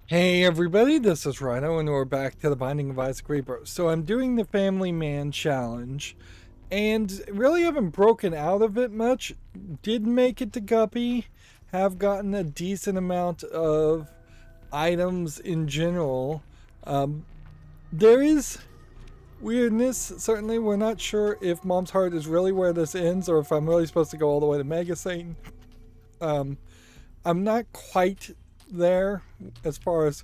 Hey everybody, this is Rydo and we're back to the Binding of Isaac Rebirth. So I'm doing the Family Man Challenge and really haven't broken out of it much. Did make it to Guppy, have gotten a decent amount of items in general. There is weirdness, certainly. We're not sure if Mom's Heart is really where this ends or if I'm really supposed to go all the way to Mega Satan. I'm not quite there as far as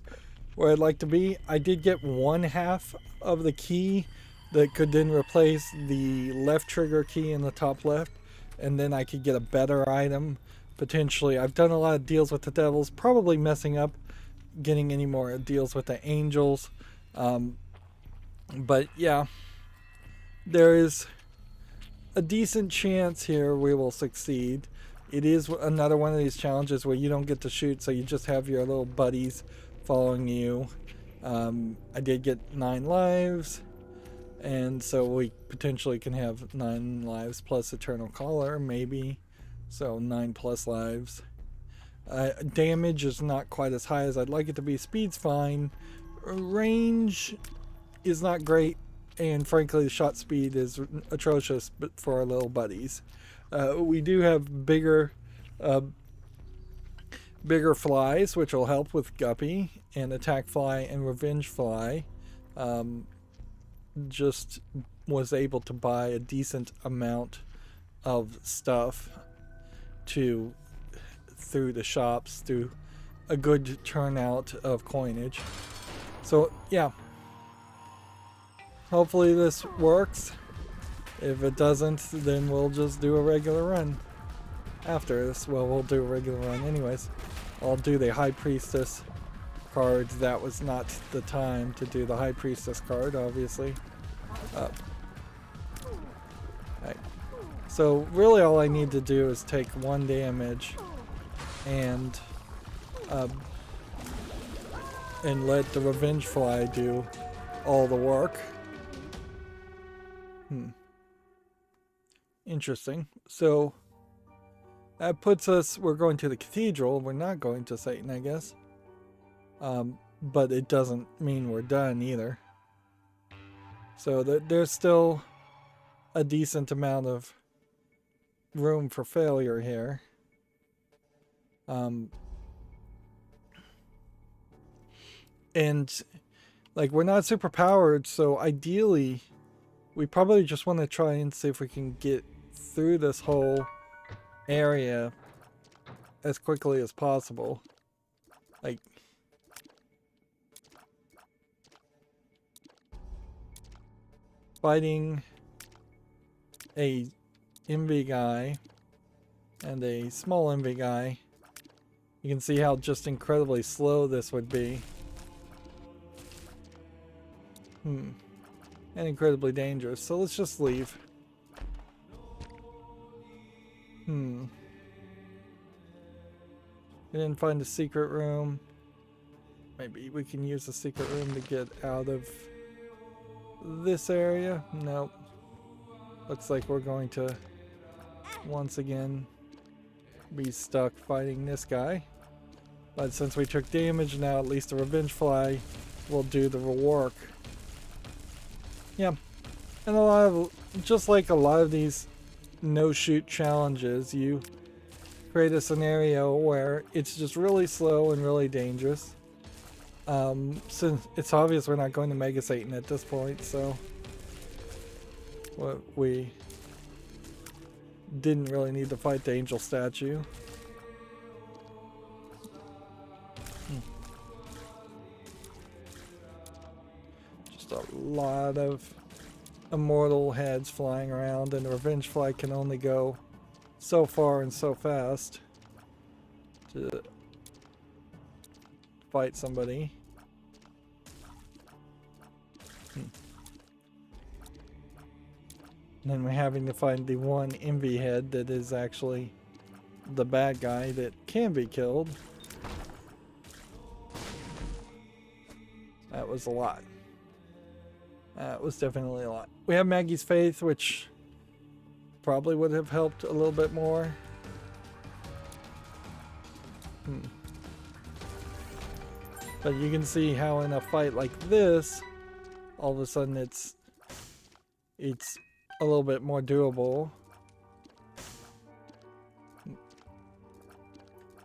where I'd like to be. I did get one half of the key that could then replace the left trigger key in the top left, and then I could get a better item potentially. I've done a lot of deals with the devils, probably messing up getting any more deals with the angels. But yeah, there is a decent chance here we will succeed. It is another one of these challenges where you don't get to shoot, so you just have your little buddies following you. I did get 9 lives, and so we potentially can have 9 lives plus Eternal Caller, maybe. So 9 plus lives. Damage is not quite as high as I'd like it to be. Speed's fine. Range is not great, and frankly the shot speed is atrocious for our little buddies. We do have bigger flies, which will help with Guppy, and Attack Fly and Revenge Fly. Just was able to buy a decent amount of stuff through the shops, through a good turnout of coinage. So yeah, hopefully this works. If it doesn't, then we'll just do a regular run after this. Well, we'll do a regular run anyways. I'll do the High Priestess cards. That was not the time to do the High Priestess card, obviously. Right. So really all I need to do is take 1 damage and let the Revenge Fly do all the work. Interesting. So that puts us, we're going to the cathedral. We're not going to Satan, I guess. But it doesn't mean we're done either. So there's still a decent amount of room for failure here. And like, we're not super powered, so ideally we probably just want to try and see if we can get through this whole area as quickly as possible. Like, fighting a envy guy and a small envy guy, you can see how just incredibly slow this would be. And incredibly dangerous. So let's just leave. We didn't find a secret room. Maybe we can use the secret room to get out of this area. Nope. Looks like we're going to once again be stuck fighting this guy. But since we took damage now, at least the Revenge Fly will do the work. Yeah. And a lot of, just like a lot of these no-shoot challenges, you create a scenario where it's just really slow and really dangerous. Since it's obvious we're not going to Mega Satan at this point, so we didn't really need to fight the angel statue. Just a lot of Immortal Heads flying around, and the Revenge Fly can only go so far and so fast to fight somebody. And then we're having to find the one envy head that is actually the bad guy that can be killed. That was a lot. That was definitely a lot. We have Maggie's Faith, which probably would have helped a little bit more. But you can see how in a fight like this, all of a sudden it's a little bit more doable.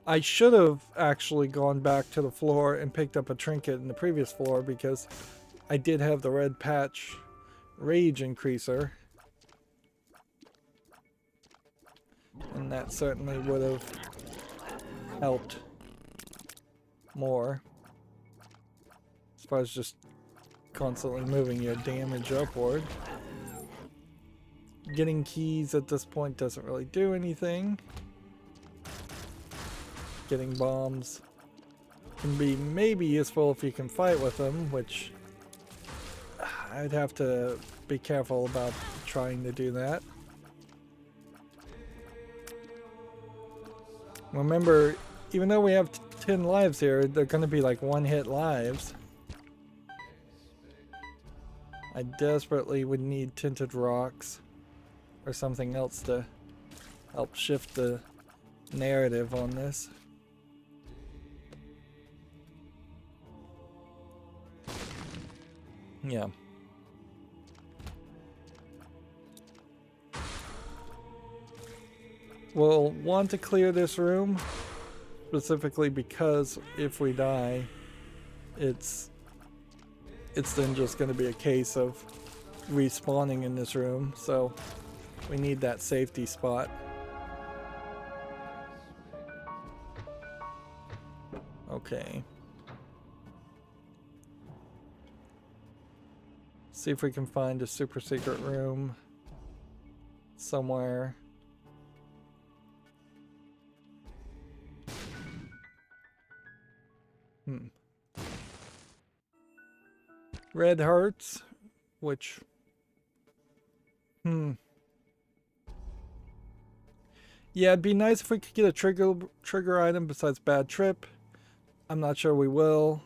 I should have actually gone back to the floor and picked up a trinket in the previous floor because I did have the red patch rage increaser. And that certainly would have helped more. As far as just constantly moving your damage upward. Getting keys at this point doesn't really do anything. Getting bombs can be maybe useful if you can fight with them, which I'd have to be careful about trying to do that. Remember, even though we have 10 lives here, they're going to be like one-hit lives. I desperately would need tinted rocks or something else to help shift the narrative on this. Yeah. We'll want to clear this room specifically because if we die, it's then just going to be a case of respawning in this room, so we need that safety spot. Okay. See if we can find a super secret room somewhere. Red hearts, which yeah, it'd be nice if we could get a trigger item besides bad trip. I'm not sure we will.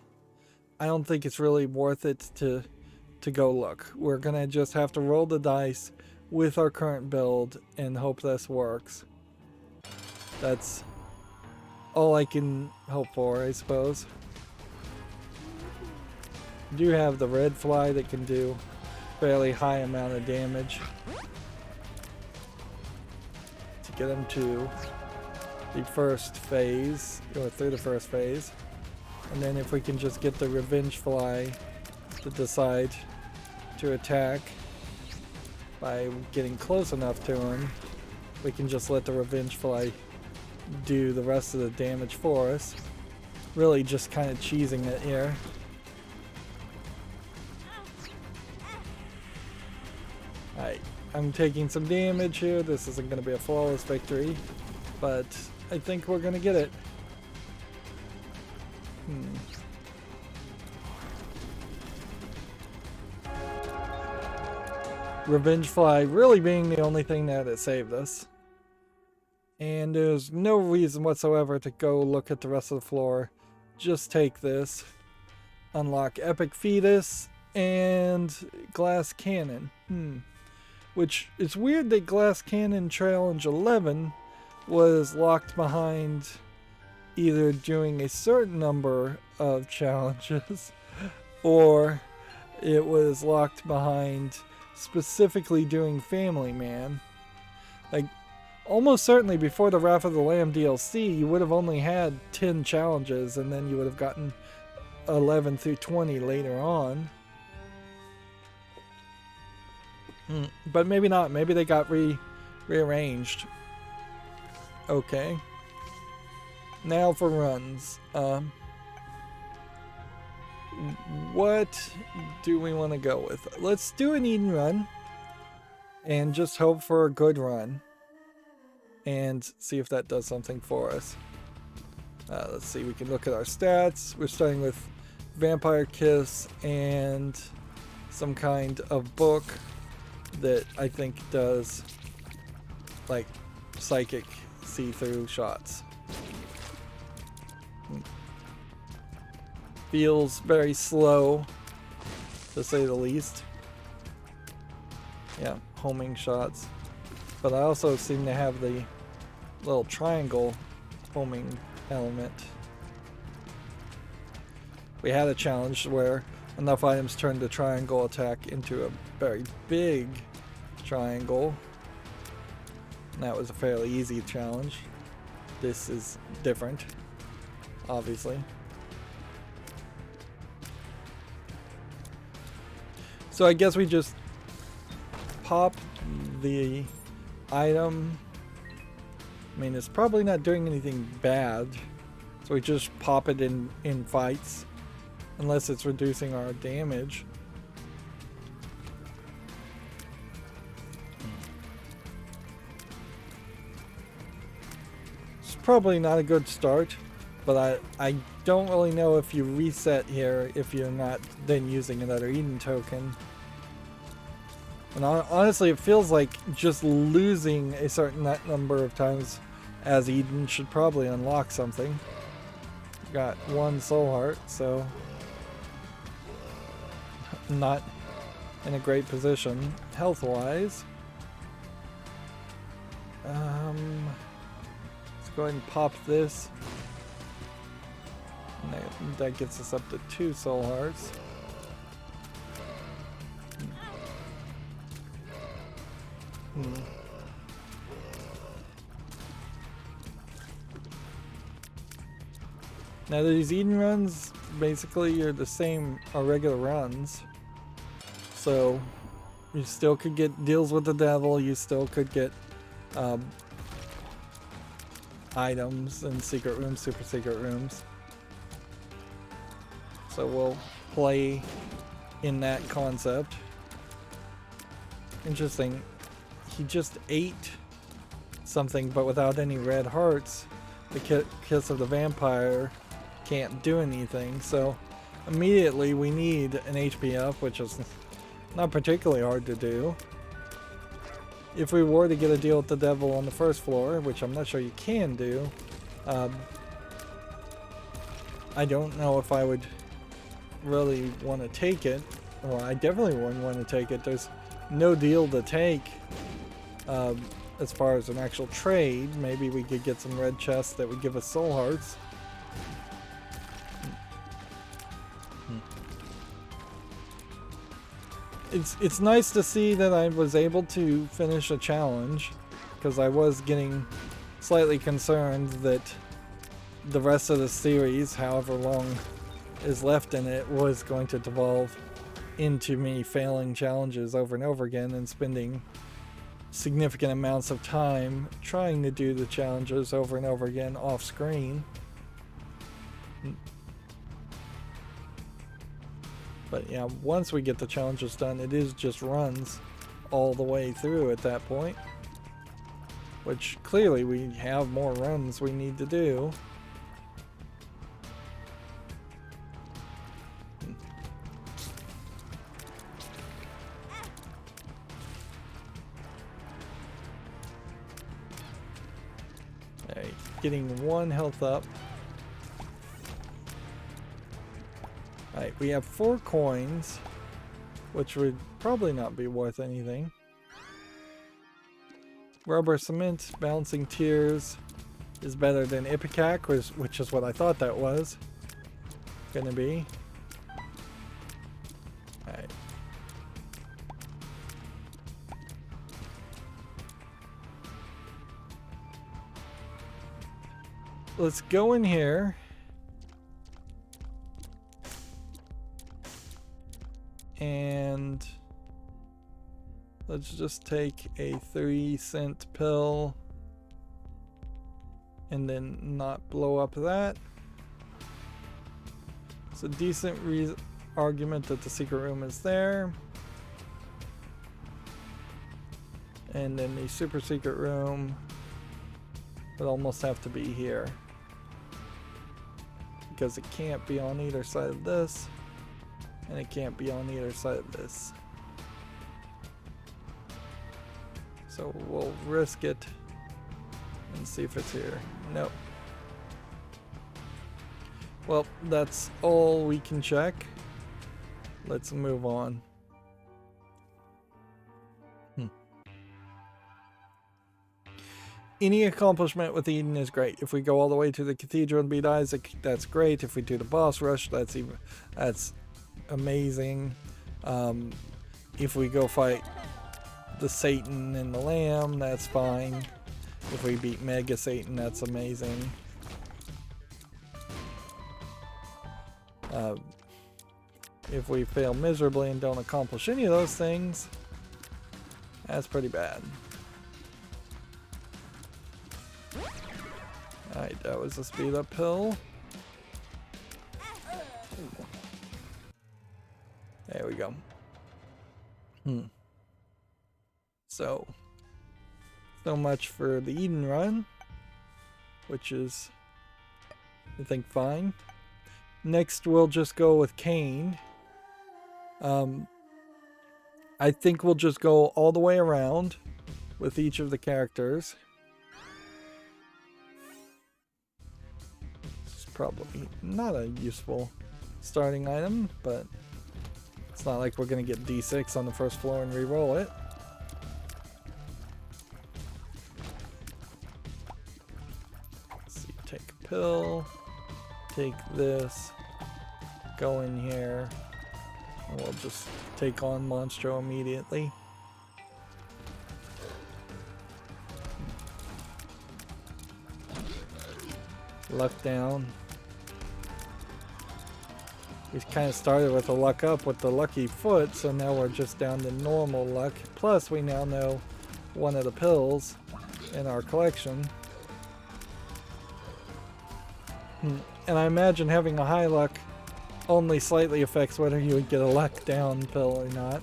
I don't think it's really worth it to go look. We're gonna just have to roll the dice with our current build and hope this works. That's all I can hope for, I suppose. Do have the red fly that can do fairly high amount of damage to get them to the first phase, or through the first phase. And then if we can just get the revenge fly to decide to attack by getting close enough to him, we can just let the revenge fly do the rest of the damage for us. Really just kind of cheesing it here. Alright, I'm taking some damage here. This isn't going to be a flawless victory, but I think we're going to get it. Revenge fly really being the only thing that saved us. And there's no reason whatsoever to go look at the rest of the floor. Just take this. Unlock Epic Fetus and Glass Cannon. Which is weird that Glass Cannon Challenge 11 was locked behind either doing a certain number of challenges or it was locked behind specifically doing Family Man. Like, almost certainly before the Wrath of the Lamb DLC, you would have only had 10 challenges and then you would have gotten 11 through 20 later on. But maybe not. Maybe they got rearranged. Okay. Now for runs. What do we want to go with? Let's do an Eden run. And just hope for a good run. And see if that does something for us. Let's see. We can look at our stats. We're starting with Vampire Kiss and some kind of book that I think does like psychic see-through shots. Feels very slow, to say the least. Yeah, homing shots. But I also seem to have the little triangle homing element. we had a challenge where enough items turned the triangle attack into a very big triangle. And that was a fairly easy challenge. This is different, obviously. So I guess we just pop the item. I mean, it's probably not doing anything bad. So we just pop it in fights. Unless it's reducing our damage. It's probably not a good start. But I don't really know if you reset here if you're not then using another Eden token. And honestly, it feels like just losing a certain number of times as Eden should probably unlock something. Got 1 soul heart, so not in a great position health-wise. Let's go ahead and pop this. And that gets us up to 2 soul hearts. Now these Eden runs basically are the same are regular runs. So you still could get deals with the devil, you still could get items in secret rooms, super secret rooms. So we'll play in that concept. Interesting. He just ate something, but without any red hearts. The kiss of the vampire can't do anything. So immediately we need an HP up, which is not particularly hard to do. If we were to get a deal with the devil on the first floor, which I'm not sure you can do, I don't know if I would really want to take it. Well, I definitely wouldn't want to take it. There's no deal to take as far as an actual trade. Maybe we could get some red chests that would give us soul hearts. It's nice to see that I was able to finish a challenge, because I was getting slightly concerned that the rest of the series, however long is left in it, was going to devolve into me failing challenges over and over again and spending significant amounts of time trying to do the challenges over and over again off screen. But yeah, once we get the challenges done, it is just runs all the way through at that point. Which clearly we have more runs we need to do. Alright, getting 1 health up. Alright, we have 4 coins, which would probably not be worth anything. Rubber cement, balancing tears is better than Ipecac, which is what I thought that was gonna be. Alright. Let's go in here. And let's just take a 3-cent pill and then not blow up that. It's a decent argument that the secret room is there. And then the super secret room would almost have to be here, because it can't be on either side of this. And it can't be on either side of this. So we'll risk it and see if it's here. Nope. Well, that's all we can check. Let's move on. any accomplishment with Eden is great. If we go all the way to the cathedral and beat Isaac, that's great. If we do the boss rush, that's amazing. If we go fight the Satan and the Lamb, that's fine. If we beat Mega Satan, that's amazing. If we fail miserably and don't accomplish any of those things, that's pretty bad. Alright, that was a speed up hill. There we go. So much for the Eden run, which is, I think, fine. Next, we'll just go with Cain. I think we'll just go all the way around with each of the characters. This is probably not a useful starting item, but it's not like we're going to get D6 on the first floor and re-roll it. Let's see, take a pill, take this, go in here, and we'll just take on Monstro immediately. Luck down. We kind of started with a luck up with the lucky foot, so now we're just down to normal luck. Plus, we now know one of the pills in our collection. And I imagine having a high luck only slightly affects whether you would get a luck down pill or not.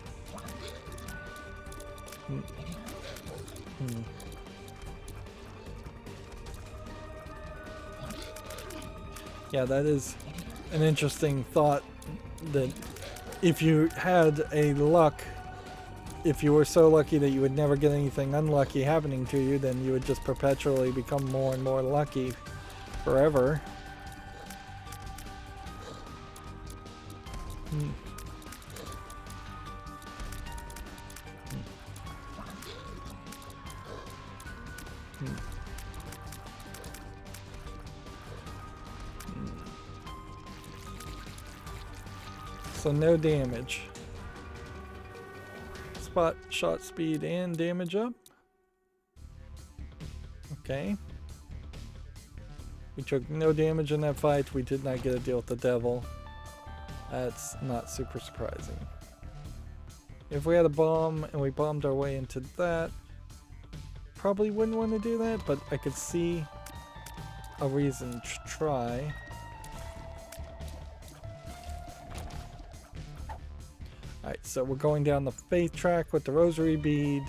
Yeah, that is an interesting thought, that if you had a luck, if you were so lucky that you would never get anything unlucky happening to you, then you would just perpetually become more and more lucky forever. So no damage. Spot shot speed and damage up. Okay. We took no damage in that fight. We did not get a deal with the devil. That's not super surprising. If we had a bomb and we bombed our way into that, probably wouldn't want to do that, but I could see a reason to try. Alright, so we're going down the faith track with the rosary bead.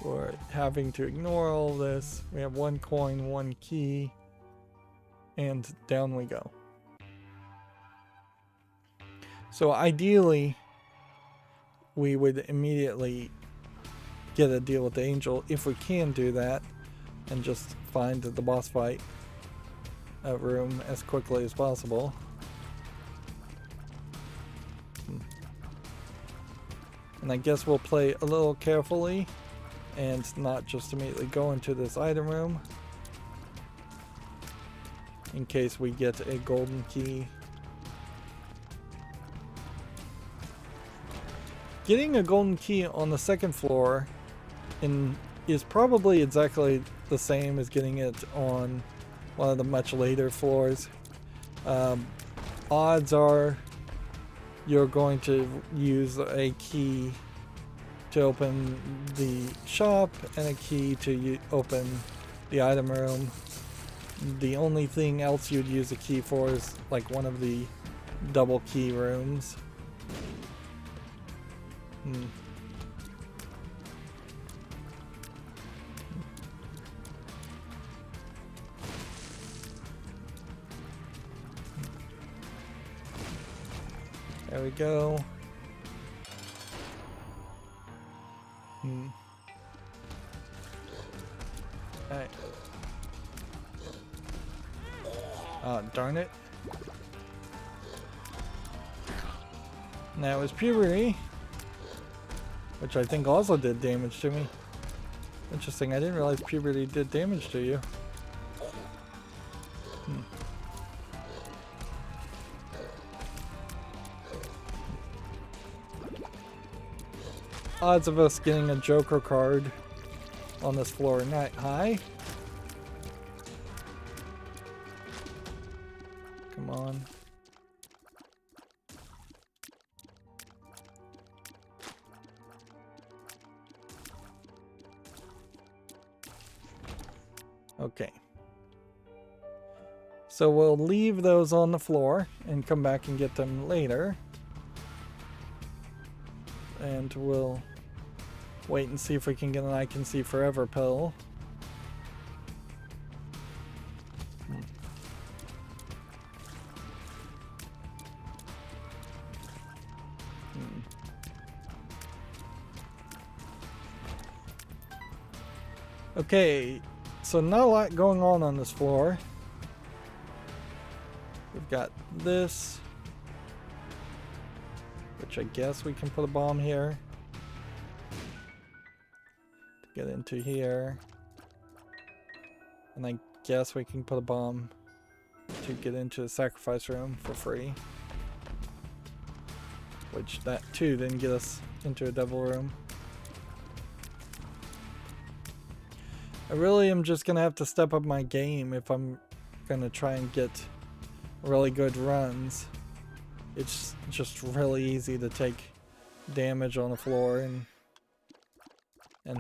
We're having to ignore all this. We have 1 coin, 1 key, and down we go. So ideally, we would immediately get a deal with the angel if we can do that, and just find the boss fight room as quickly as possible. And I guess we'll play a little carefully and not just immediately go into this item room in case we get a golden key. Getting a golden key on the second floor is probably exactly the same as getting it on one of the much later floors. Odds are you're going to use a key to open the shop and a key to open the item room. The only thing else you'd use a key for is like one of the double key rooms. There we go. Alright. Oh, darn it. That was puberty, which I think also did damage to me. Interesting, I didn't realize puberty did damage to you. Odds of us getting a Joker card on this floor are not high. Come on. Okay. So we'll leave those on the floor and come back and get them later. And we'll wait and see if we can get an I Can See Forever pill. Okay, so not a lot going on this floor. We've got this, which I guess we can put a bomb here to get into here, and I guess we can put a bomb to get into the sacrifice room for free, which that too didn't get us into a devil room. I really am just gonna have to step up my game if I'm gonna try and get really good runs. It's just really easy to take damage on the floor and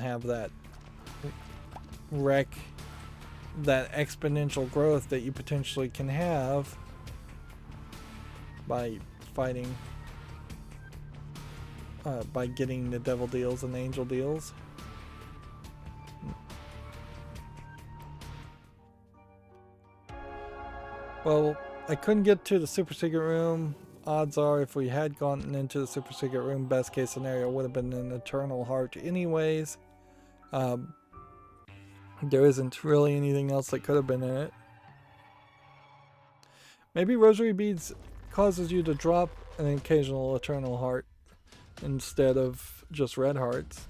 have that wreck that exponential growth that you potentially can have by fighting, by getting the devil deals and angel deals. Well, I couldn't get to the super secret room. Odds are if we had gone into the super secret room, best case scenario would have been an eternal heart anyways. There isn't really anything else that could have been in it. Maybe rosary beads causes you to drop an occasional eternal heart instead of just red hearts.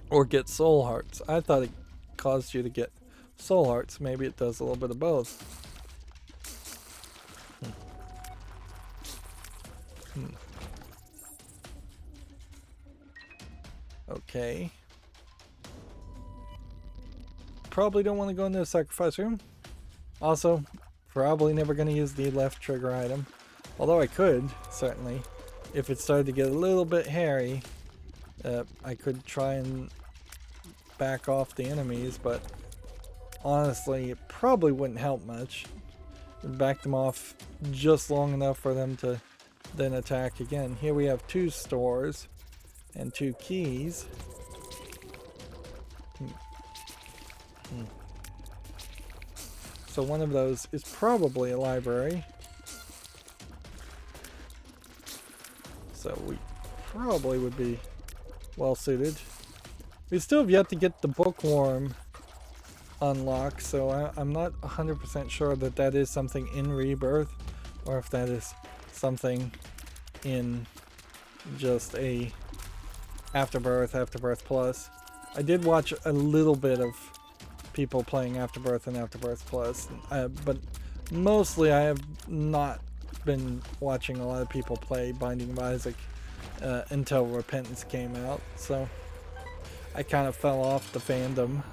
Or get soul hearts. I thought it caused you to get soul hearts. Maybe it does a little bit of both. Okay. Probably don't want to go into the sacrifice room. Also, probably never going to use the left trigger item. Although I could, certainly. If it started to get a little bit hairy, I could try and back off the enemies, but honestly, it probably wouldn't help much. Back them off just long enough for them to then attack again. Here we have 2 stores and 2 keys. So one of those is probably a library. So we probably would be well suited. We still have yet to get the bookworm unlocked, so I'm not 100% sure that that is something in Rebirth or if that is something in just a Afterbirth Plus. I did watch a little bit of people playing Afterbirth and Afterbirth Plus, but mostly I have not been watching a lot of people play Binding of Isaac until Repentance came out, so I kind of fell off the fandom.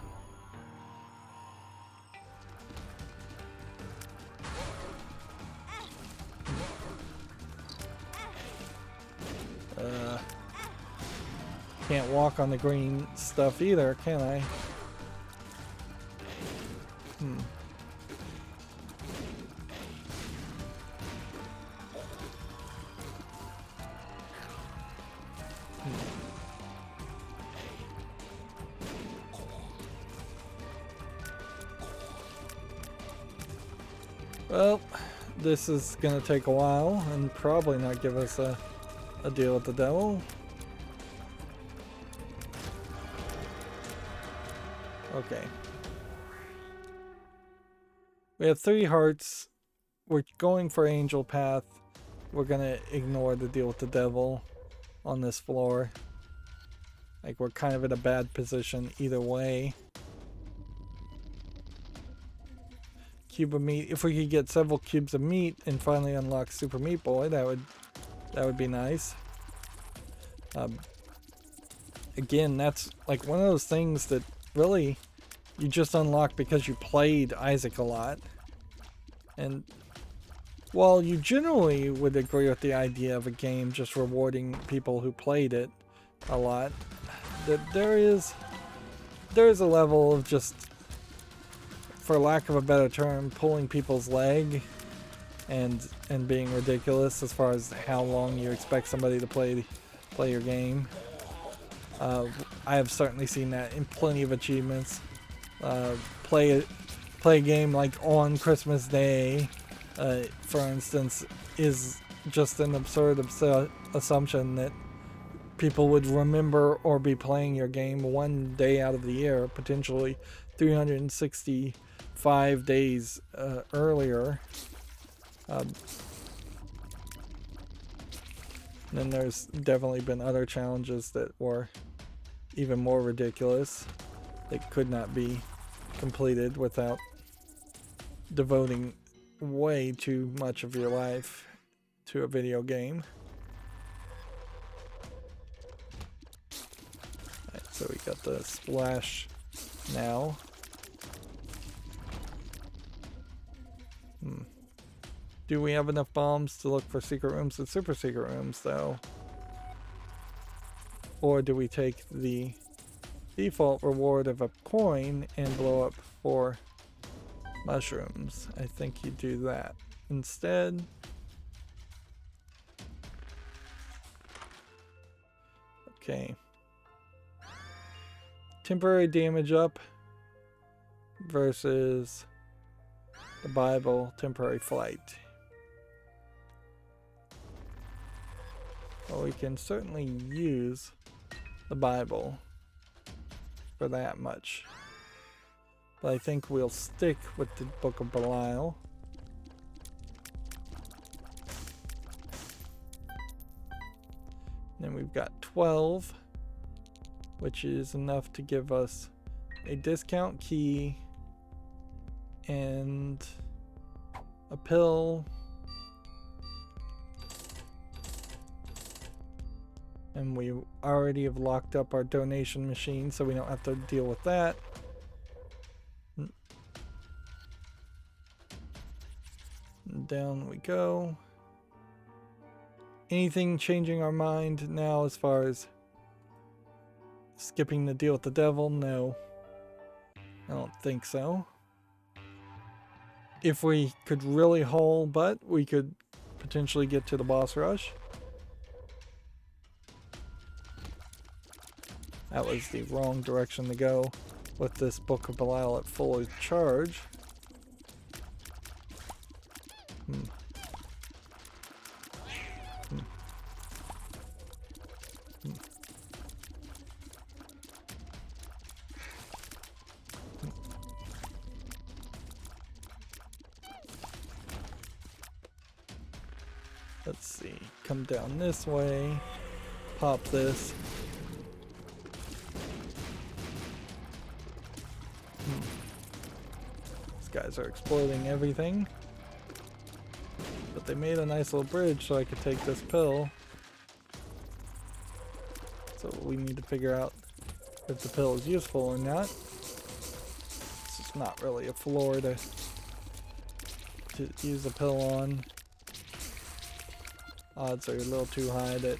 Can't walk on the green stuff either, can I? Well, this is gonna take a while and probably not give us a deal with the devil. Okay. We have 3 hearts. We're going for Angel Path. We're gonna ignore the deal with the devil on this floor. Like, we're kind of in a bad position either way. Cube of meat. If we could get several cubes of meat and finally unlock Super Meat Boy, that would be nice. Again, that's like one of those things that really you just unlock because you played Isaac a lot. And while you generally would agree with the idea of a game just rewarding people who played it a lot, that there is a level of just, for lack of a better term, pulling people's leg and being ridiculous as far as how long you expect somebody to play your game. I have certainly seen that in plenty of achievements. Play a game like on Christmas Day, for instance, is just an absurd assumption that people would remember or be playing your game one day out of the year, potentially 365 days earlier. Then there's definitely been other challenges that were even more ridiculous. They could not be completed without devoting way too much of your life to a video game. Alright, so we got the splash now. Do we have enough bombs to look for secret rooms and super secret rooms, though? Or do we take the default reward of a coin and blow up 4 mushrooms? I think you do that instead. Okay. Temporary damage up versus the Bible temporary flight. Well, we can certainly use the Bible for that much. But I think we'll stick with the Book of Belial. Then we've got 12, which is enough to give us a discount key and a pill. And we already have locked up our donation machine, so we don't have to deal with that. Down we go. Anything changing our mind now as far as skipping the deal with the devil? No. I don't think so. If we could really haul butt, we could potentially get to the boss rush. That was the wrong direction to go with this Book of Belial at full charge. Let's see, come down this way, pop this. These guys are exploding everything. But they made a nice little bridge so I could take this pill. So we need to figure out if the pill is useful or not. This is not really a floor to use a pill on. Odds are a little too high that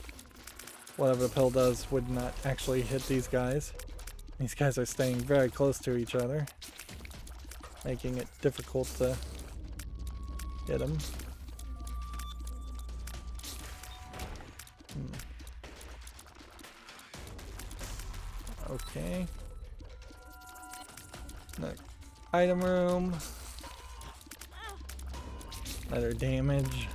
whatever the pill does would not actually hit these guys. These guys are staying very close to each other, making it difficult to hit them. Okay. Next item room. Better damage.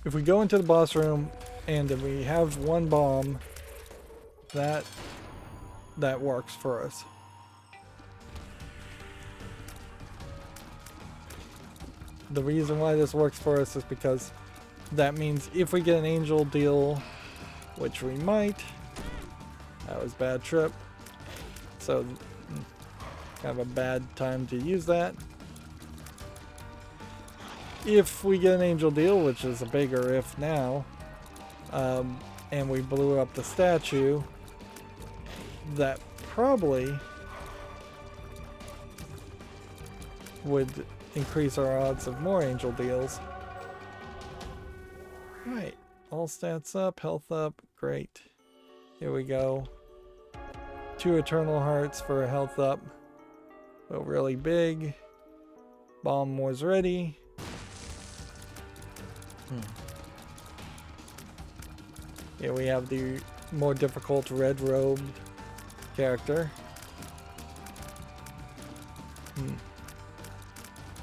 If we go into the boss room and if we have one bomb, that works for us. The reason why this works for us is because that means if we get an angel deal, which we might, that was a bad trip. So, kind of a bad time to use that. If we get an angel deal, which is a bigger if now, and we blew up the statue, that probably would increase our odds of more angel deals. Right, all stats up, health up, great. Here we go. 2 eternal hearts for a health up. Go really big. Bomb was ready. Here we have the more difficult red robed character.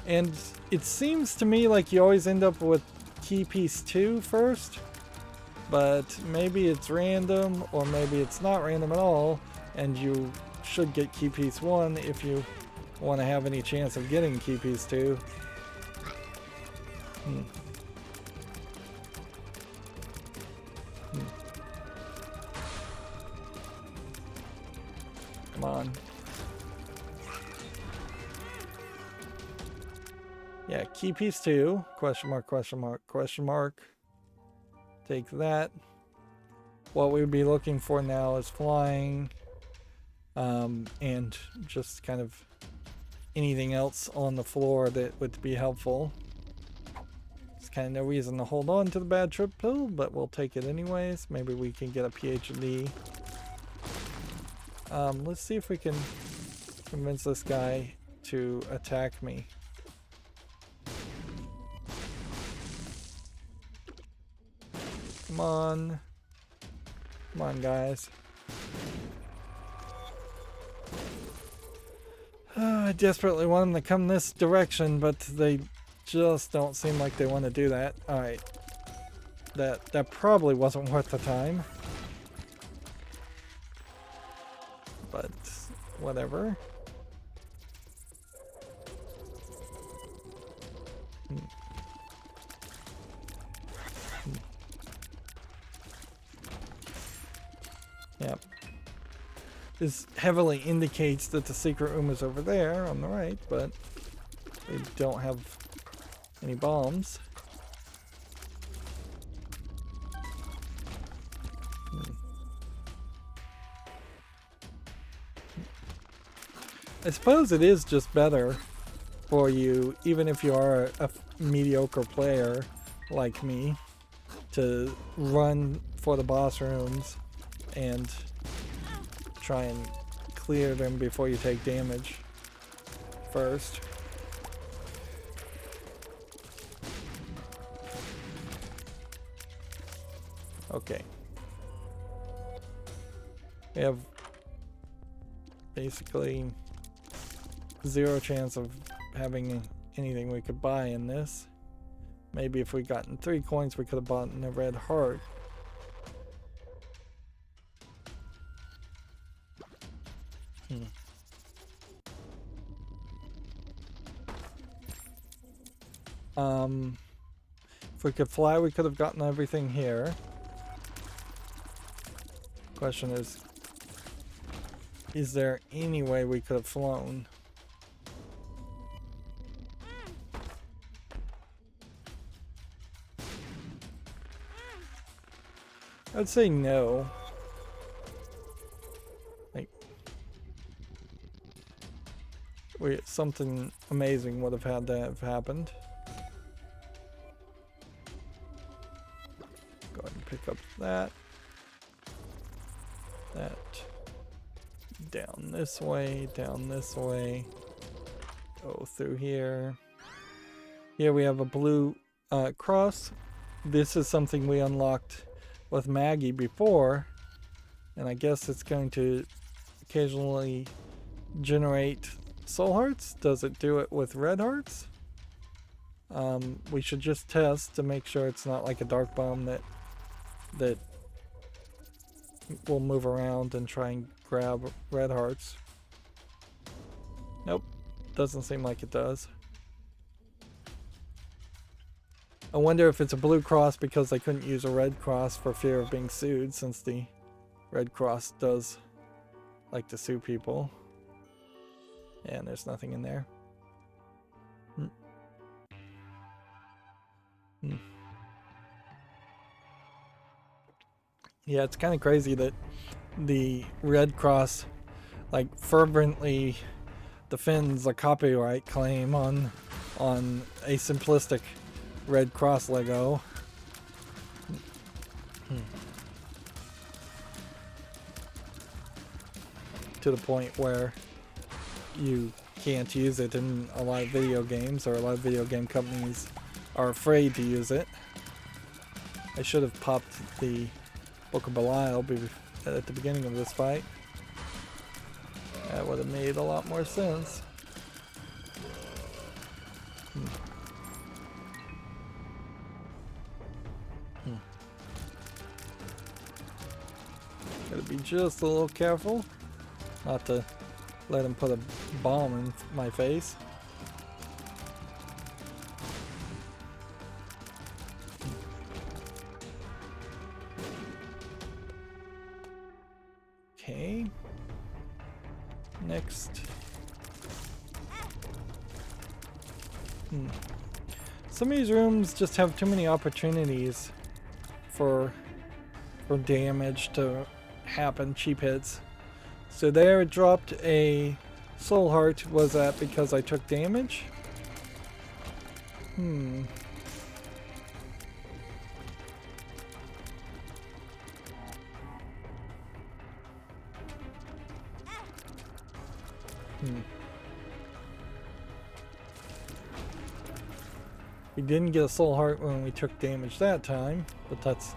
And it seems to me like you always end up with key piece 2 first, but maybe it's random or maybe it's not random at all, and you should get key piece 1 if you want to have any chance of getting key piece 2. Come on. Yeah, key piece 2, question mark, question mark, question mark. Take that. What we would be looking for now is flying, and just kind of anything else on the floor that would be helpful. There's kind of no reason to hold on to the bad trip pill, but we'll take it anyways. Maybe we can get a PhD. Let's see if we can convince this guy to attack me. Come on. Come on, guys. I desperately want them to come this direction, but they just don't seem like they want to do that. Alright. That probably wasn't worth the time. But whatever. Yep. This heavily indicates that the secret room is over there on the right, but we don't have any bombs. I suppose it is just better for you, even if you are a mediocre player like me, to run for the boss rooms and try and clear them before you take damage first. Okay. We have basically 0 chance of having anything we could buy in this. Maybe if we gotten 3 coins we could have bought a red heart. If we could fly, we could have gotten everything here. Question is there any way we could have flown? I'd say no. Like, something amazing would have had to have happened. Go ahead and pick up that. That. Down this way, down this way. Go through here. Here we have a blue cross. This is something we unlocked with Maggie before, and I guess it's going to occasionally generate soul hearts. Does it do it with red hearts? We should just test to make sure it's not like a dark bomb that will move around and try and grab red hearts. Nope, doesn't seem like it does. I wonder if it's a blue cross because they couldn't use a red cross for fear of being sued, since the Red Cross does like to sue people. And there's nothing in there. Yeah, it's kind of crazy that the Red Cross like fervently defends a copyright claim on a simplistic Red Cross Lego. To the point where you can't use it in a lot of video games, or a lot of video game companies are afraid to use it. I should have popped the Book of Belial at the beginning of this fight. That would have made a lot more sense. Gotta be just a little careful not to let him put a bomb in my face. Okay. Next. Some of these rooms just have too many opportunities for damage to happen, cheap hits. So there it dropped a soul heart. Was that because I took damage? We didn't get a soul heart when we took damage that time, but that's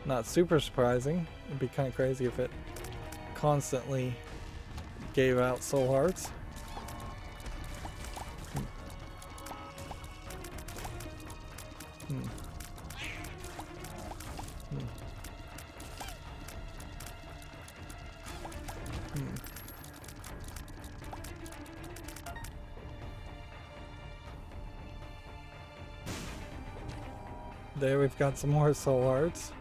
not super surprising. It'd be kind of crazy if it constantly gave out soul hearts. There we've got some more soul hearts,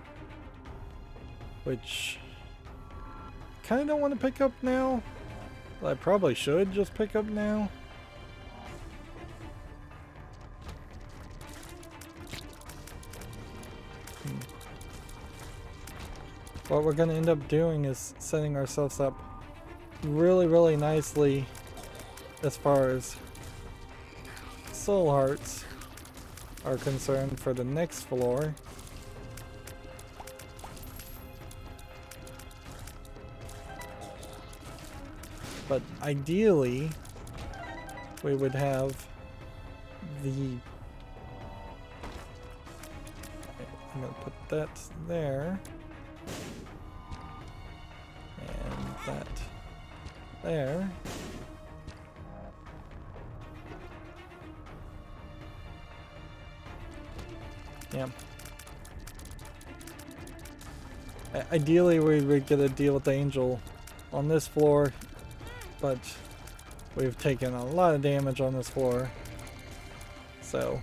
which kind of don't want to pick up now. But I probably should just pick up now. What we're going to end up doing is setting ourselves up really, really nicely as far as soul hearts are concerned for the next floor. But ideally, we would have the... I'm going to put that there. And that there. Yeah. Ideally, we would get a deal with the angel on this floor, but we've taken a lot of damage on this floor. So,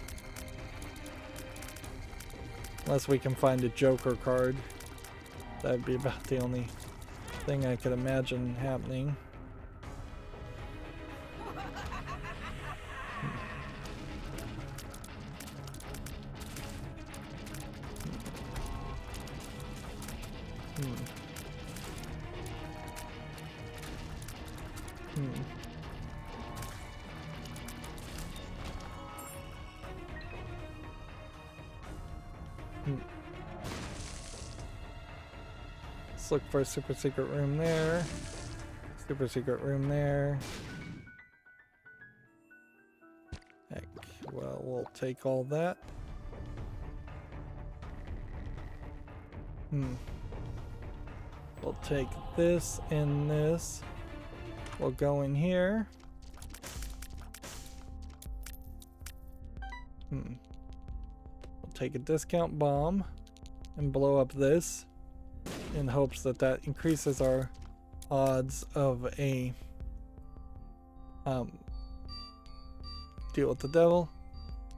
unless we can find a Joker card, that would be about the only thing I could imagine happening. Let's look for a super secret room there. Super secret room there. Heck, well, we'll take all that. We'll take this and this. We'll go in here. We'll take a discount bomb and blow up this in hopes that that increases our odds of a deal with the devil.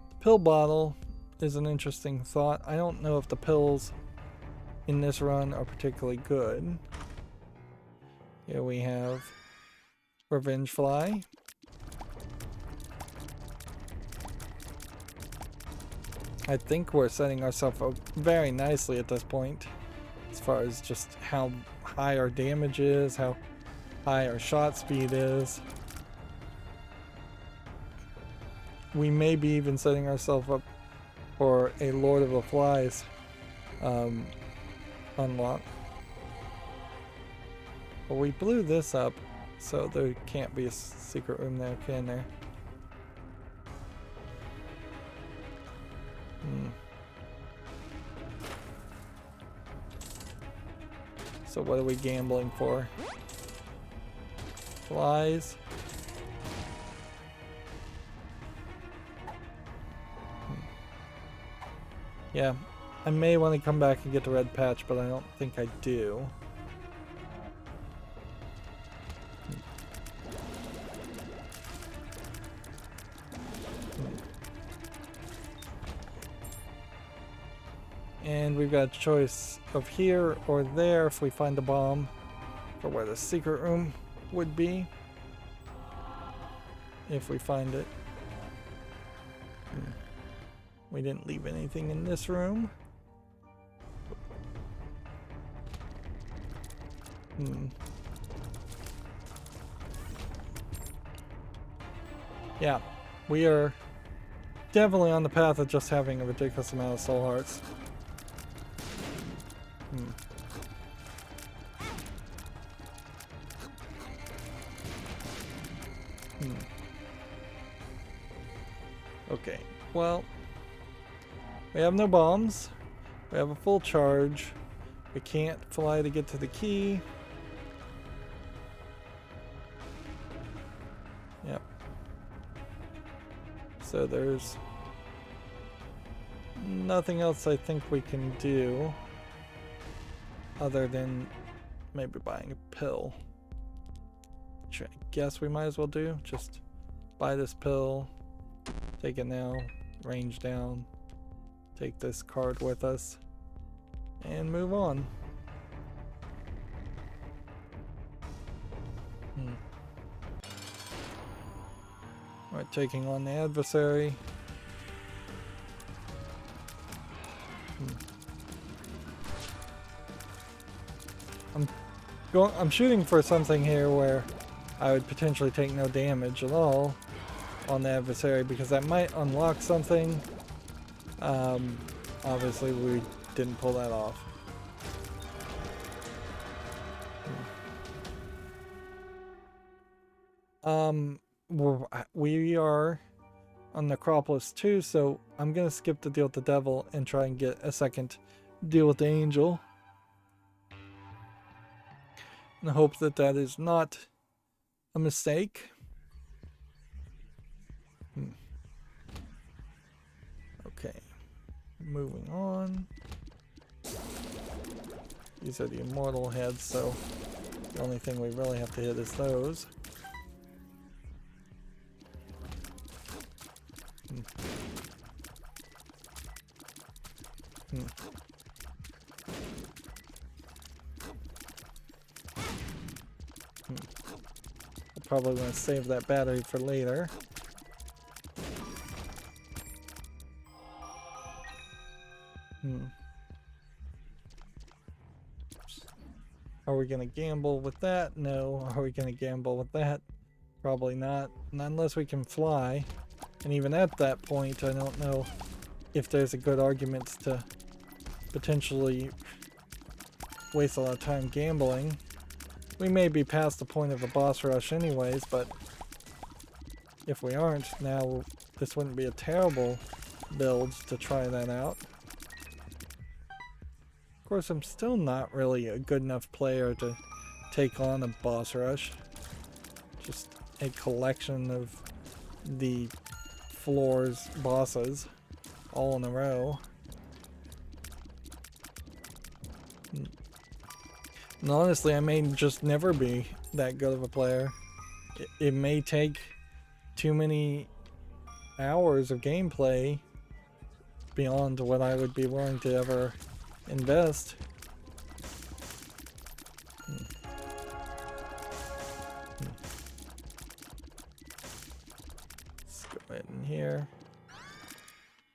The pill bottle is an interesting thought. I don't know if the pills in this run are particularly good. Here we have Revenge Fly. I think we're setting ourselves up very nicely at this point, as far as just how high our damage is, how high our shot speed is. We may be even setting ourselves up for a Lord of the Flies unlock. But we blew this up, so there can't be a secret room there, can there? So what are we gambling for? Flies? Yeah, I may want to come back and get the red patch, but I don't think I do. And we've got a choice of here or there if we find the bomb, or where the secret room would be, if we find it. We didn't leave anything in this room. Yeah, we are definitely on the path of just having a ridiculous amount of soul hearts. Okay, well, we have no bombs. We have a full charge. We can't fly to get to the key. Yep. So there's nothing else I think we can do other than maybe buying a pill. Which I guess we might as well do. Just buy this pill, take it now, range down, take this card with us, and move on. We're taking on the adversary. I'm shooting for something here where I would potentially take no damage at all on the adversary, because that might unlock something. Obviously we didn't pull that off. We are on Necropolis 2, so I'm gonna skip the deal with the devil and try and get a second deal with the angel, and hope that that is not a mistake. Okay, moving on. These are the Immortal Heads, so the only thing we really have to hit is those. I'll probably want to save that battery for later. Are we going to gamble with that? No. Are we going to gamble with that? Probably not. Not unless we can fly. And even at that point, I don't know if there's a good argument to potentially waste a lot of time gambling. We may be past the point of a boss rush anyways, but if we aren't, now this wouldn't be a terrible build to try that out. Of course, I'm still not really a good enough player to take on a boss rush. Just a collection of the floor's bosses all in a row. And honestly, I may just never be that good of a player. It may take too many hours of gameplay beyond what I would be willing to ever invest. Let's go ahead in here.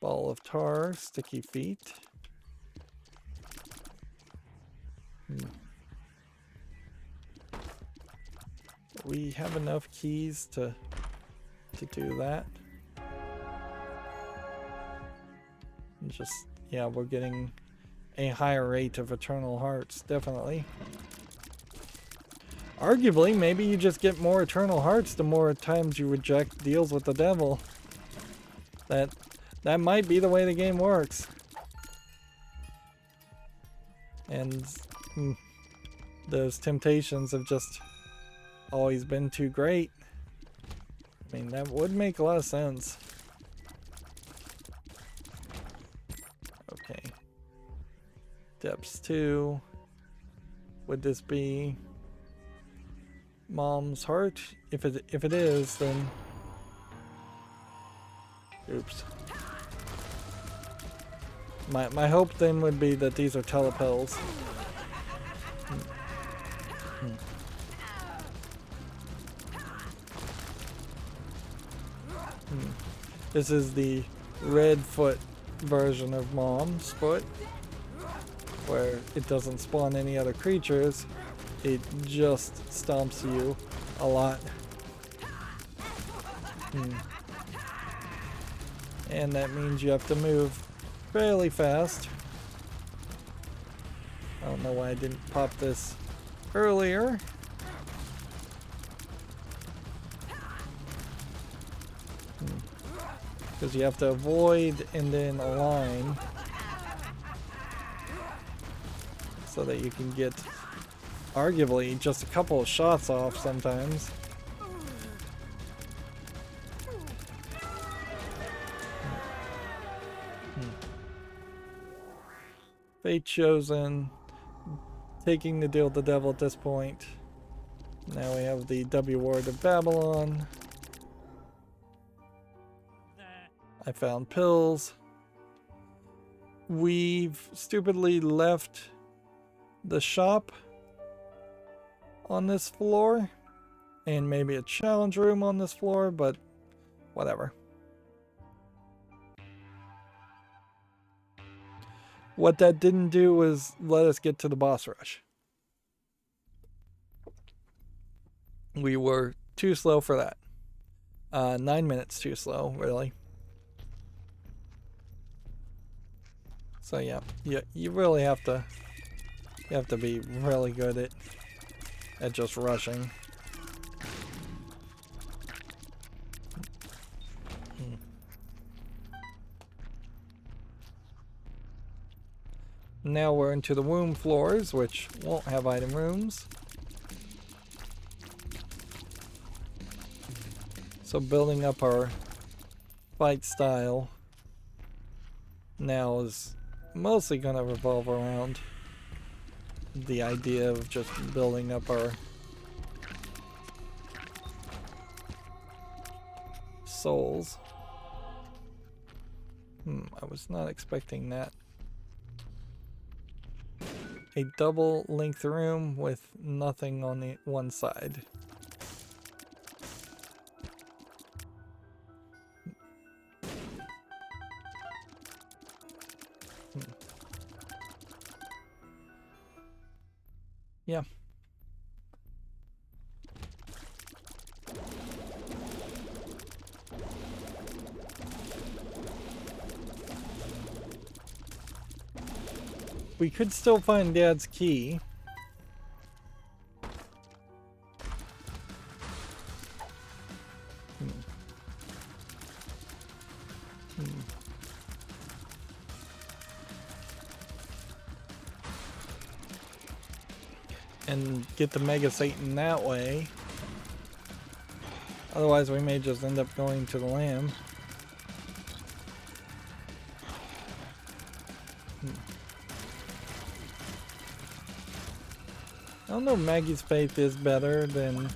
Ball of tar, sticky feet. We have enough keys to do that. And just, yeah, we're getting a higher rate of eternal hearts, definitely. Arguably, maybe you just get more eternal hearts the more times you reject deals with the devil. That might be the way the game works. And those temptations have just always been too great. I mean, that would make a lot of sense. Okay. Depths 2. Would this be Mom's heart? If it is, then oops. My hope then would be that these are telepels. This is the red foot version of Mom's foot, where it doesn't spawn any other creatures, it just stomps you a lot. And that means you have to move fairly fast. I don't know why I didn't pop this earlier. Because you have to avoid and then align so that you can get arguably just a couple of shots off sometimes. Fate chosen, taking the deal with the devil at this point. Now we have the W word of Babylon. I found pills. We've stupidly left the shop on this floor and maybe a challenge room on this floor, but whatever. What that didn't do was let us get to the boss rush. We were too slow for that. 9 minutes too slow, really. So yeah, you really have to be really good at just rushing. Now we're into the womb floors, which won't have item rooms. So building up our fight style now is mostly going to revolve around the idea of just building up our souls. I was not expecting that. A double length room with nothing on the one side. Yeah. We could still find Dad's key. And get the Mega Satan that way. Otherwise we may just end up going to the Lamb. I don't know if Maggie's Faith is better than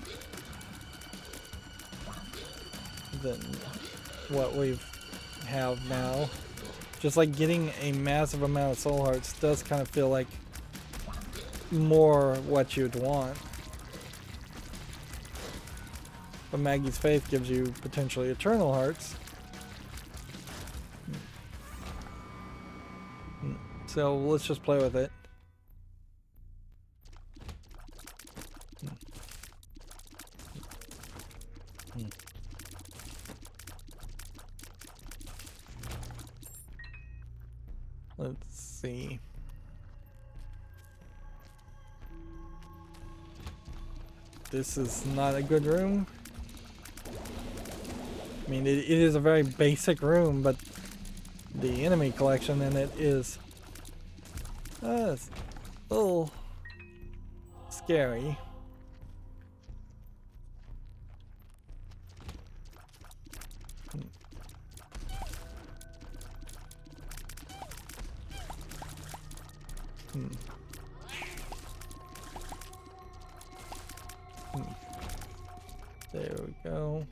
what we have now. Just like getting a massive amount of soul hearts does kind of feel like more what you'd want. But Maggie's Faith gives you potentially eternal hearts. So let's just play with it. Let's see. This is not a good room. I mean, it is a very basic room, but the enemy collection in it is it's a little scary. There we go.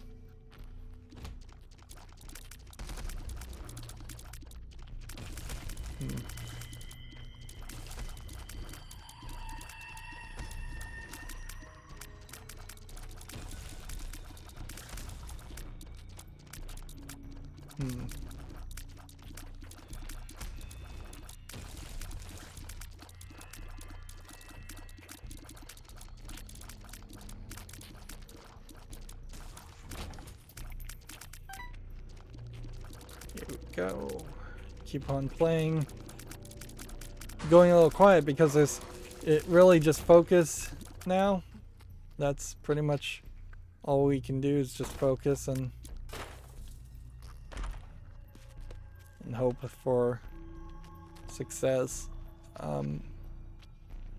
Here we go. Keep on playing. Going a little quiet because it really just focus now. That's pretty much all we can do is just focus and hope for success. I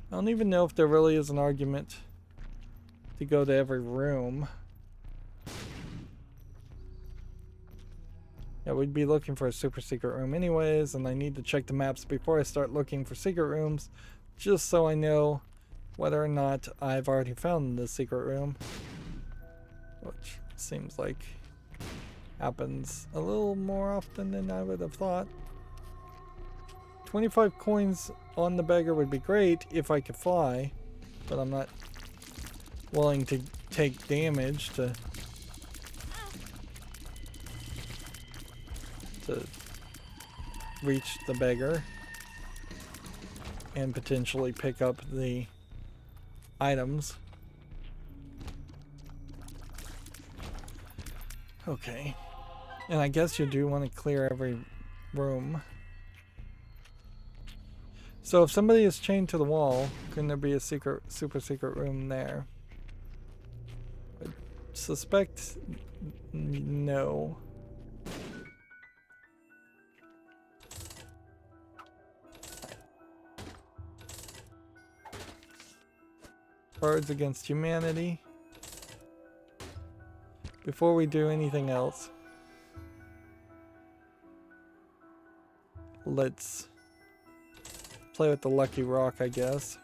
don't even know if there really is an argument to go to every room. Yeah, we'd be looking for a super secret room anyways, and I need to check the maps before I start looking for secret rooms, just so I know whether or not I've already found the secret room, which seems like happens a little more often than I would have thought. 25 coins on the beggar would be great if I could fly, but I'm not willing to take damage to reach the beggar and potentially pick up the items. Okay, and I guess you do want to clear every room. So if somebody is chained to the wall, couldn't there be a super secret room there? I suspect no. Cards Against Humanity. Before we do anything else, let's play with the Lucky Rock, I guess.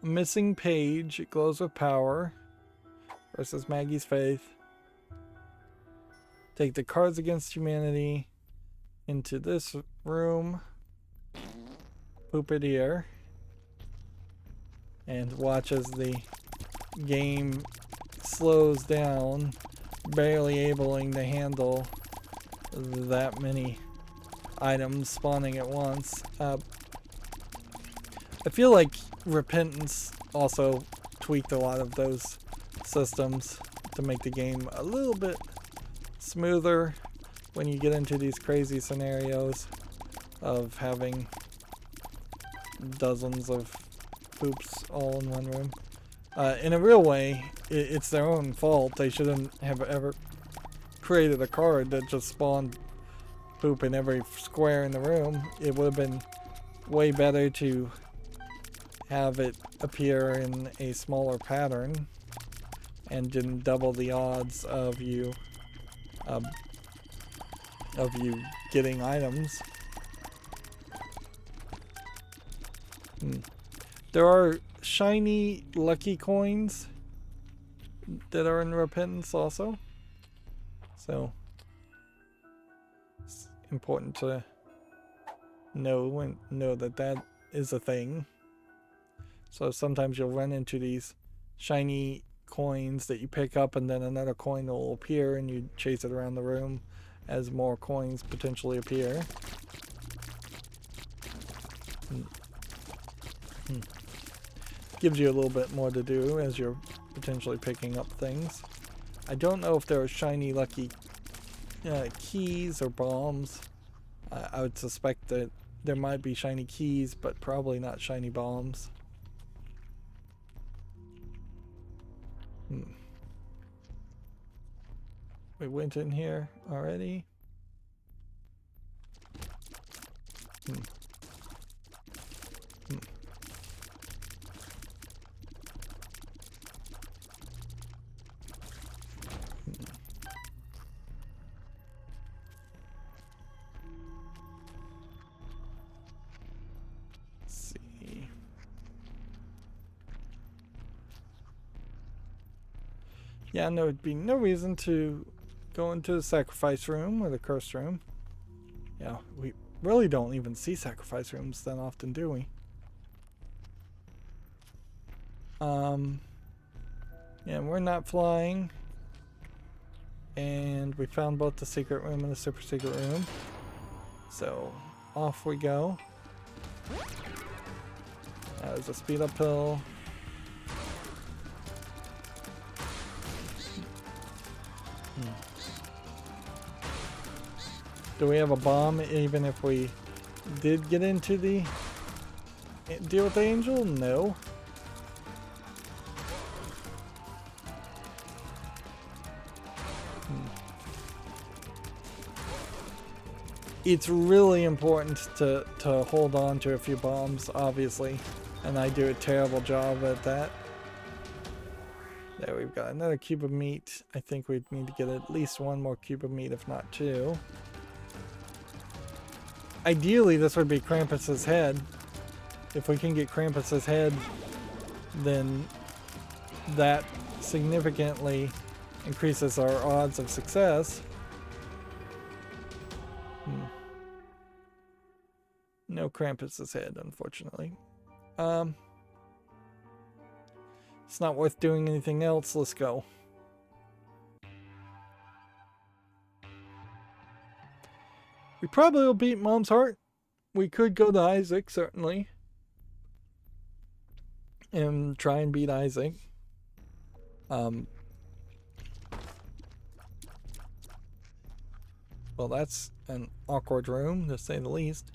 A missing page. It glows with power. Versus Maggie's Faith. Take the Cards Against Humanity into this room. Poop it here. And watch as the game slows down, barely abling to handle that many items spawning at once. I feel like Repentance also tweaked a lot of those systems to make the game a little bit smoother when you get into these crazy scenarios of having dozens of poops all in one room. In a real way, it's their own fault. They shouldn't have ever created a card that just spawned poop in every square in the room. It would have been way better to have it appear in a smaller pattern and didn't double the odds of you getting items. There are shiny lucky coins that are in repentance also. So it's important to know that that is a thing. So sometimes you'll run into these shiny coins that you pick up, and then another coin will appear, and you chase it around the room as more coins potentially appear. Gives you a little bit more to do as you're potentially picking up things. I don't know if there are shiny lucky keys or bombs. I would suspect that there might be shiny keys, but probably not shiny bombs. We went in here already. Yeah, no, there'd be no reason to go into the sacrifice room or the curse room. Yeah, we really don't even see sacrifice rooms that often, do we? Yeah, we're not flying. And we found both the secret room and the super secret room. So, off we go. That was a speed up hill. Do we have a bomb even if we did get into the deal with the angel? No. It's really important to hold on to a few bombs, obviously, and I do a terrible job at that. There, we've got another cube of meat. I think we'd need to get at least one more cube of meat, if not two. Ideally, this would be Krampus's head. If we can get Krampus's head, then that significantly increases our odds of success. No Krampus's head, unfortunately. It's not worth doing anything else. Let's go. We probably will beat Mom's Heart. We could go to Isaac, certainly. And try and beat Isaac. Well, that's an awkward room, to say the least.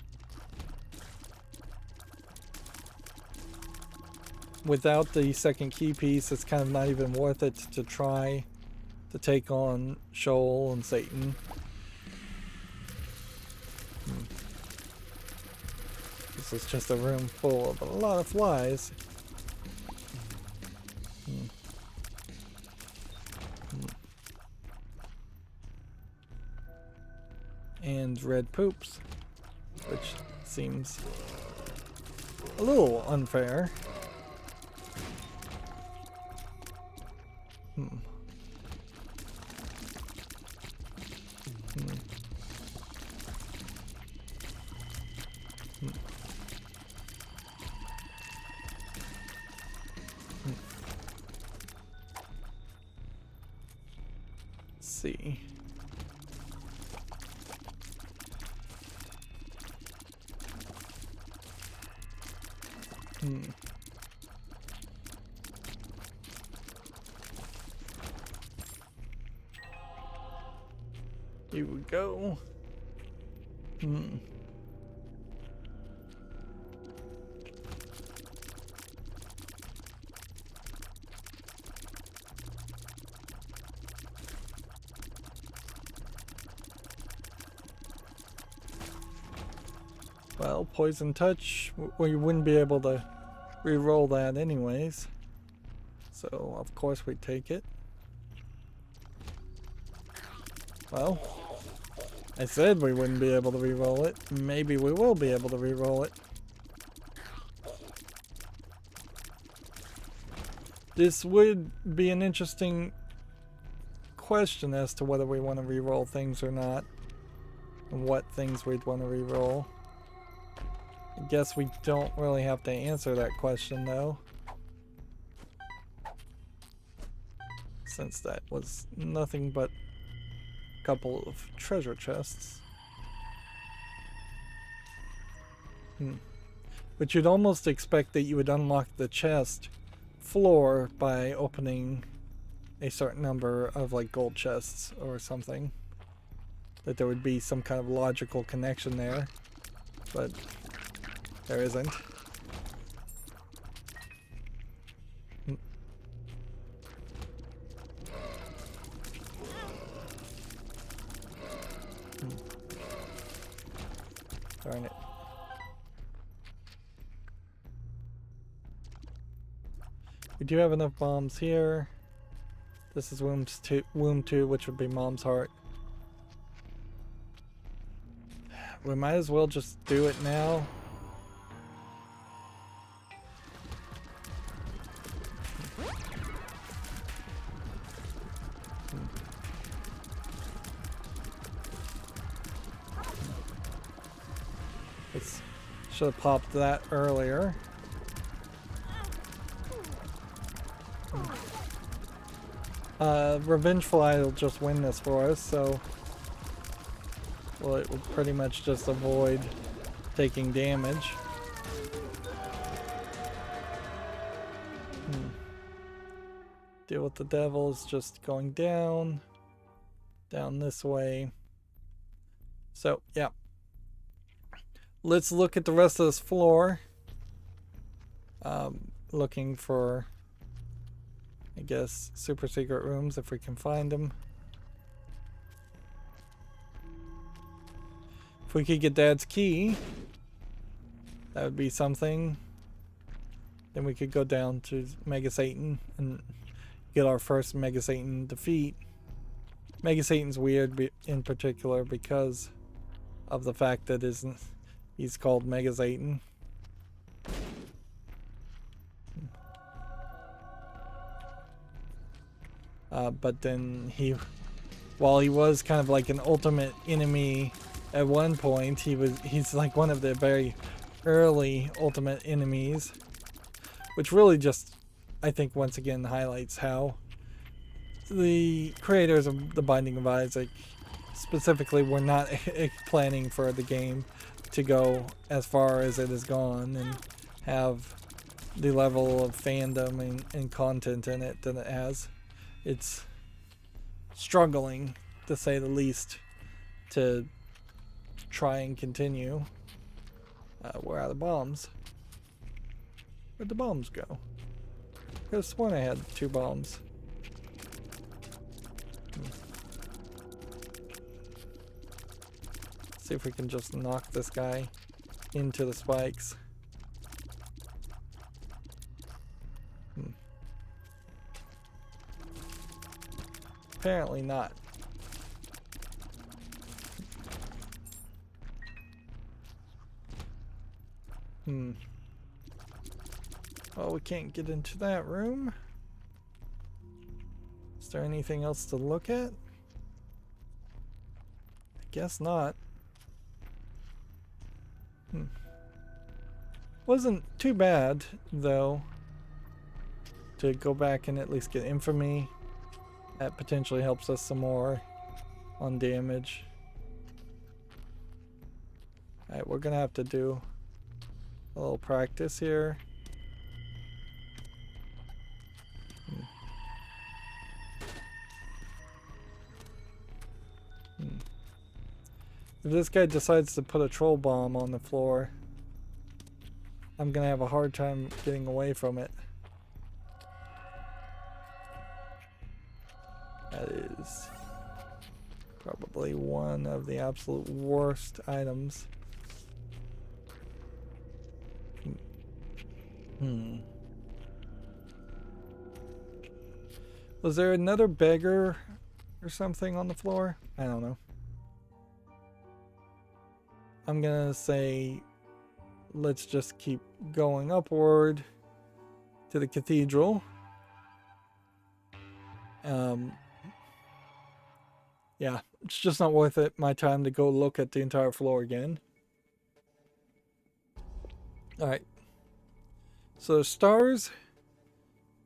Without the second key piece, it's kind of not even worth it to try to take on Shoal and Satan. This is just a room full of a lot of flies. And red poops, which seems a little unfair. Let's see. Here we go. Well, Poison Touch, we wouldn't be able to re-roll that anyways. So, of course, we'd take it. Well, I said we wouldn't be able to re-roll it. Maybe we will be able to re-roll it. This would be an interesting question as to whether we want to reroll things or not, and what things we'd want to reroll. I guess we don't really have to answer that question though, since that was nothing but a couple of treasure chests. But you'd almost expect that you would unlock the chest floor by opening a certain number of like gold chests or something. That there would be some kind of logical connection there, but there isn't. Darn it. We do have enough bombs here. This is womb 2, which would be Mom's Heart. We might as well just do it now. Should have popped that earlier. Revengeful Eye will just win this for us, so well, it will pretty much just avoid taking damage. Deal with the devils, just going down this way. So yeah, let's look at the rest of this floor. Looking for, I guess, super secret rooms if we can find them. If we could get Dad's key, that would be something. Then we could go down to Mega Satan and get our first Mega Satan defeat. Mega Satan's weird in particular because of the fact that he's called Mega Satan. But then while he was kind of like an ultimate enemy at one point, he's like one of the very early ultimate enemies, which really just, I think, once again highlights how the creators of The Binding of Isaac specifically were not planning for the game to go as far as it has gone and have the level of fandom and content in it that it has. It's struggling, to say the least, to try and continue. Where are the bombs? Where'd the bombs go? I could have sworn I had 2 bombs. See if we can just knock this guy into the spikes. Apparently not. Well, we can't get into that room. Is there anything else to look at? I guess not. Wasn't too bad, though, to go back and at least get infamy. That potentially helps us some more on damage. Alright, we're gonna have to do a little practice here. If this guy decides to put a troll bomb on the floor, I'm gonna have a hard time getting away from it. That is probably one of the absolute worst items. Was there another beggar or something on the floor? I don't know. I'm gonna say let's just keep going upward to the cathedral Yeah, it's just not worth it, my time, to go look at the entire floor again. Alright. So the stars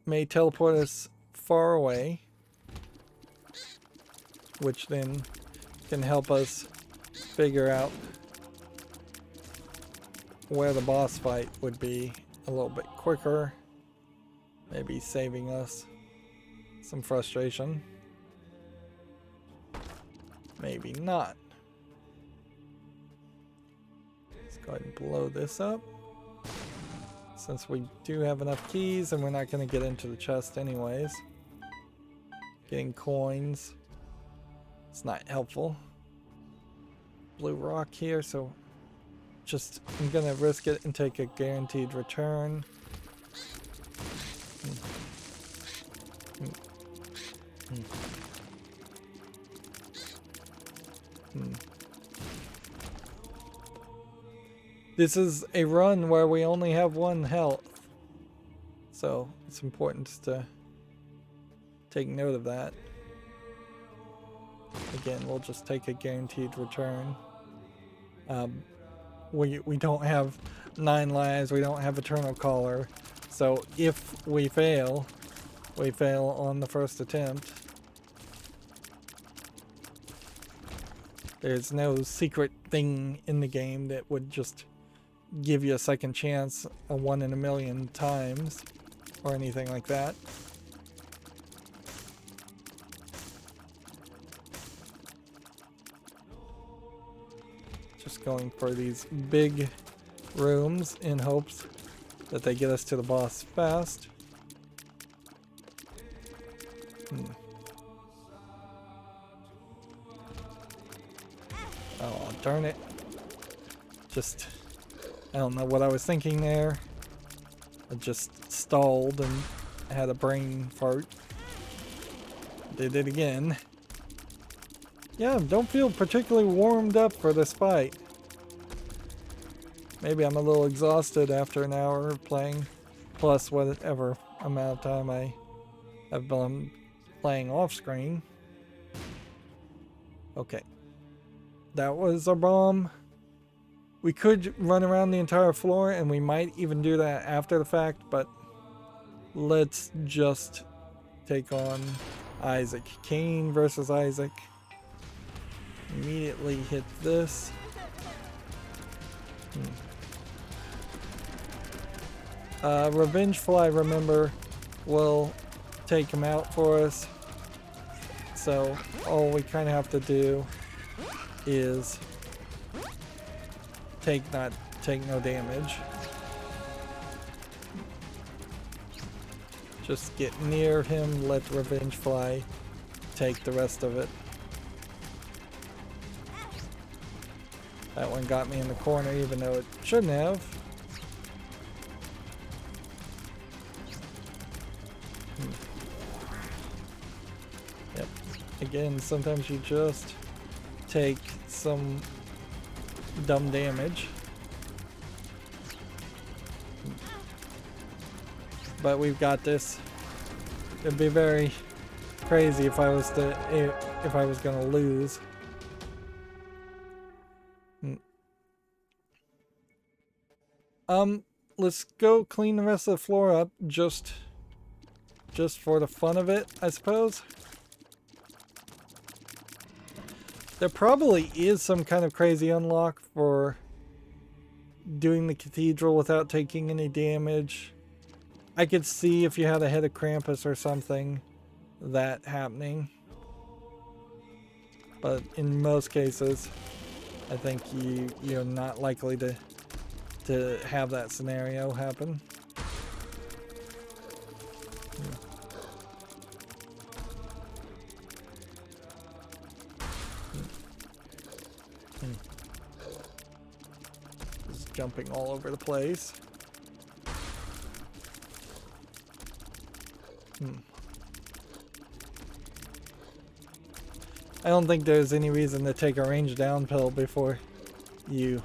may teleport us far away, which then can help us figure out where the boss fight would be a little bit quicker, maybe saving us some frustration. Maybe not. Let's go ahead and blow this up, since we do have enough keys and we're not going to get into the chest anyways. Getting coins, it's not helpful. Blue rock here, so I'm gonna risk it and take a guaranteed return. This is a run where we only have 1 health, so it's important to take note of that. Again, we'll just take a guaranteed return. We don't have 9 lives, we don't have Eternal Caller, so if we fail on the first attempt. There's no secret thing in the game that would just give you a second chance, a 1 in a million times, or anything like that. Just going for these big rooms in hopes that they get us to the boss fast. Oh, darn it. I don't know what I was thinking there. I just stalled and had a brain fart. Did it again. Yeah, don't feel particularly warmed up for this fight. Maybe I'm a little exhausted after an hour of playing, plus whatever amount of time I have been playing off screen. Okay. That was our bomb. We could run around the entire floor, and we might even do that after the fact, but let's just take on Isaac. Cain versus Isaac. Immediately hit this. Revenge Fly, remember, will take him out for us. So all we kind of have to do is take no damage. Just get near him, let the Revenge Fly take the rest of it. That one got me in the corner even though it shouldn't have. Yep. Again, sometimes you just take some dumb damage. But we've got this. It'd be very crazy if I was gonna lose. Let's go clean the rest of the floor up just for the fun of it, I suppose. There probably is some kind of crazy unlock for doing the cathedral without taking any damage. I could see if you had a head of Krampus or something that happening. But in most cases, I think you're not likely to have that scenario happen. Just jumping all over the place. I don't think there's any reason to take a range down pill before you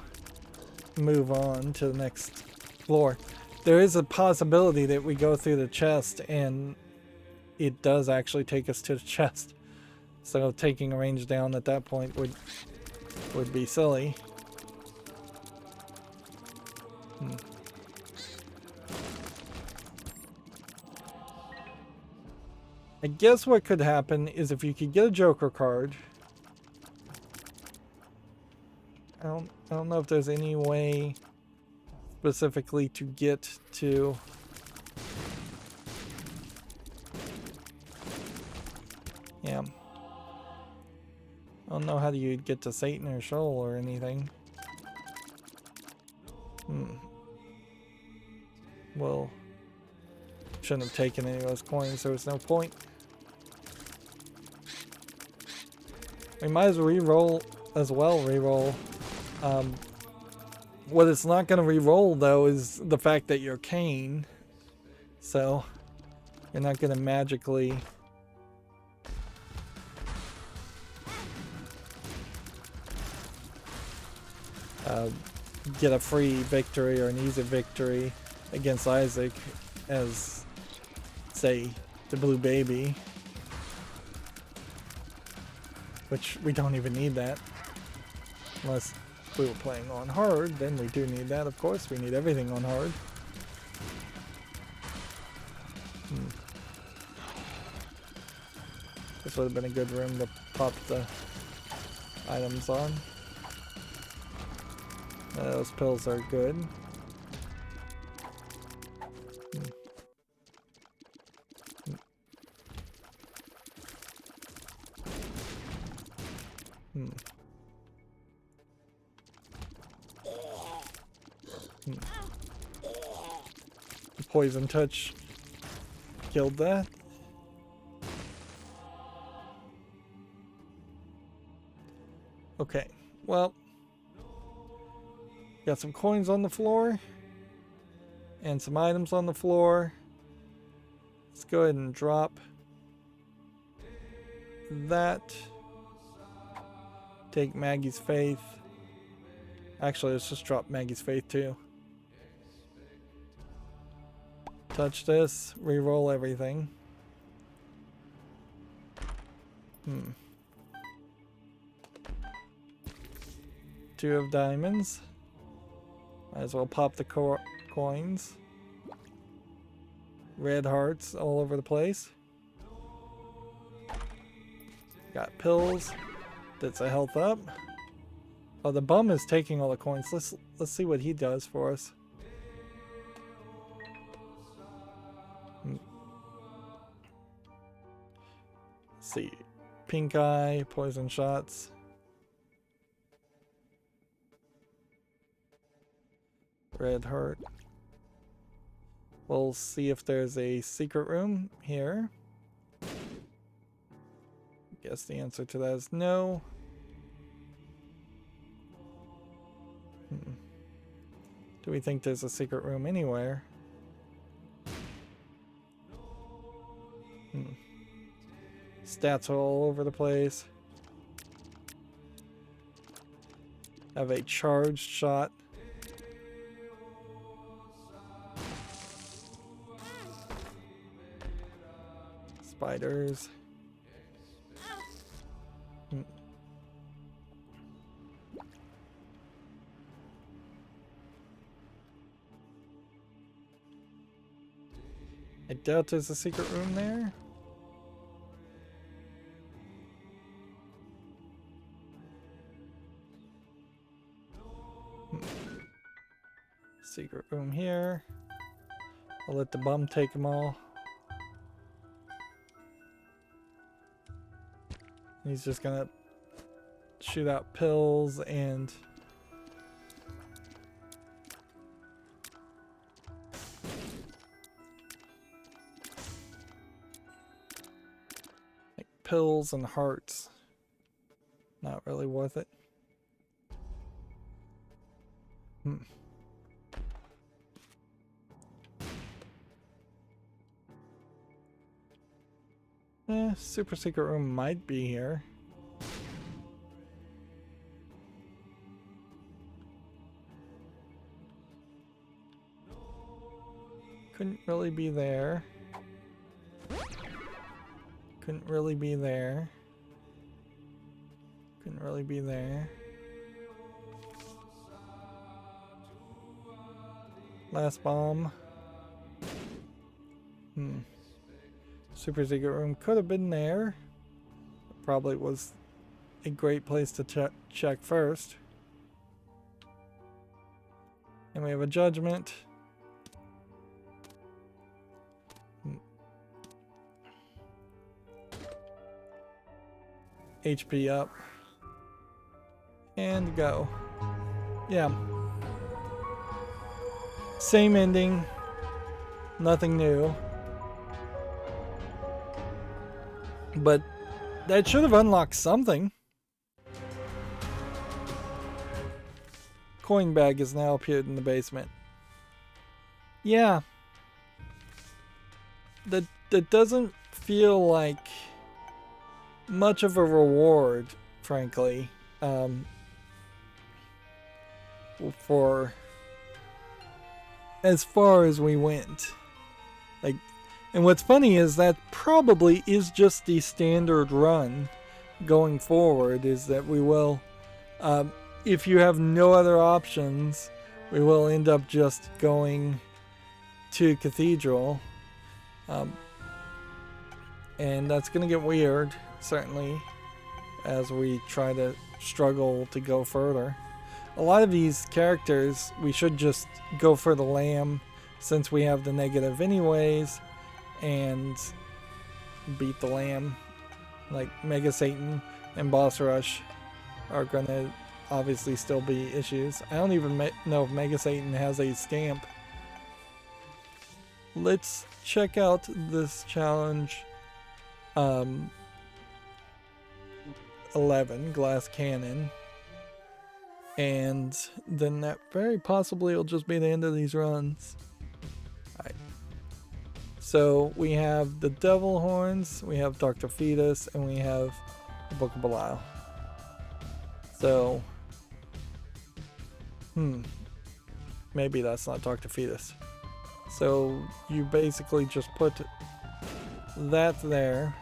move on to the next floor. There is a possibility that we go through the chest and it does actually take us to the chest. So taking a range down at that point would be silly. I guess what could happen is if you could get a Joker card. I don't know if there's any way specifically to get to yeah. I don't know how you get to Satan or Sheol or anything. Well, shouldn't have taken any of those coins. There was no point. We might as well re-roll as well. Re-roll. What it's not going to re-roll though is the fact that you're Cain. So you're not going to magically get a free victory or an easy victory against Isaac as, say, the blue baby. Which we don't even need that. Unless we were playing on hard, then we do need that, of course. We need everything on hard. This would have been a good room to pop the items on. Those pills are good. Poison touch killed that. Okay, well, got some coins on the floor and some items on the floor. Let's go ahead and drop that. Take Maggie's faith. Actually, let's just drop Maggie's faith too. Touch this, re-roll everything. 2 of diamonds. Might as well pop the coins. Red hearts all over the place. Got pills. That's a health up. Oh, the bum is taking all the coins. Let's see what he does for us. See, pink eye, poison shots. Red heart. We'll see if there's a secret room here. Guess the answer to that is no. Do we think there's a secret room anywhere? Stats are all over the place. Have a charged shot. Spiders. I doubt there's a secret room there. Secret room here. I'll let the bum take them all. He's just gonna shoot out pills and like pills and hearts. Not really worth it. Super secret room might be here. Couldn't really be there. Couldn't really be there. Couldn't really be there. Last bomb. Super secret room could have been there. Probably was a great place to check first. And we have a judgment. HP up. And go. Yeah. Same ending. Nothing new. But that should have unlocked something. Coin bag has now appeared in the basement. Yeah. That doesn't feel like much of a reward, frankly. For as far as we went. Like, and what's funny is that probably is just the standard run going forward, is that we will, if you have no other options, we will end up just going to Cathedral. And that's going to get weird, certainly, as we try to struggle to go further. A lot of these characters, we should just go for the lamb, since we have the negative anyways, and beat the lamb. Like Mega Satan and Boss Rush are going to obviously still be issues. I don't even know if Mega Satan has a stamp. Let's check out this challenge 11, Glass Cannon. And then that very possibly will just be the end of these runs. Alright. So we have the Devil Horns, we have Dr. Fetus, and we have the Book of Belial. So, maybe that's not Dr. Fetus. So you basically just put that there,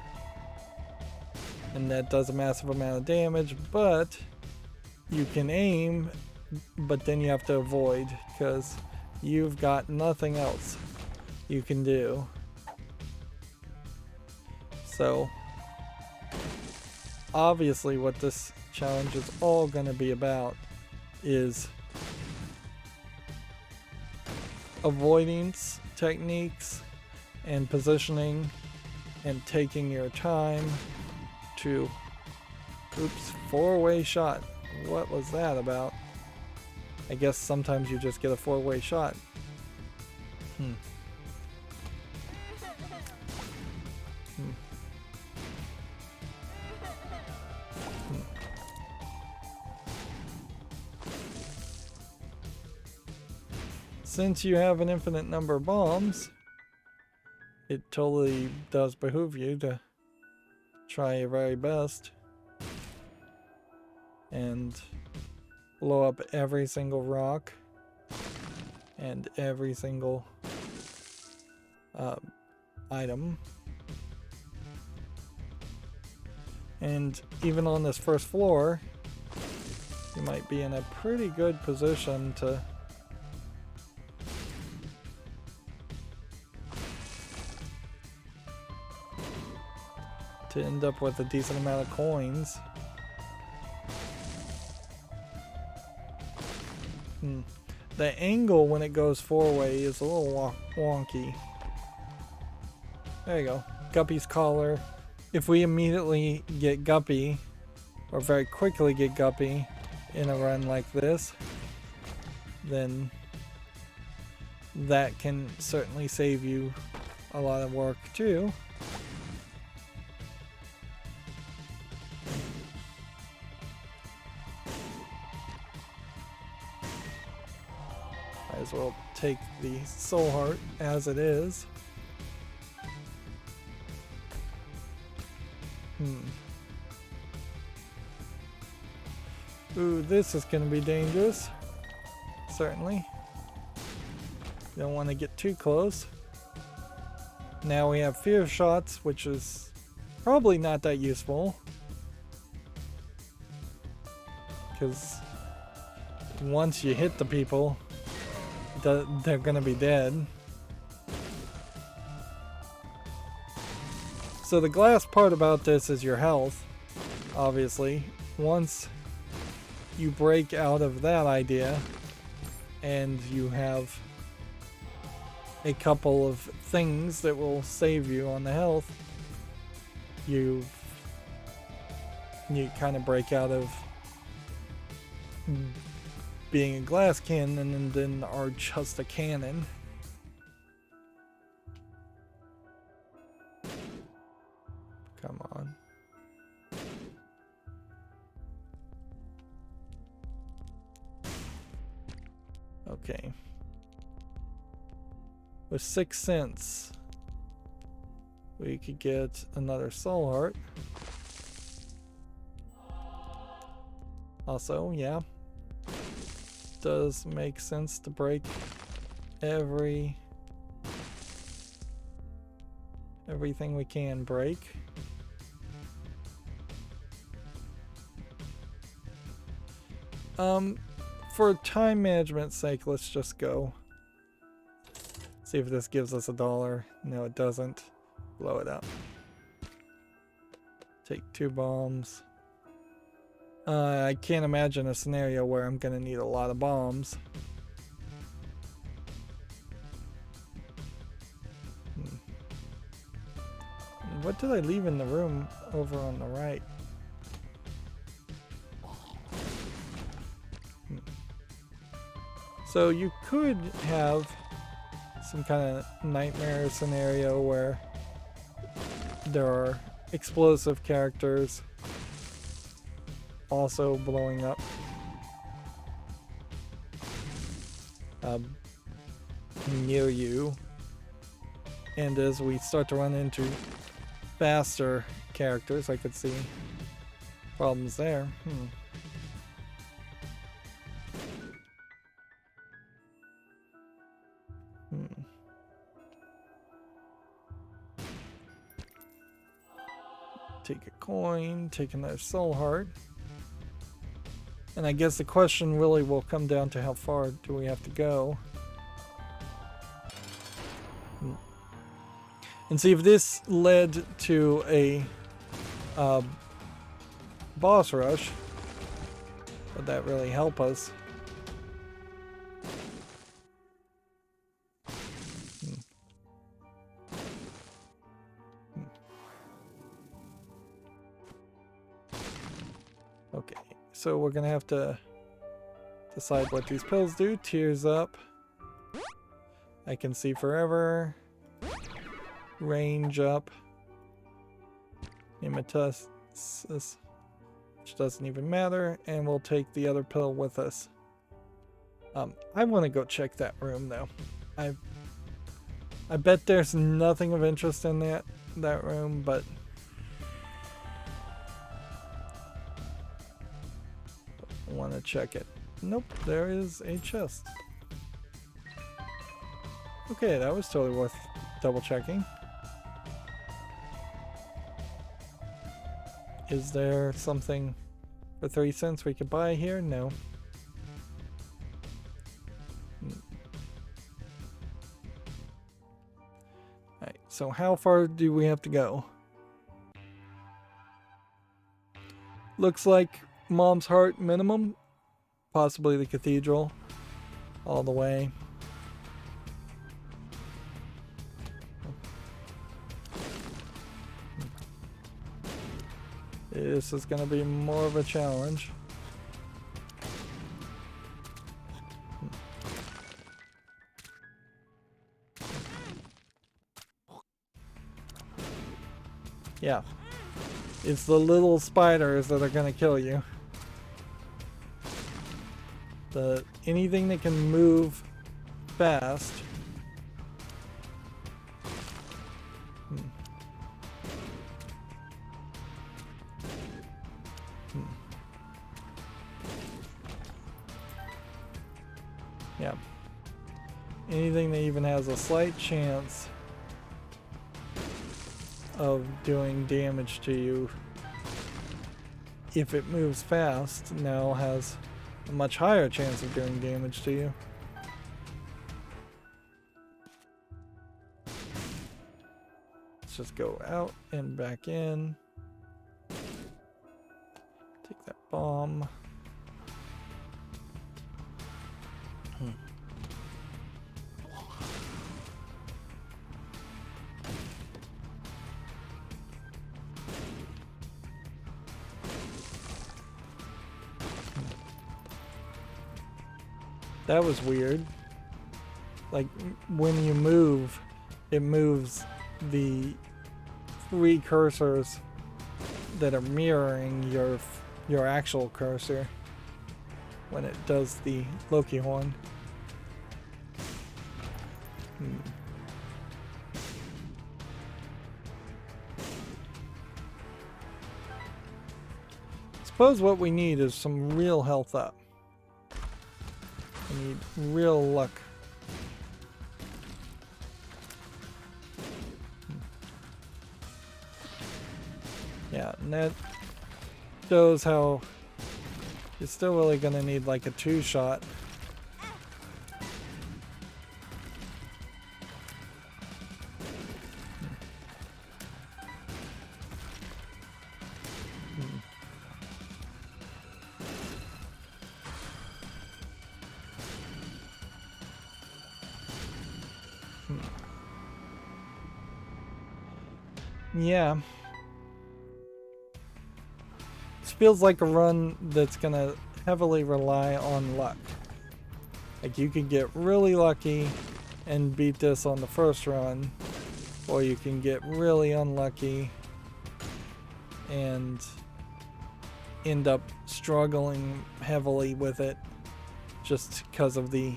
and that does a massive amount of damage, but you can aim, but then you have to avoid, because you've got nothing else you can do. So, obviously what this challenge is all going to be about is avoidance techniques and positioning and taking your time to... Oops, four-way shot. What was that about? I guess sometimes you just get a four-way shot. Since you have an infinite number of bombs, it totally does behoove you to try your very best and blow up every single rock and every single item. And even on this first floor, you might be in a pretty good position to end up with a decent amount of coins. The angle when it goes four-way is a little wonky. There you go. Guppy's collar. If we immediately get Guppy, or very quickly get Guppy in a run like this, then that can certainly save you a lot of work too. Might as well take the soul heart as it is. Ooh, this is going to be dangerous. Certainly. Don't want to get too close. Now we have fear shots, which is Probably not that useful. Because once you hit the people, they're gonna be dead. So the glass part about this is your health, obviously. Once you break out of that idea and you have a couple of things that will save you on the health, you kind of break out of being a glass cannon and then are just a cannon. Come on. Okay. With 6 cents, we could get another soul heart. Also, yeah, does make sense to break everything we can break. For time management's sake, let's just go. See if this gives us $1. No, it doesn't. Blow it up. Take 2 bombs. I can't imagine a scenario where I'm gonna need a lot of bombs. What did I leave in the room over on the right? So you could have some kind of nightmare scenario where there are explosive characters also blowing up near you, and as we start to run into faster characters, I could see problems there. Take a coin, take another soul heart. And I guess the question really will come down to how far do we have to go. And see if this led to a boss rush. Would that really help us? Okay, so we're gonna have to decide what these pills do. Tears up. I can see forever. Range up. Hematosis, which doesn't even matter, and we'll take the other pill with us. I want to go check that room though. I bet there's nothing of interest in that room, but I want to check it. Nope, there is a chest. Okay, that was totally worth double checking. Is there something for 3 cents we could buy here? No. Alright, so how far do we have to go? Looks like Mom's Heart minimum. Possibly the cathedral. All the way. This is going to be more of a challenge. Yeah. It's the little spiders that are going to kill you. Anything that can move fast. Yeah. Anything that even has a slight chance of doing damage to you if it moves fast now has a much higher chance of doing damage to you. Let's just go out and back in. Take that bomb. That was weird. Like, when you move, it moves the three cursors that are mirroring your actual cursor when it does the Loki horn. Suppose what we need is some real health up. We need real luck. Yeah, and that shows how you're still really gonna need like a 2-shot. Yeah. This feels like a run that's gonna heavily rely on luck. Like, you could get really lucky and beat this on the first run, or you can get really unlucky and end up struggling heavily with it just because of the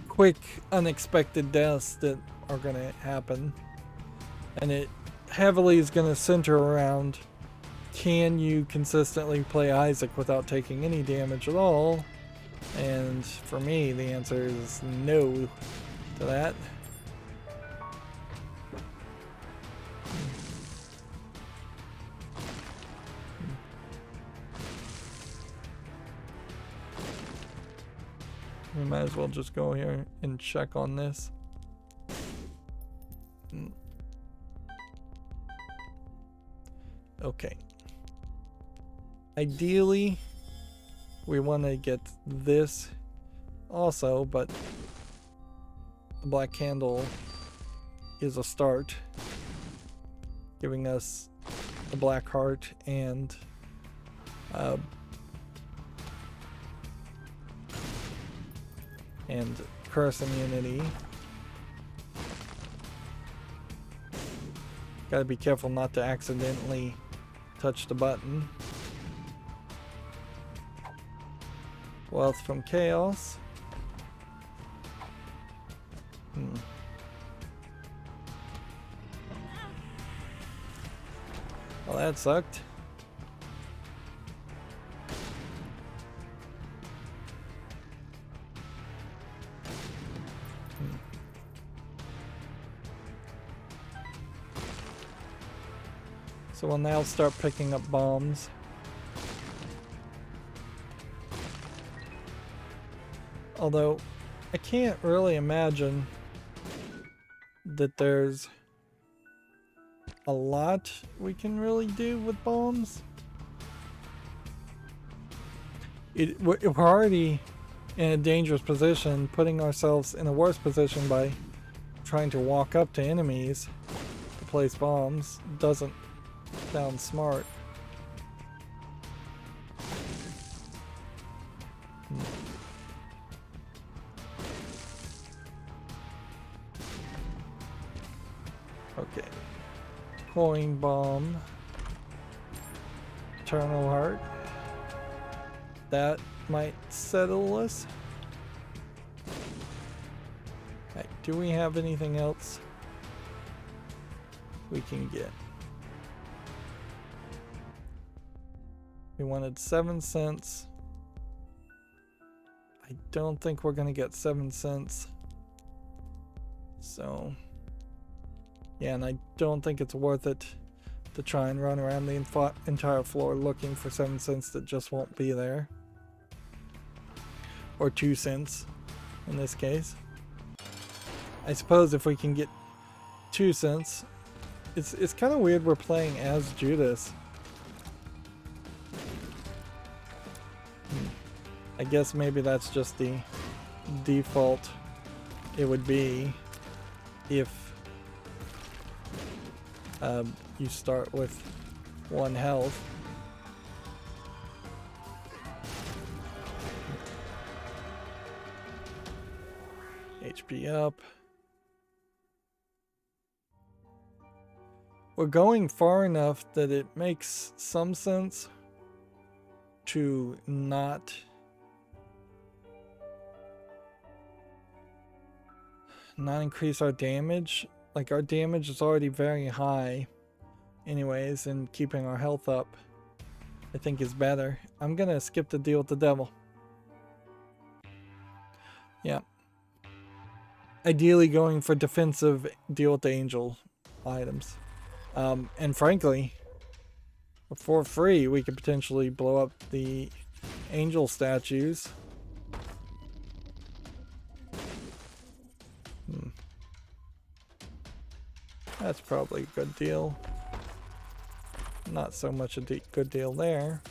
quick, unexpected deaths that are gonna happen. And it heavily is going to center around, can you consistently play Isaac without taking any damage at all? And for me, the answer is no to that. We might as well just go here and check on this. Okay. Ideally, we want to get this also, but the black candle is a start, giving us the black heart and curse immunity. Gotta be careful not to accidentally touch the button. Wealth from chaos. Well, that sucked. So we'll now start picking up bombs. Although, I can't really imagine that there's a lot we can really do with bombs. We're already in a dangerous position, putting ourselves in a worse position by trying to walk up to enemies to place bombs. Doesn't sound smart. Okay. Coin bomb. Eternal heart. That might settle us. Right, do we have anything else we can get? We wanted 7 cents. I don't think we're gonna get 7 cents. So Yeah, and I don't think it's worth it to try and run around the entire floor looking for 7 cents that just won't be there. Or 2 cents in this case. I suppose if we can get 2 cents, it's kind of weird we're playing as Judas. I guess maybe that's just the default it would be if you start with 1 health. HP up. We're going far enough that it makes some sense to not increase our damage. Like, our damage is already very high anyways, and keeping our health up I think is better. I'm gonna skip the deal with the devil. Yeah. Ideally going for defensive deal with the angel items. And frankly, for free we could potentially blow up the angel statues. That's probably a good deal. Not so much a good deal there.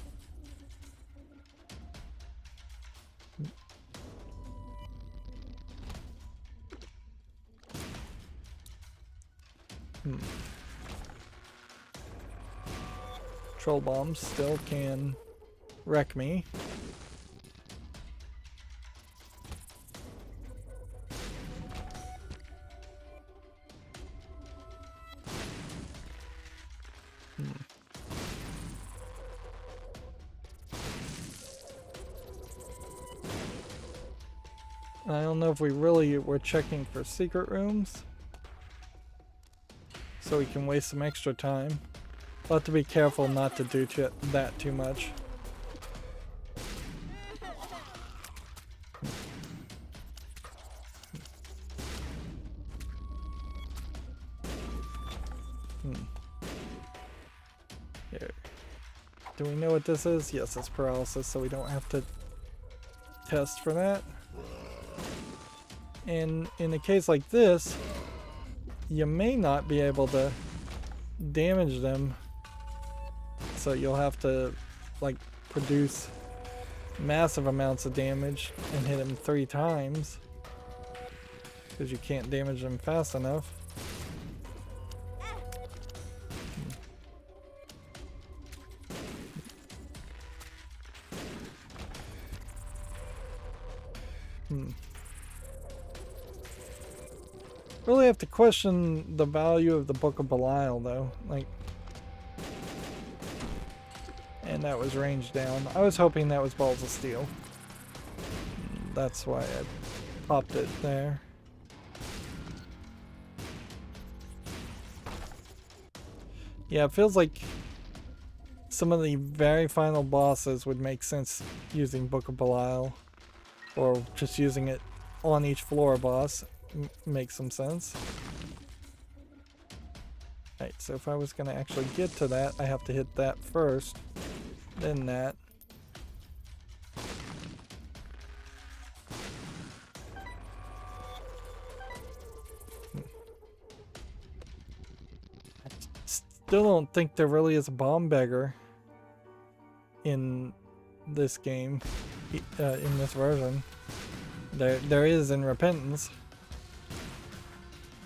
Troll bombs still can wreck me. I don't know if we really were checking for secret rooms, so we can waste some extra time. We'll have to be careful not to do that too much. Here. Do we know what this is? Yes, it's paralysis, so we don't have to test for that. And in a case like this, you may not be able to damage them, so you'll have to like produce massive amounts of damage and hit them 3 times because you can't damage them fast enough. Really have to question the value of the Book of Belial though, like, and that was ranged down. I was hoping that was Balls of Steel. That's why I popped it there. Yeah, it feels like some of the very final bosses would make sense using Book of Belial, or just using it on each floor boss. Makes some sense. Right, so if I was going to actually get to that, I have to hit that first, then that. I still don't think there really is a bomb beggar in this game, in this version. There is in Repentance.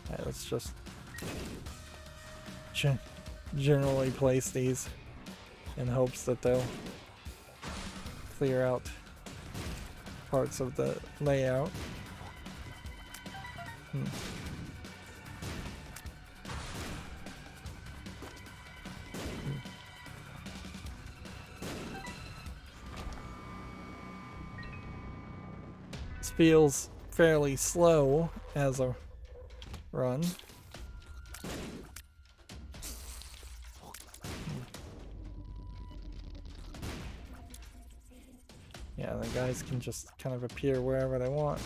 Right, let's just generally place these in hopes that they'll clear out parts of the layout. This feels fairly slow as a run. Yeah, the guys can just kind of appear wherever they want.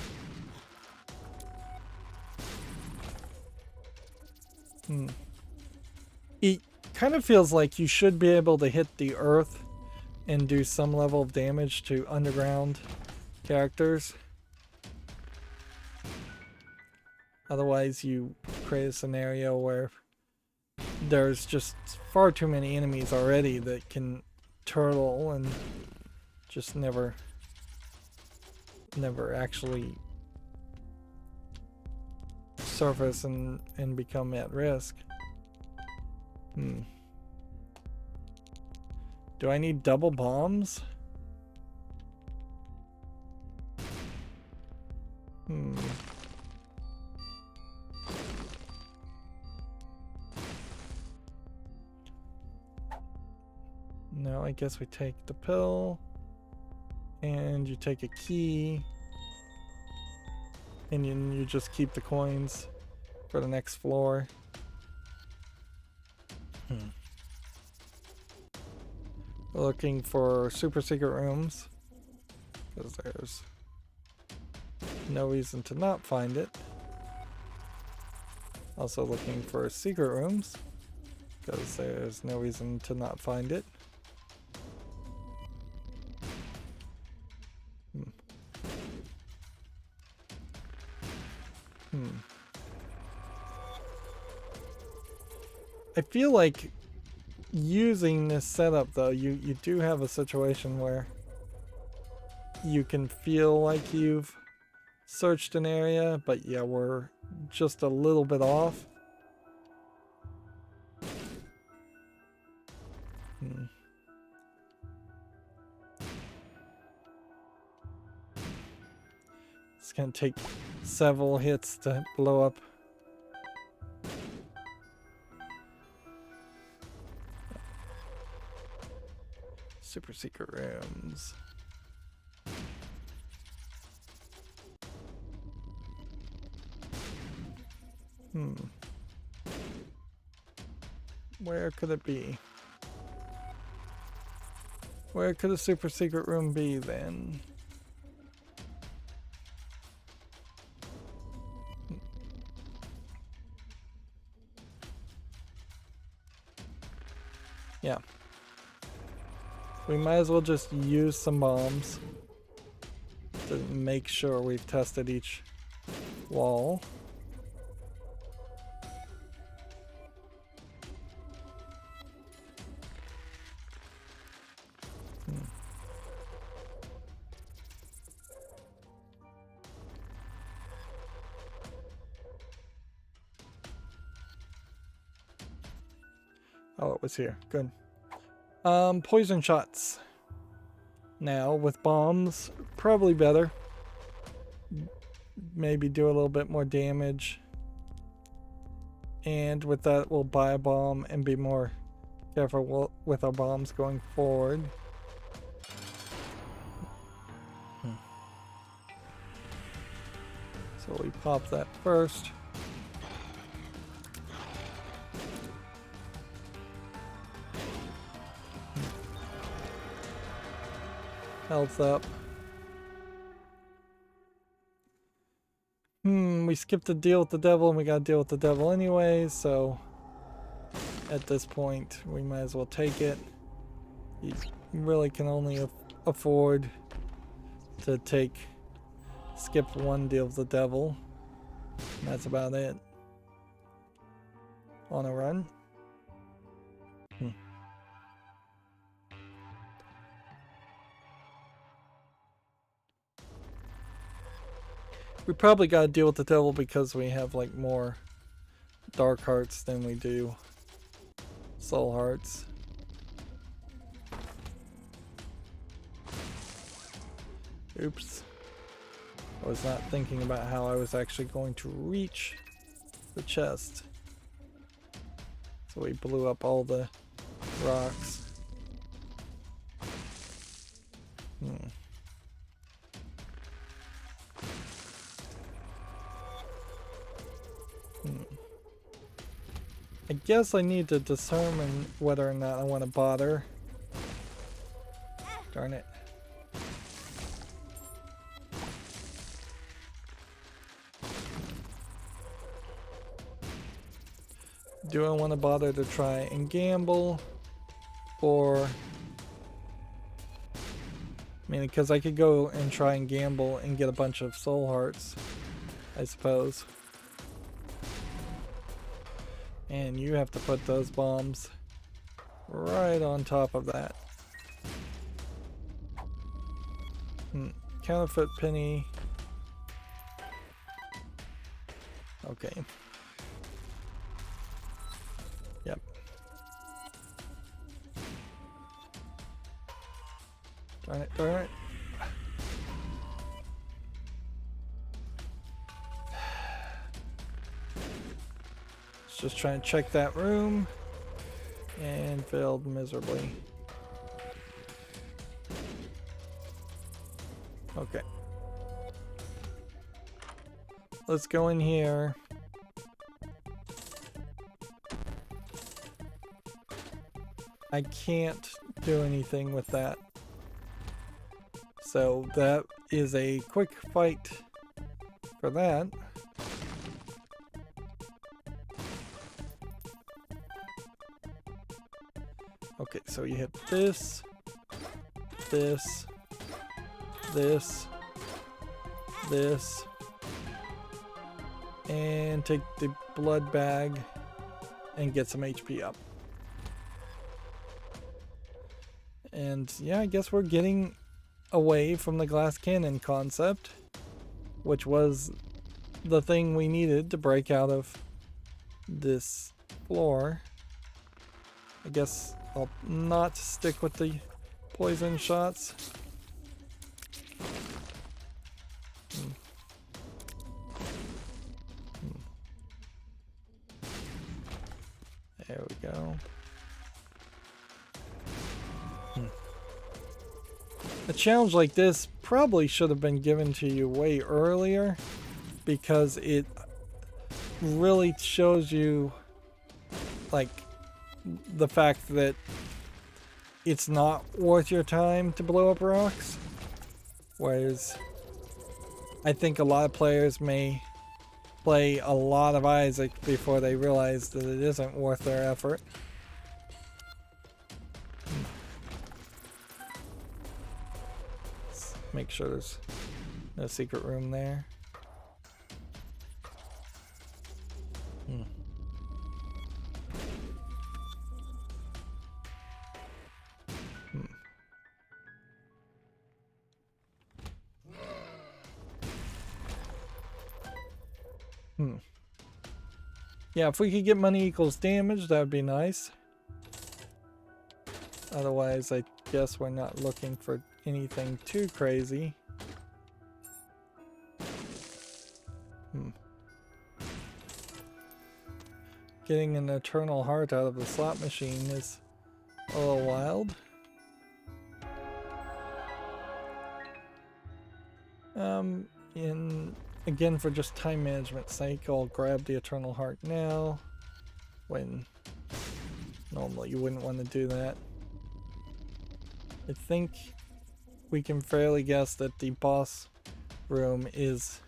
It kind of feels like you should be able to hit the earth and do some level of damage to underground characters. Otherwise, you create a scenario where there's just far too many enemies already that can turtle and just never actually surface and become at risk. Do I need double bombs? No, I guess we take the pill and you take a key and you just keep the coins for the next floor. We're looking for super secret rooms because there's no reason to not find it. Also looking for secret rooms because there's no reason to not find it. I feel like using this setup though, you do have a situation where you can feel like you've searched an area, but yeah, we're just a little bit off. It's gonna take several hits to blow up. Super secret rooms. Where could it be? Where could a super secret room be then? Yeah. We might as well just use some bombs to make sure we've tested each wall. Oh, it was here. Good. Poison shots. Now, with bombs, probably better. Maybe do a little bit more damage. And with that, we'll buy a bomb and be more careful with our bombs going forward. So we pop that first. Health up. We skipped the deal with the devil and we gotta deal with the devil anyway, so at this point we might as well take it. You really can only afford to skip one deal with the devil. And that's about it. On a run. We probably gotta deal with the devil because we have like more dark hearts than we do soul hearts. Oops. I was not thinking about how I was actually going to reach the chest. So we blew up all the rocks. I guess I need to determine whether or not I want to bother. Darn it. do I want to bother to try and gamble? Or, I mean, because I could go and try and gamble and get a bunch of soul hearts, I suppose. And you have to put those bombs right on top of that. Counterfeit penny. Okay. Yep. Darn it, darn it. Just trying to check that room, and failed miserably. Okay. Let's go in here. I can't do anything with that. So that is a quick fight for that. Okay, so you hit this, this, this, this, and take the blood bag and get some HP up. And yeah, I guess we're getting away from the glass cannon concept, which was the thing we needed to break out of this floor. I guess I'll not stick with the poison shots. There we go. A challenge like this probably should have been given to you way earlier, because it really shows you, like, the fact that it's not worth your time to blow up rocks. Whereas I think a lot of players may play a lot of Isaac before they realize that it isn't worth their effort. Let's make sure there's no secret room there. Yeah, if we could get money equals damage, that would be nice. Otherwise, I guess we're not looking for anything too crazy. Getting an eternal heart out of the slot machine is a little wild. Again, for just time management's sake, I'll grab the eternal heart now, when normally you wouldn't want to do that. I think we can fairly guess that the boss room is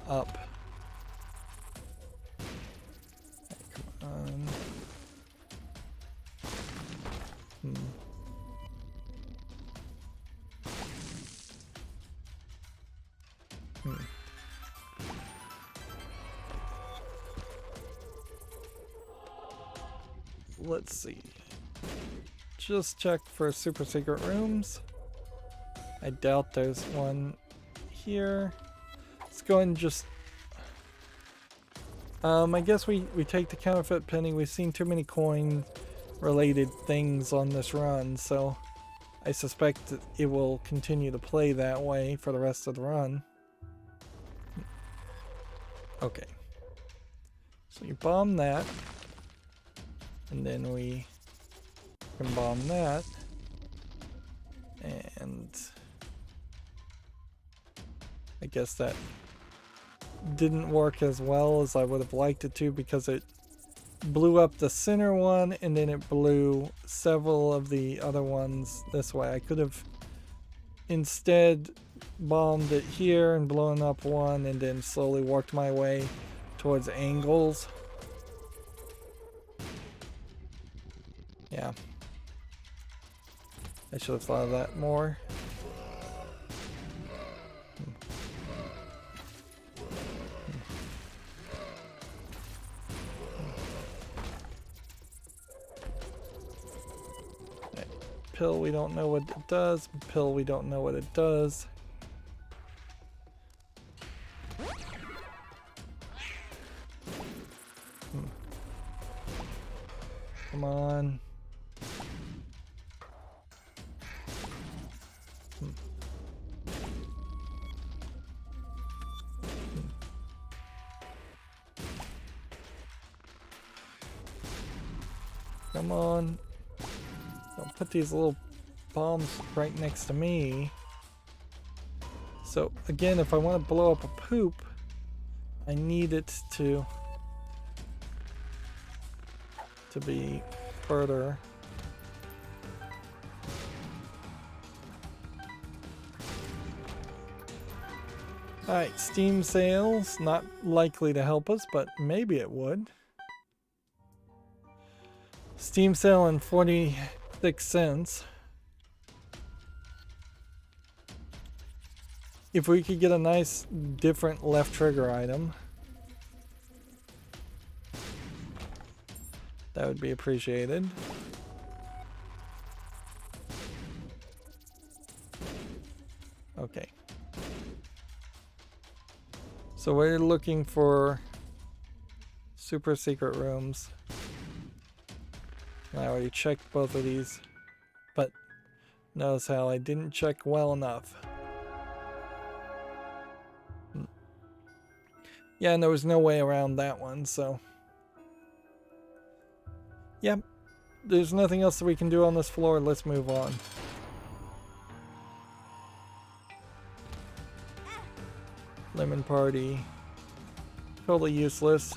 up. Come on. Let's see. Just check for super secret rooms. I doubt there's one here. Let's go ahead and just... I guess we take the counterfeit penny. We've seen too many coin related things on this run, so I suspect that it will continue to play that way for the rest of the run. Okay. So you bomb that. And then we can bomb that. And I guess that didn't work as well as I would have liked it to, because it blew up the center one and then it blew several of the other ones this way. I could have instead bombed it here and blown up one and then slowly worked my way towards angles. Yeah. I should have thought of that more. Pill, we don't know what it does. Pill, we don't know what it does. Come on. Come on. Don't put these little bombs right next to me. So again, if I want to blow up a poop, I need it to be further. Alright, Steam sales, not likely to help us, but maybe it would. Steam sale in 46 cents. If we could get a nice different left trigger item, that would be appreciated. Okay. So we're looking for super secret rooms. I already checked both of these, but notice how I didn't check well enough. Yeah, and there was no way around that one, so. Yeah, there's nothing else that we can do on this floor. Let's move on. Lemon Party. Totally useless.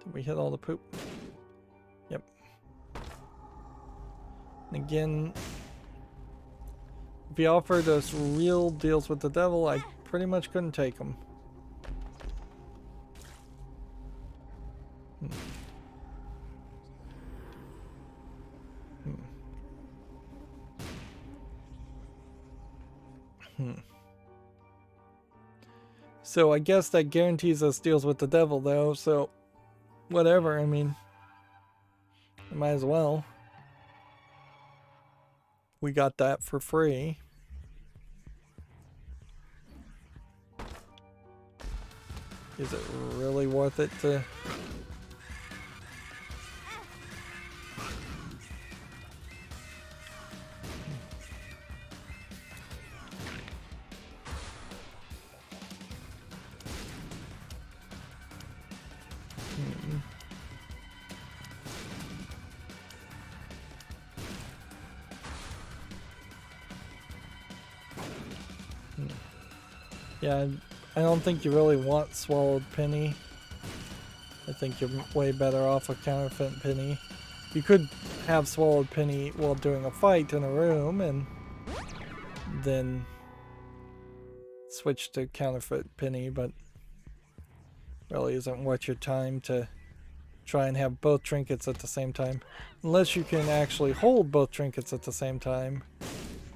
Did we hit all the poop? Yep. And again, if he offered us real deals with the devil, I pretty much couldn't take them. So I guess that guarantees us deals with the devil though, so whatever, I mean, might as well. We got that for free. Is it really worth it to... Yeah, I don't think you really want Swallowed Penny. I think you're way better off with Counterfeit Penny. You could have Swallowed Penny while doing a fight in a room and then switch to Counterfeit Penny, but really isn't worth your time to try and have both trinkets at the same time. Unless you can actually hold both trinkets at the same time,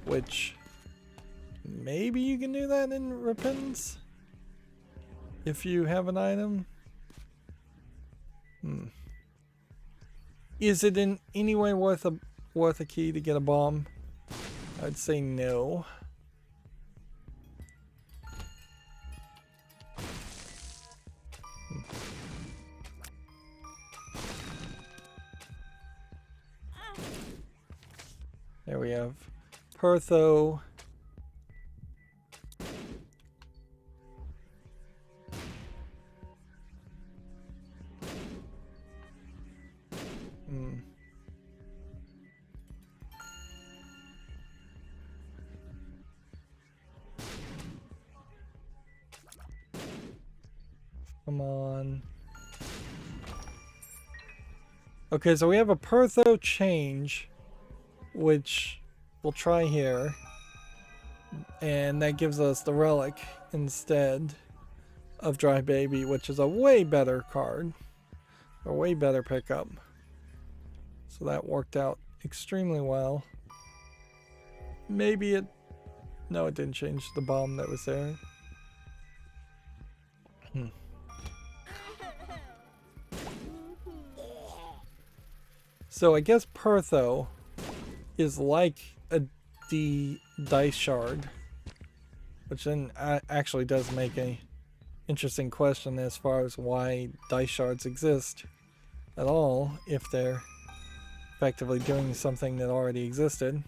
which... maybe you can do that in Repentance if you have an item. Is it in any way worth a key to get a bomb? I'd say no. There we have Pertho. Come on. Okay, so we have a Pertho change, which we'll try here. And that gives us the Relic instead of Dry Baby, which is a way better card. A way better pickup. So that worked out extremely well. Maybe it... No, it didn't change the bomb that was there. So I guess Pertho is like a D dice shard, which then actually does make a interesting question as far as why dice shards exist at all if they're effectively doing something that already existed.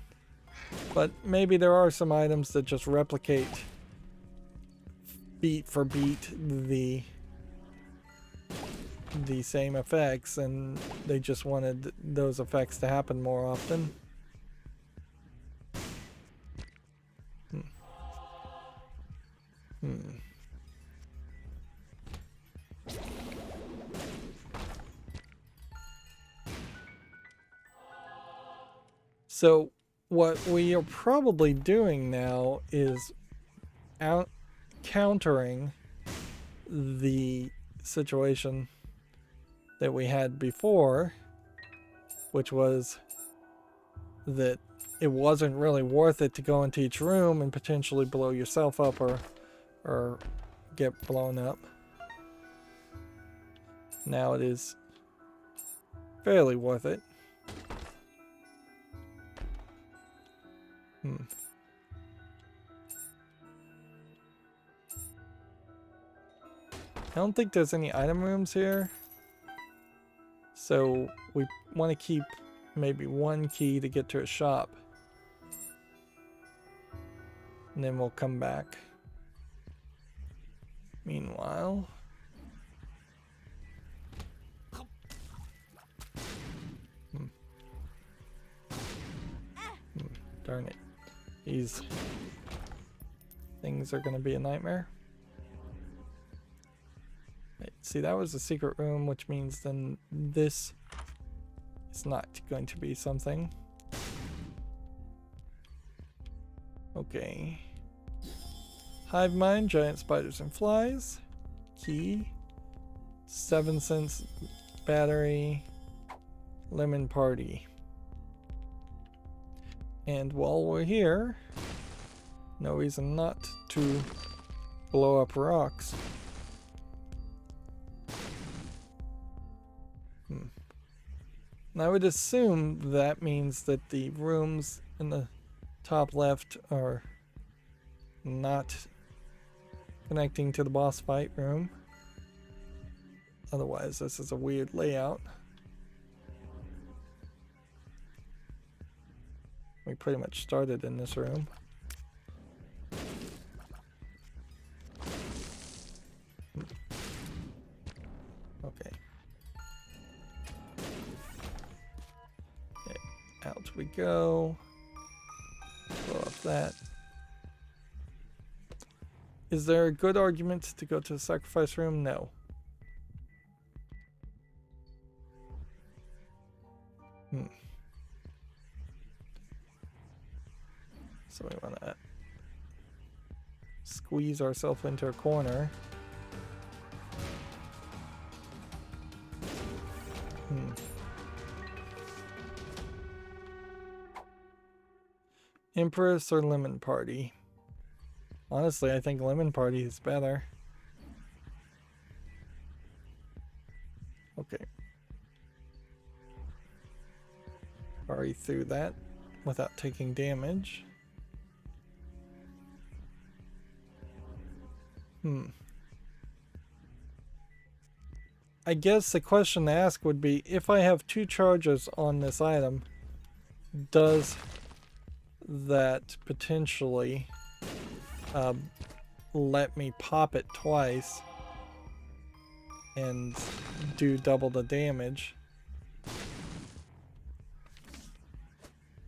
But maybe there are some items that just replicate beat for beat the same effects, and they just wanted those effects to happen more often. So what we are probably doing now is countering the situation that we had before, which was that it wasn't really worth it to go into each room and potentially blow yourself up or get blown up. Now it is fairly worth it. I don't think there's any item rooms here. So we want to keep maybe one key to get to a shop. And then we'll come back. Meanwhile... Darn it. These things are going to be a nightmare. Right, see, that was the secret room, which means then this is not going to be something. Okay. Hive mind, giant spiders and flies. Key. 7 cents battery. Lemon party. And while we're here, no reason not to blow up rocks. And I would assume that means that the rooms in the top left are not connecting to the boss fight room. Otherwise, this is a weird layout. We pretty much started in this room. Okay. Out we go. Blow up that. Is there a good argument to go to the sacrifice room? No. So we want to squeeze ourselves into a corner. Empress or Lemon Party? Honestly, I think Lemon Party is better. Okay. Already through that without taking damage. I guess the question to ask would be, if I have 2 charges on this item, does that potentially let me pop it twice and do double the damage?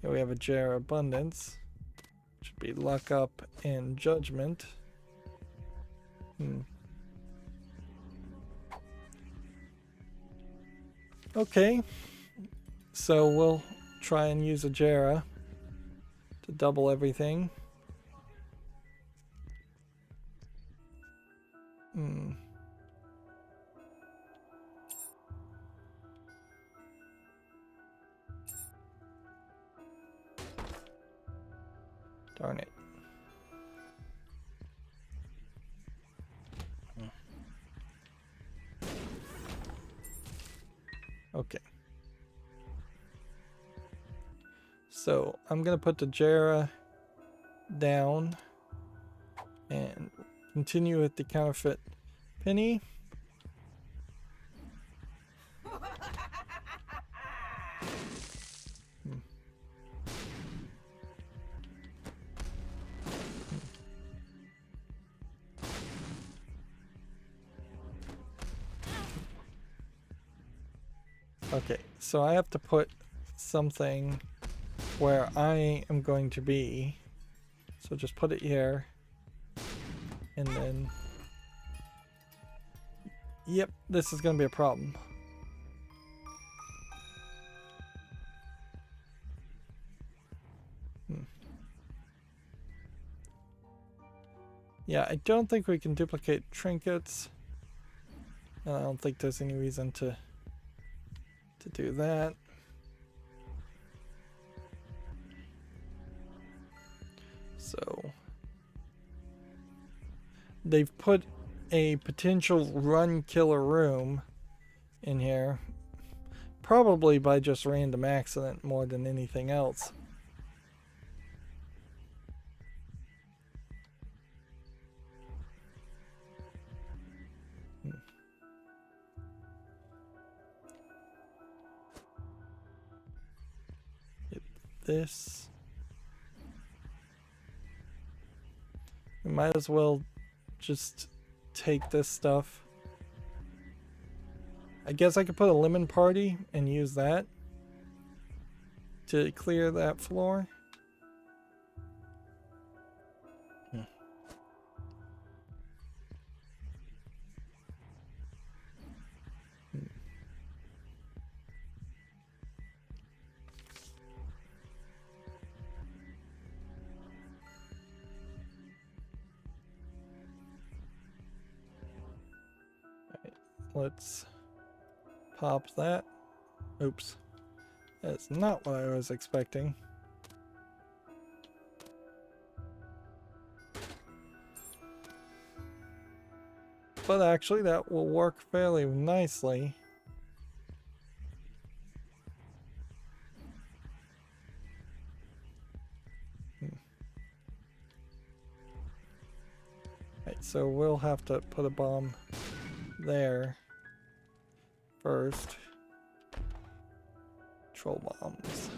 Here we have a Jar of Abundance. Should be Luck Up and Judgment. Okay, so we'll try and use a Jera to double everything. Darn it. Okay. So I'm gonna put the Jera down and continue with the counterfeit penny. Okay, so I have to put something where I am going to be. So just put it here. And then... Yep, this is going to be a problem. Yeah, I don't think we can duplicate trinkets. And I don't think there's any reason to do that. So they've put a potential run killer room in here, probably by just random accident more than anything else. This. We might as well just take this stuff. I guess I could put a lemon party and use that to clear that floor. Let's pop that. Oops. That's not what I was expecting. But actually that will work fairly nicely. Right, so we'll have to put a bomb there first. Troll bombs.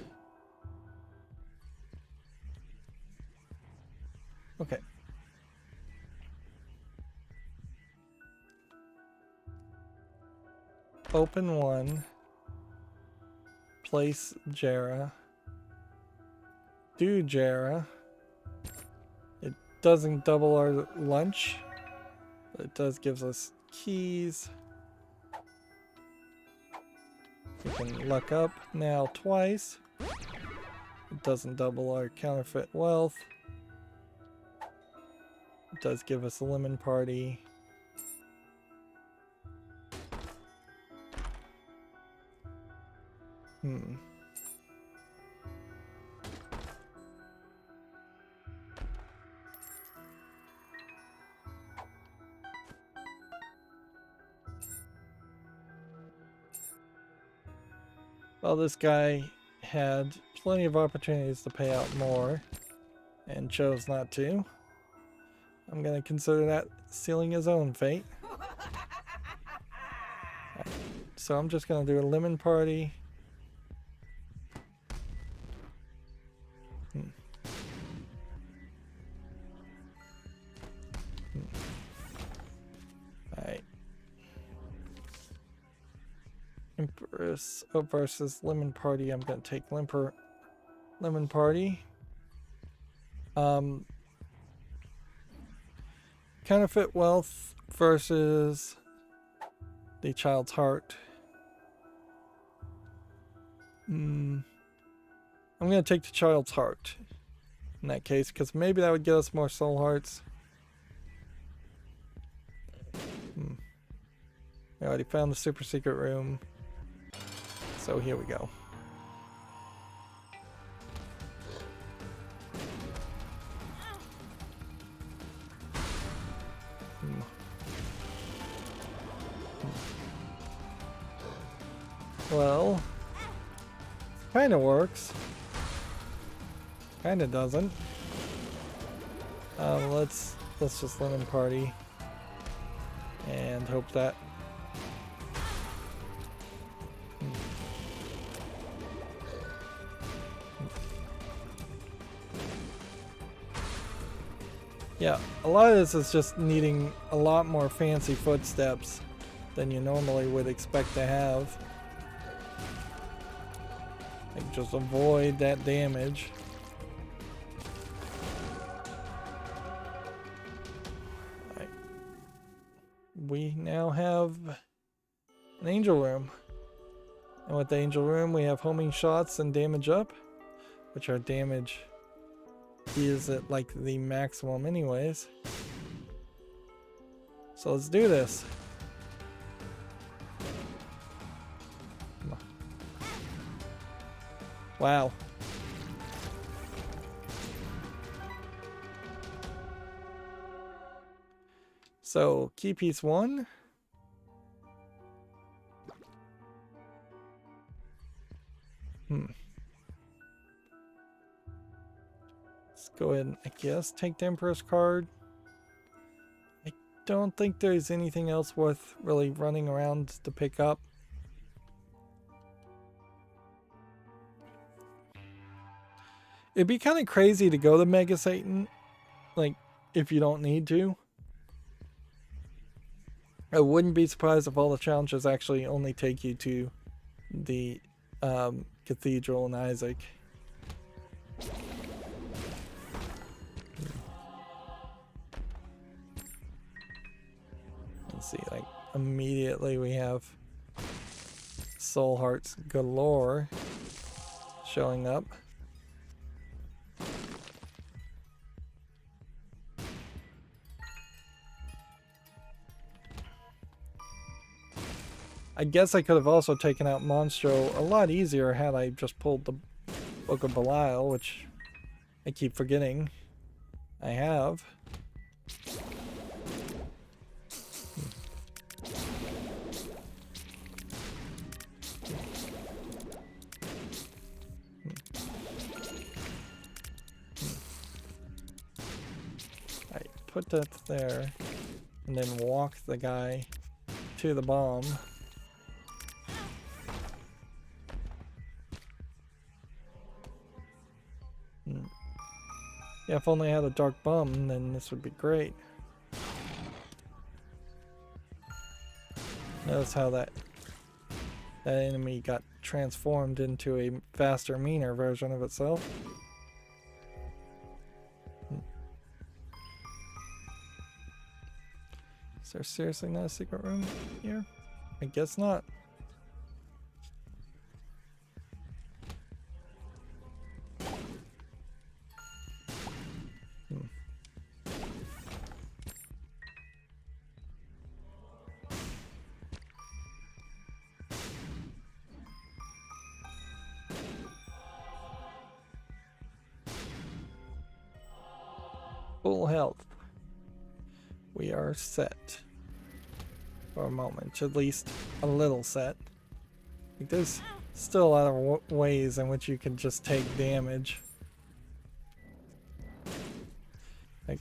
Okay. Open one. Place Jera. Do Jera. It doesn't double our lunch, but it does give us keys. We can luck up now twice. It doesn't double our counterfeit wealth. It does give us a lemon party. Well, this guy had plenty of opportunities to pay out more and chose not to. I'm going to consider that sealing his own fate. Right. So I'm just going to do a lemon party. Alright. Empress versus lemon party. I'm going to take lemon party. Counterfeit wealth versus the child's heart. I'm going to take the child's heart in that case, because maybe that would get us more soul hearts. I already found the super secret room, so here we go. Well, kind of works. Kind of doesn't. Let's just lemon party and hope that. Yeah, a lot of this is just needing a lot more fancy footsteps than you normally would expect to have. Like, just avoid that damage. Right. We now have an angel room. And with the angel room, we have homing shots and damage up, which are damage is at like the maximum anyways. So let's do this. Wow. So key piece 1. Let's go ahead and, I guess, take the Emperor's card. I don't think there's anything else worth really running around to pick up. It'd be kind of crazy to go to Mega Satan, like, if you don't need to. I wouldn't be surprised if all the challenges actually only take you to the Cathedral in Isaac. Let's see, like, immediately we have Soul Hearts galore showing up. I guess I could have also taken out Monstro a lot easier had I just pulled the Book of Belial, which I keep forgetting I have. I put that there and then walk the guy to the bomb. Yeah, if only I had a dark bum, then this would be great. Notice how that enemy got transformed into a faster, meaner version of itself. Is there seriously not a secret room here? I guess not. Full health. We are set for a moment, at least a little set. Like, there's still a lot of ways in which you can just take damage. Like,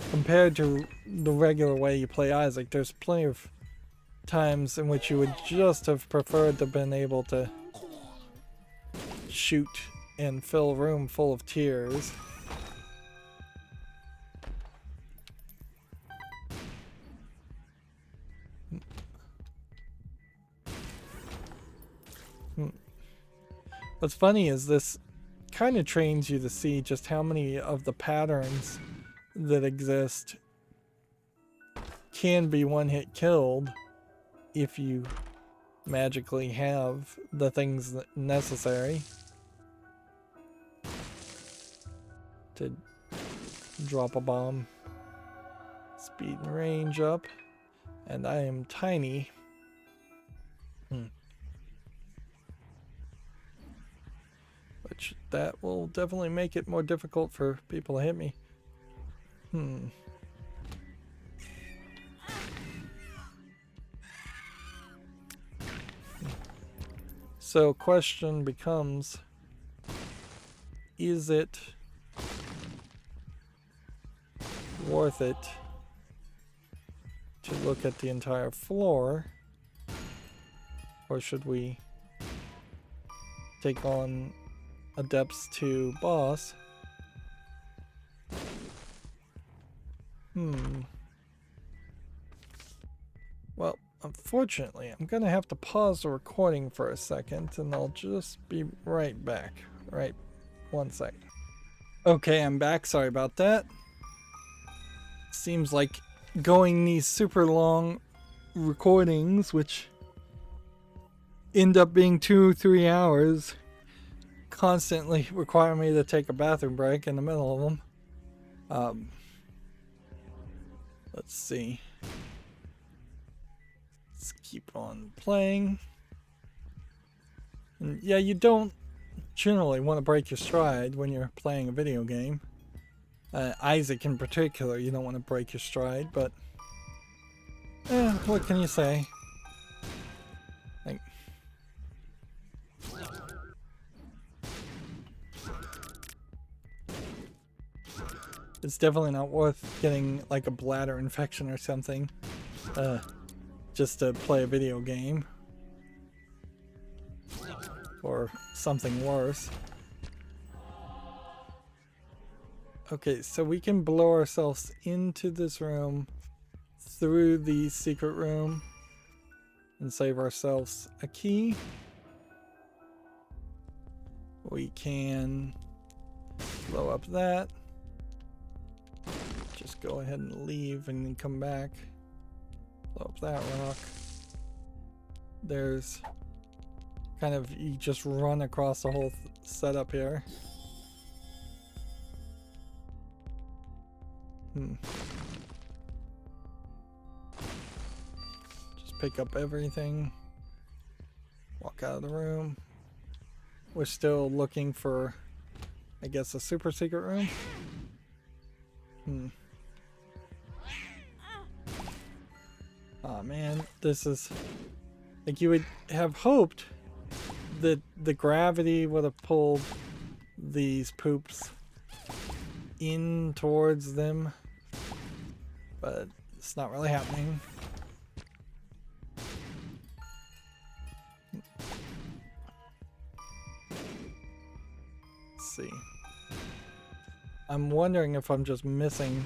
compared to the regular way you play Isaac, there's plenty of times in which you would just have preferred to have been able to shoot and fill a room full of tears. What's funny is this kind of trains you to see just how many of the patterns that exist can be one-hit killed if you magically have the things necessary to drop a bomb. Speed and range up, and I am tiny. Which that will definitely make it more difficult for people to hit me. So question becomes, is it worth it to look at the entire floor, or should we take on Adepts to boss? Well, unfortunately, I'm gonna have to pause the recording for a second, and I'll just be right back. Right, 1 second. Okay, I'm back. Sorry about that. Seems like going these super long recordings, which end up being 2-3 hours, constantly require me to take a bathroom break in the middle of them. Let's see. Let's keep on playing. And yeah, you don't generally want to break your stride when you're playing a video game. Isaac in particular, you don't want to break your stride, but what can you say? Like, it's definitely not worth getting like a bladder infection or something just to play a video game, or something worse. Okay, so we can blow ourselves into this room through the secret room and save ourselves a key. We can blow up that. Just go ahead and leave and then come back. Blow up that rock. There's kind of, you just run across the whole setup here. Just pick up everything. Walk out of the room. We're still looking for, I guess, a super secret room. Oh man, this is like, you would have hoped that the gravity would have pulled these poops in towards them, but it's not really happening. Let's see. I'm wondering if I'm just missing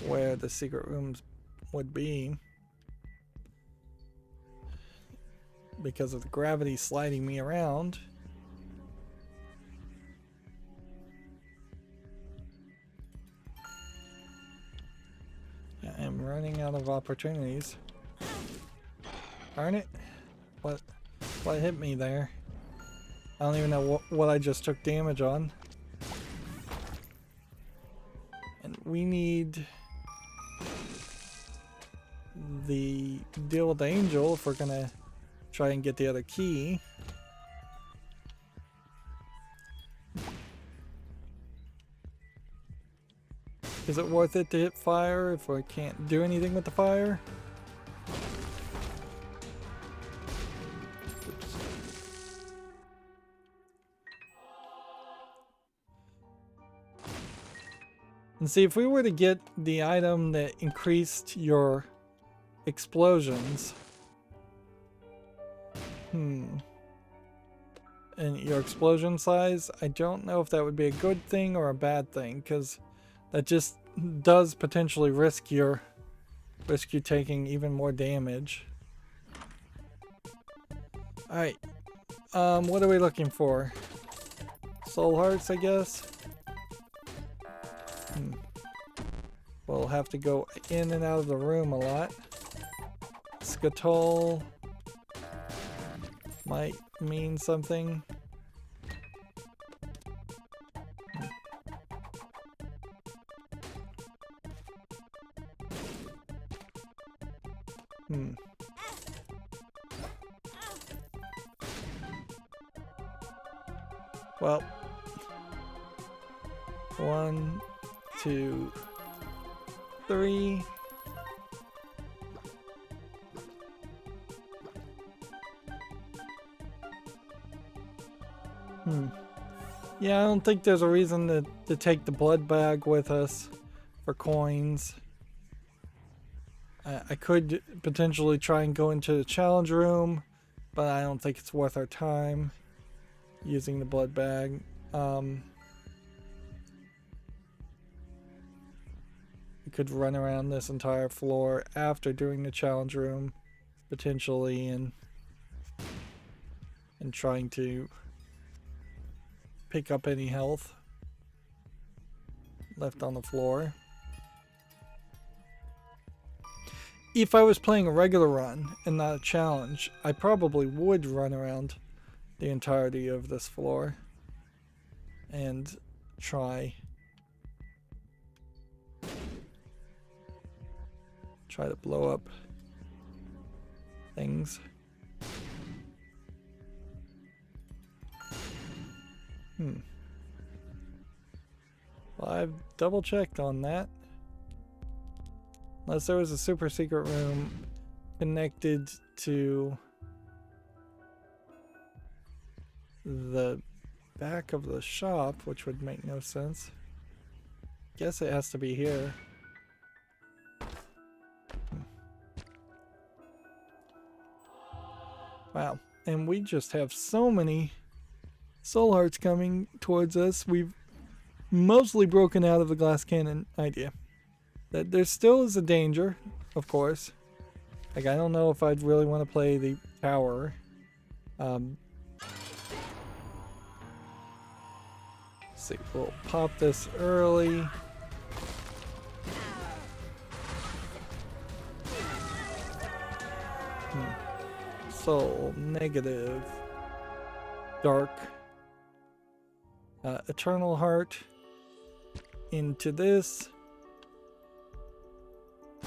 where the secret rooms would be because of the gravity sliding me around. I am running out of opportunities. Darn it. What hit me there? I don't even know what I just took damage on. And we need the deal with the angel if we're gonna try and get the other key. Is it worth it to hit fire if I can't do anything with the fire? Oops. And see, if we were to get the item that increased your explosions, and your explosion size, I don't know if that would be a good thing or a bad thing, because that just does potentially risk you taking even more damage. Alright, what are we looking for? Soul hearts, I guess. We'll have to go in and out of the room a lot. It's Gatol might mean something. Well, 1, 2, 3. Yeah, I don't think there's a reason to take the blood bag with us for coins. I could potentially try and go into the challenge room, but I don't think it's worth our time using the blood bag. We could run around this entire floor after doing the challenge room, potentially, and trying to pick up any health left on the floor. If I was playing a regular run and not a challenge, I probably would run around the entirety of this floor and try to blow up things. Well, I've double checked on that. Unless there was a super secret room connected to the back of the shop, which would make no sense. Guess it has to be here. Wow, and we just have so many soul hearts coming towards us. We've mostly broken out of the glass cannon idea. That there still is a danger, of course. Like, I don't know if I'd really want to play the tower. See, we'll pop this early. Soul, negative, dark, eternal heart into this.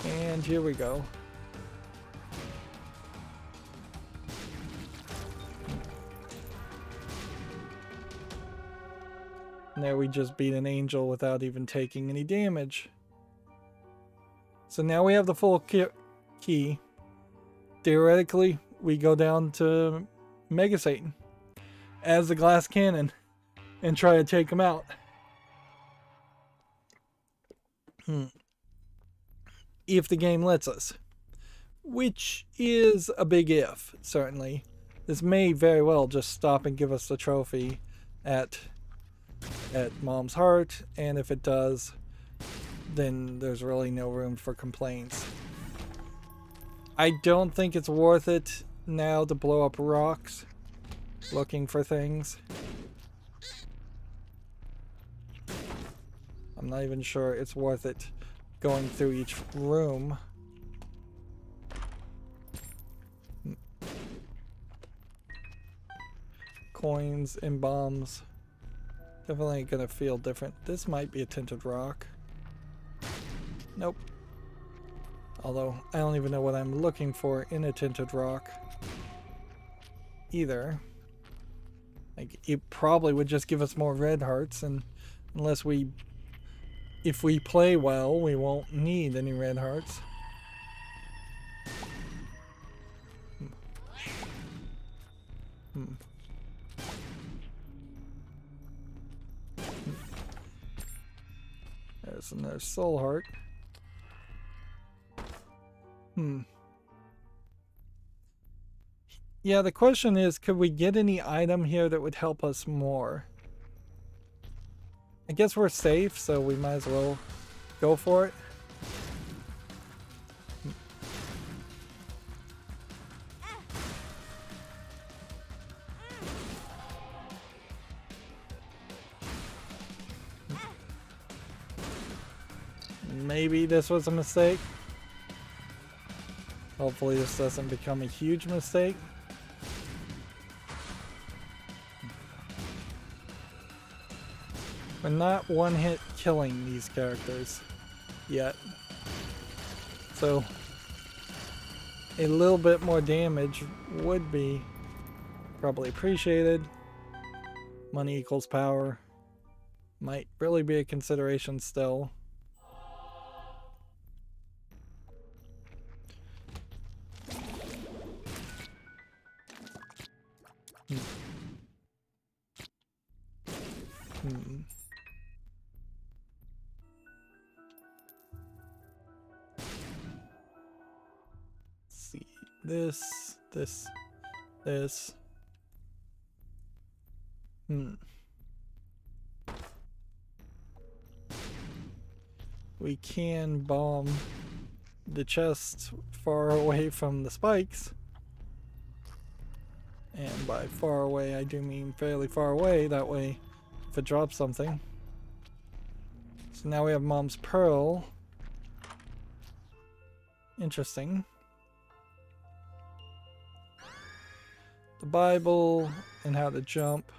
And here we go. And there we just beat an angel without even taking any damage. So now we have the full key. Theoretically, we go down to Mega Satan as the glass cannon and try to take him out. If the game lets us, which is a big if, certainly. This may very well just stop and give us the trophy at Mom's Heart, and if it does, then there's really no room for complaints. I don't think it's worth it now to blow up rocks looking for things. I'm not even sure it's worth it going through each room. Coins and bombs. Definitely gonna feel different. This might be a tinted rock. Nope. Although, I don't even know what I'm looking for in a tinted rock either. Like, it probably would just give us more red hearts, and if we play well, we won't need any red hearts. There's another soul heart. Yeah, the question is, could we get any item here that would help us more? I guess we're safe, so we might as well go for it. Maybe this was a mistake. Hopefully this doesn't become a huge mistake. We're not one-hit killing these characters yet. So a little bit more damage would be probably appreciated. Money equals power. Might really be a consideration still. See, this. We can bomb the chest far away from the spikes. And by far away, I do mean fairly far away. That way, if it drops something. So now we have Mom's Pearl. Interesting. The Bible and how to jump.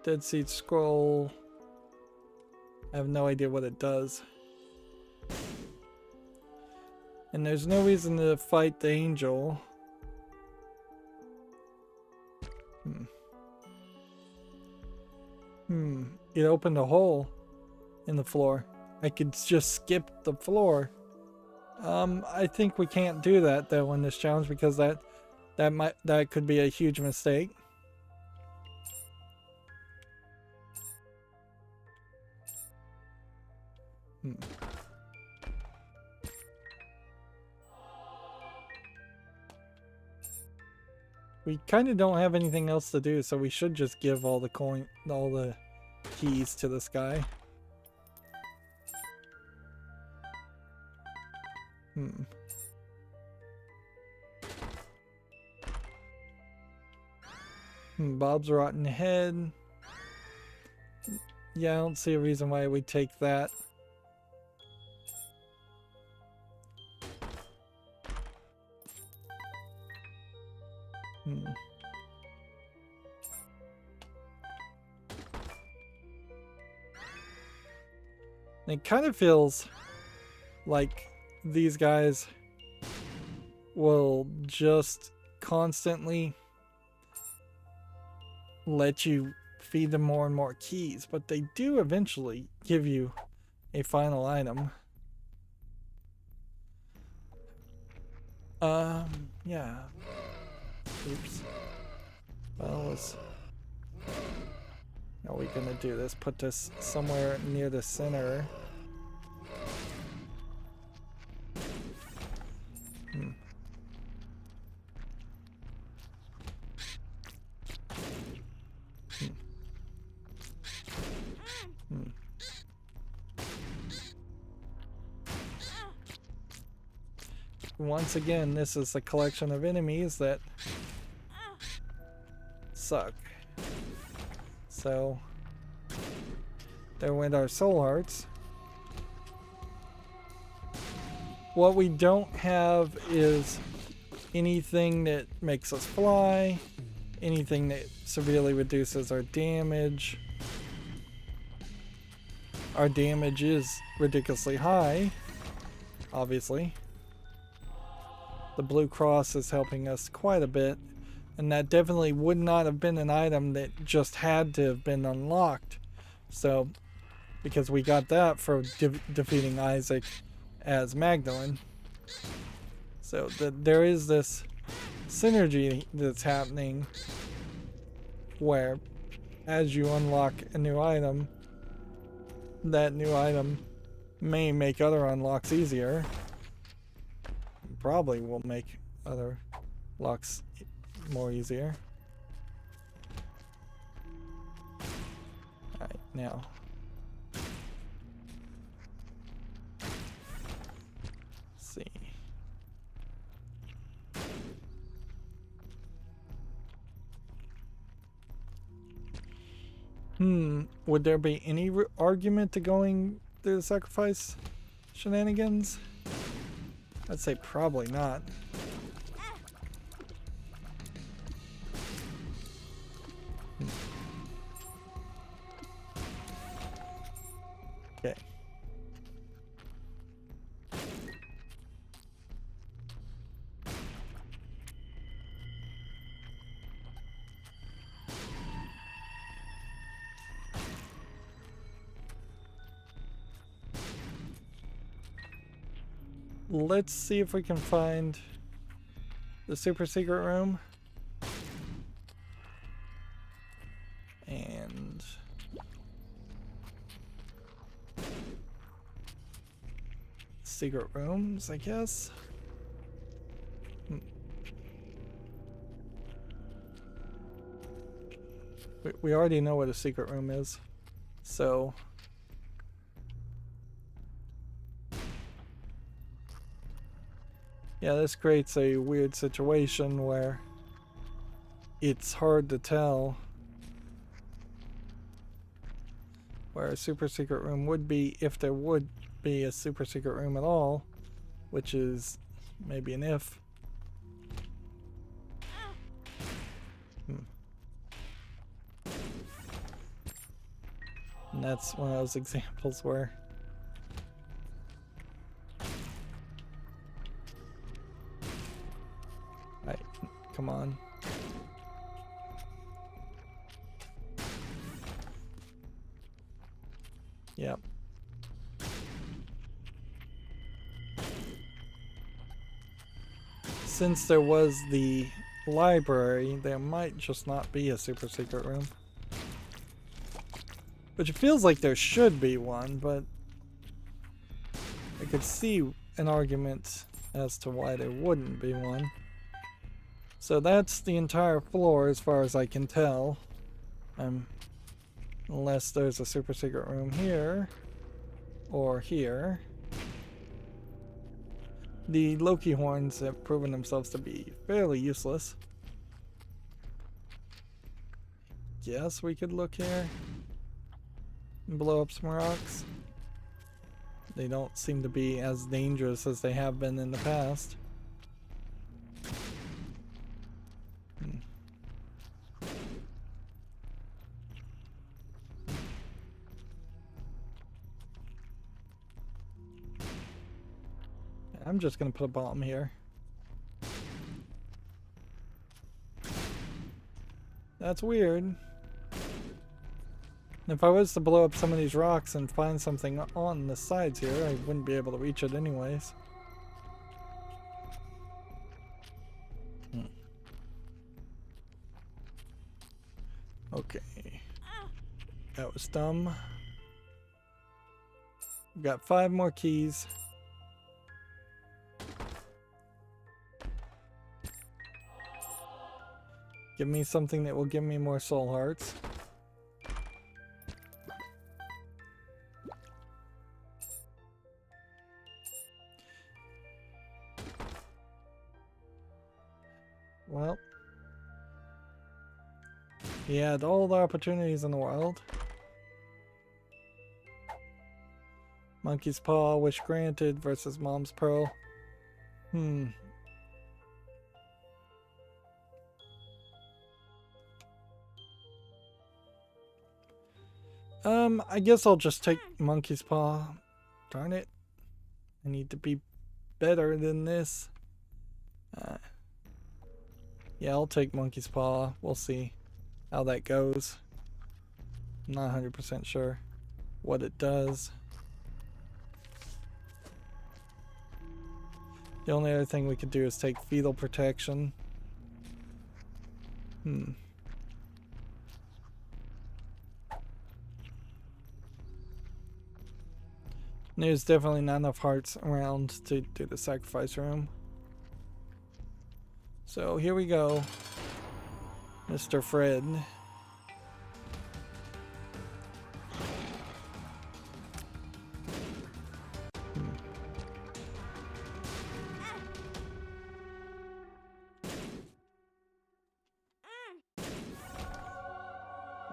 Dead Seed Scroll. I have no idea what it does. And there's no reason to fight the angel. It opened a hole in the floor. I could just skip the floor. I think we can't do that though in this challenge because that could be a huge mistake. We kind of don't have anything else to do, so we should just give all the keys to this guy. Bob's Rotten Head. Yeah, I don't see a reason why we'd take that. It kind of feels like these guys will just constantly let you feed them more and more keys, but they do eventually give you a final item. Yeah. Oops. Well, how are we gonna do this? Put this somewhere near the center. Once again, this is a collection of enemies that suck. So, there went our soul hearts. What we don't have is anything that makes us fly, anything that severely reduces our damage. Our damage is ridiculously high, obviously. The blue cross is helping us quite a bit, and that definitely would not have been an item that just had to have been unlocked. So, because we got that for defeating Isaac as Magdalene. So there is this synergy that's happening where as you unlock a new item, that new item may make other unlocks easier. Probably will make other locks more easier. Alright, now. Let's see. Would there be any argument to going through the sacrifice shenanigans? I'd say probably not. Okay. Let's see if we can find the super secret room. And secret rooms, I guess. We already know what a secret room is, so yeah, this creates a weird situation where it's hard to tell where a super secret room would be, if there would be a super secret room at all, which is maybe an if. And that's one of those examples where come on. Yep. Since there was the library, there might just not be a super secret room. Which it feels like there should be one, but I could see an argument as to why there wouldn't be one. So that's the entire floor as far as I can tell. Unless there's a super secret room here or here. The Loki horns have proven themselves to be fairly useless. Guess we could look here and blow up some rocks. They don't seem to be as dangerous as they have been in the past. I'm just gonna put a bomb here. That's weird. If I was to blow up some of these rocks and find something on the sides here, I wouldn't be able to reach it anyways. Okay. That was dumb. We've got 5 more keys. Give me something that will give me more soul hearts. Well, he had all the opportunities in the world. Monkey's Paw, Wish Granted versus Mom's Pearl. I guess I'll just take Monkey's Paw. Darn it. I need to be better than this. Yeah, I'll take Monkey's Paw. We'll see how that goes. I'm not 100% sure what it does. The only other thing we could do is take Fetal Protection. There's definitely not enough hearts around to do the sacrifice room. So here we go, Mr. Fred.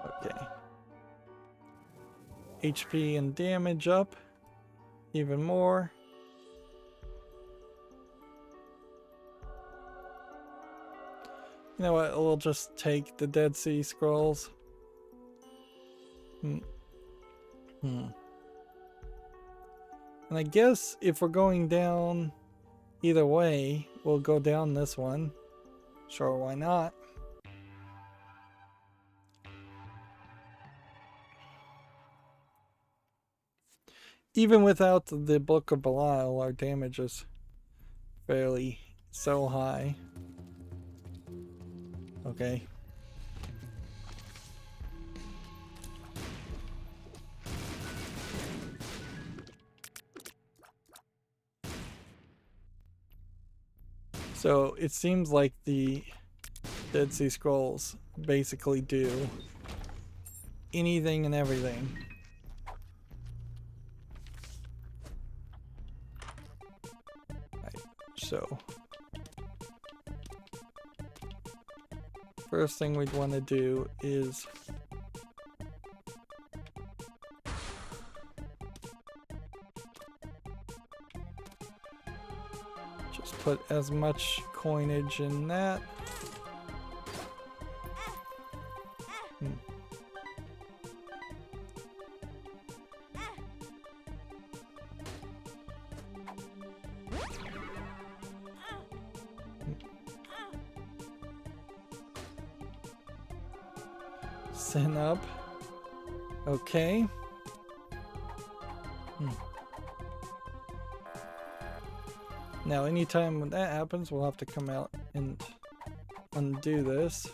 Okay. HP and damage up even more. You know what, we'll just take the Dead Sea Scrolls. And I guess if we're going down either way, we'll go down this one. Sure, why not? Even without the Book of Belial, our damage is fairly so high. Okay. So it seems like the Dead Sea Scrolls basically do anything and everything. Right, so first thing we'd want to do is just put as much coinage in that. Send up. Okay. Now, anytime when that happens, we'll have to come out and undo this.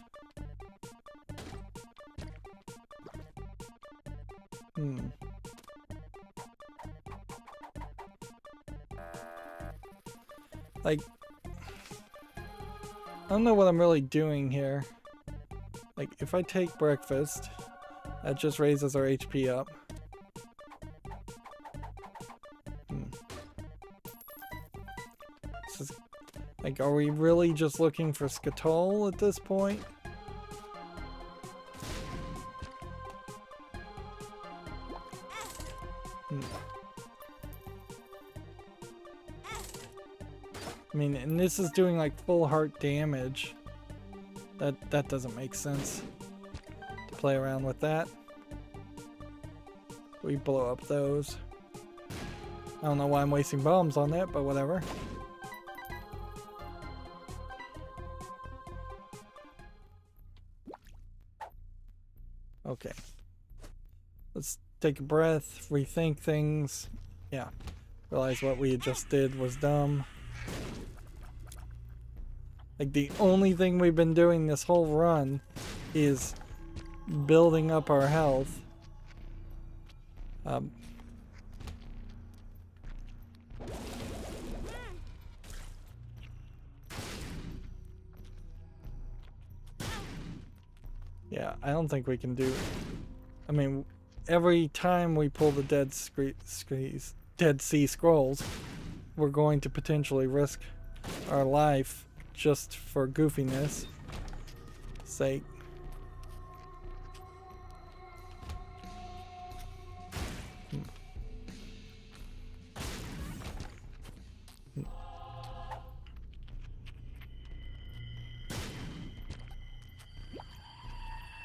Like, I don't know what I'm really doing here. Like, if I take breakfast, that just raises our HP up. This is, like, are we really just looking for Skatol at this point? I mean, and this is doing like full heart damage. That doesn't make sense to play around with that. We blow up those. I don't know why I'm wasting bombs on that, but whatever. Okay. Let's take a breath, rethink things. Yeah. Realize what we just did was dumb. Like, the only thing we've been doing this whole run is building up our health. Yeah, I don't think we can do... I mean, every time we pull the Dead Sea Scrolls, we're going to potentially risk our life just for goofiness sake.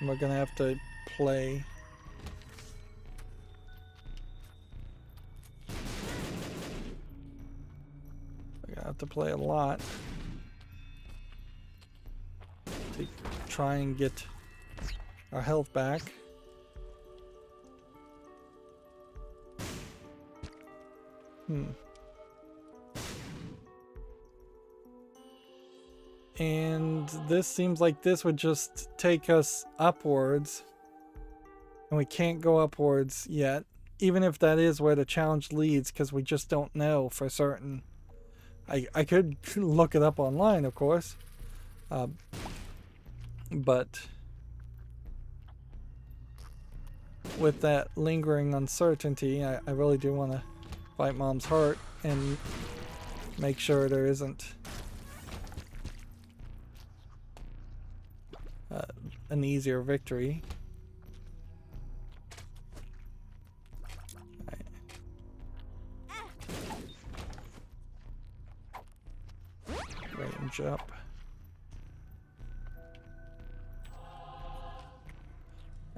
We're gonna have to play. We're gonna have to play a lot to try and get our health back. And this seems like this would just take us upwards. And we can't go upwards yet. Even if that is where the challenge leads, because we just don't know for certain. I could look it up online, of course. But with that lingering uncertainty, I really do want to fight Mom's heart and make sure there isn't an easier victory. charge up.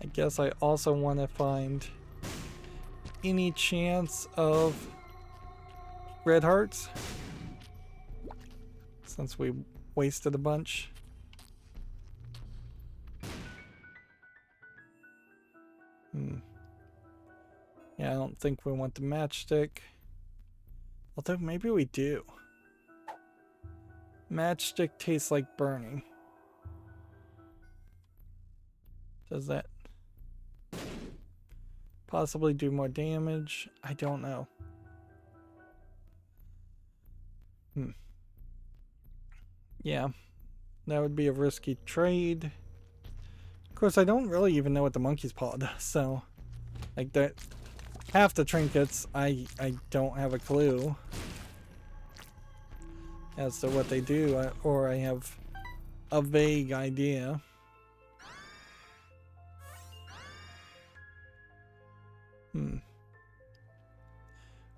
I guess I also want to find any chance of red hearts, since we wasted a bunch. Yeah, I don't think we want the matchstick. Although maybe we do. Matchstick tastes like burning. Does that possibly do more damage? I don't know. Yeah, that would be a risky trade. Of course, I don't really even know what the monkey's paw does, so like that. Half the trinkets, I don't have a clue as to what they do, or I have a vague idea.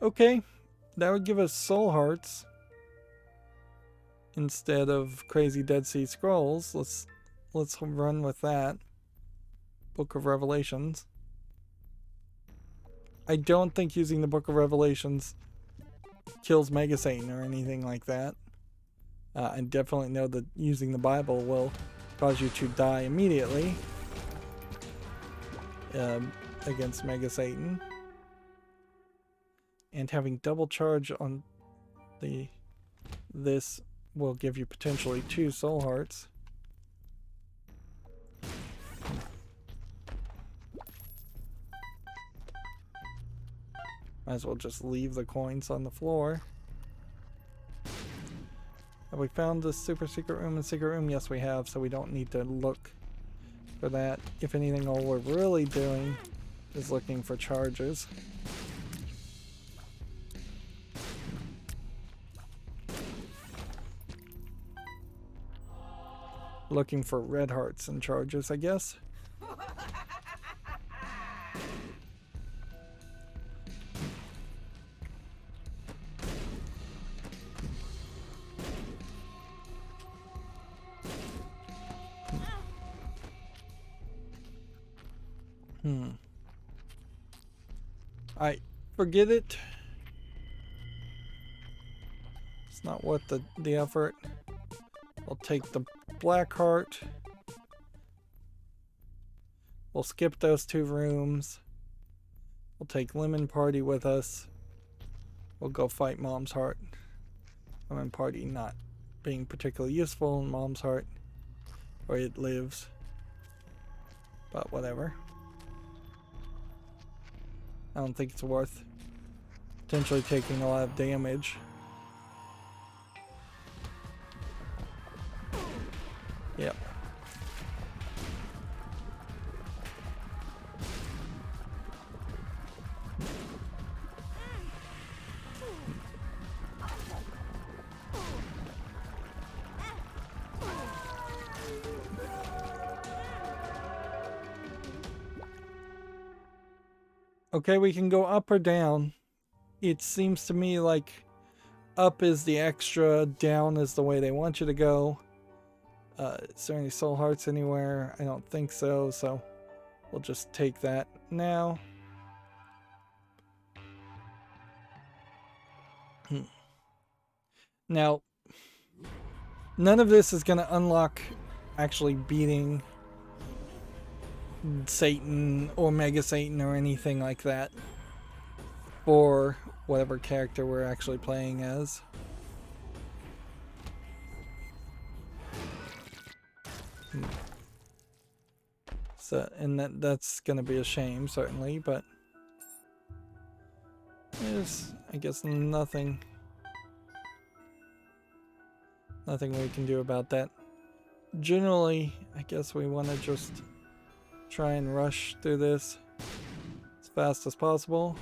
Okay, that would give us soul hearts instead of crazy Dead Sea Scrolls. Let's run with that. Book of Revelations. I don't think using the Book of Revelations kills Mega Satan or anything like that. I definitely know that using the Bible will cause you to die immediately against Mega Satan. And having double charge on this will give you potentially 2 soul hearts. Might as well just leave the coins on the floor. Have we found the super secret room and secret room? Yes, we have, so we don't need to look for that. If anything, all we're really doing is looking for charges. Looking for red hearts and charges, I guess. I forget it. It's not worth the effort. I'll take the black heart. We'll skip those 2 rooms. We'll take Lemon Party with us. We'll go fight Mom's Heart. Lemon Party not being particularly useful in Mom's Heart, where it lives. But whatever. I don't think it's worth potentially taking a lot of damage. Yep. Okay, we can go up or down. It seems to me like up is the extra, down is the way they want you to go. Is there any soul hearts anywhere? I don't think so, so we'll just take that now. Now, none of this is going to unlock actually beating Satan or Mega Satan or anything like that for whatever character we're actually playing as. So, and that's gonna be a shame, certainly, but there's, I guess, nothing we can do about that. Generally, I guess we want to just try and rush through this as fast as possible.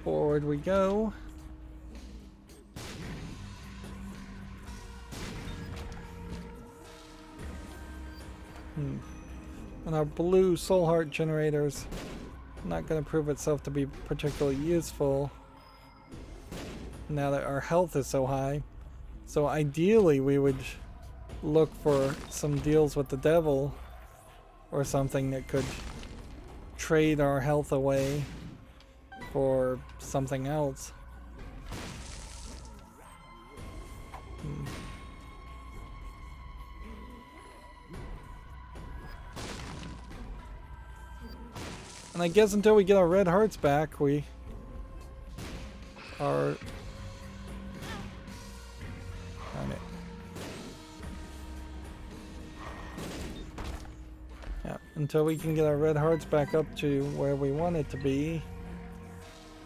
Forward we go. And our blue soul heart generator's not going to prove itself to be particularly useful now that our health is so high. So ideally we would look for some deals with the devil or something that could trade our health away for something else. And I guess until we get our red hearts back, we are... Darn it. Yeah, until we can get our red hearts back up to where we want it to be,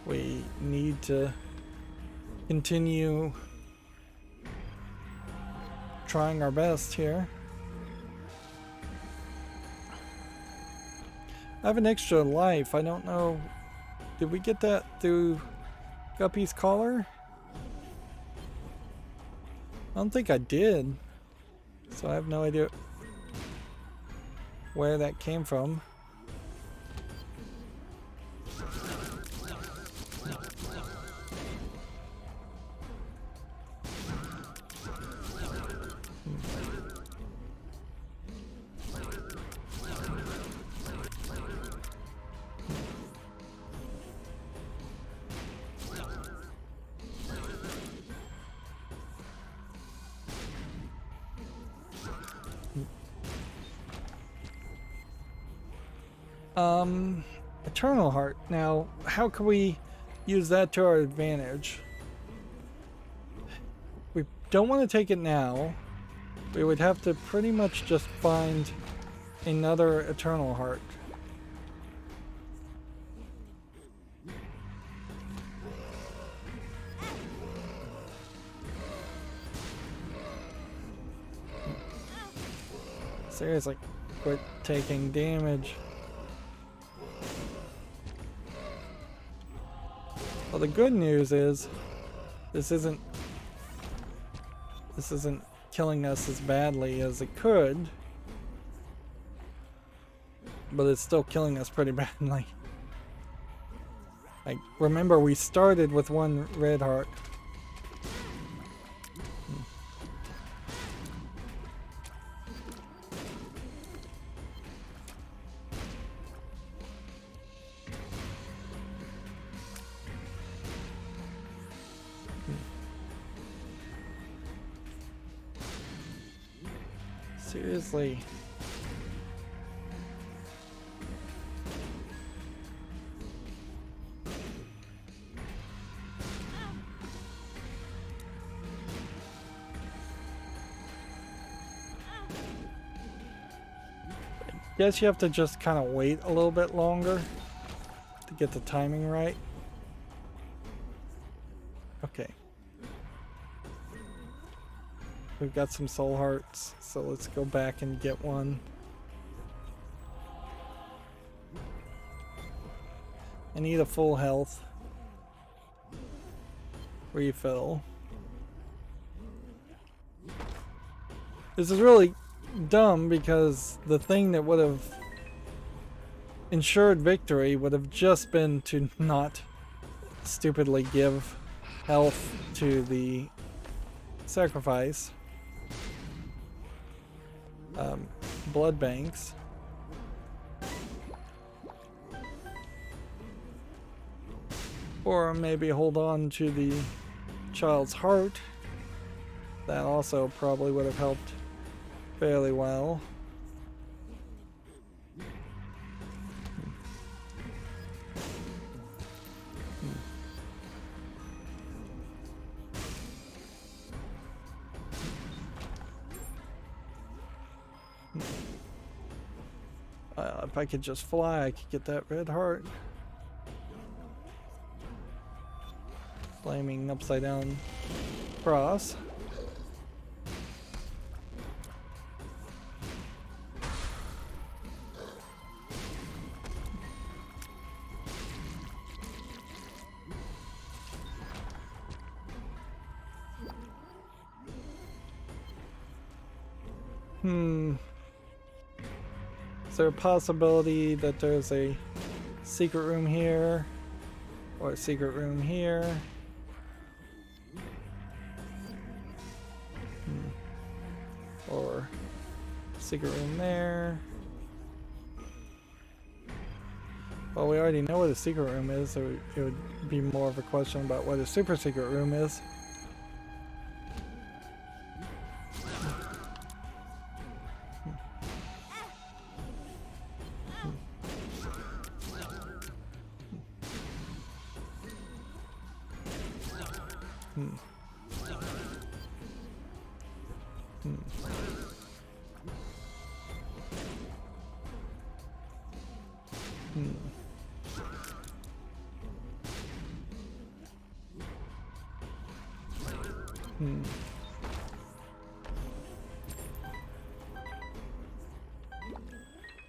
we need to continue trying our best here. I have an extra life. I don't know. Did we get that through Guppy's collar? I don't think I did. So I have no idea where that came from. Eternal Heart. Now, how can we use that to our advantage? We don't want to take it now. We would have to pretty much just find another Eternal Heart. Seriously, quit taking damage. Well, the good news is this isn't killing us as badly as it could, but it's still killing us pretty badly. Like, remember, we started with one red heart. Seriously. I guess you have to just kind of wait a little bit longer to get the timing right. Okay. We've got some soul hearts, so let's go back and get one. I need a full health refill. This is really dumb because the thing that would have ensured victory would have just been to not stupidly give health to the sacrifice. Blood banks. Or maybe hold on to the child's heart. That also probably would have helped fairly well. If I could just fly, I could get that red heart. Flaming upside down cross. Is there a possibility that there's a secret room here? Or a secret room here? Or a secret room there? Well, we already know what a secret room is, so it would be more of a question about what a super secret room is.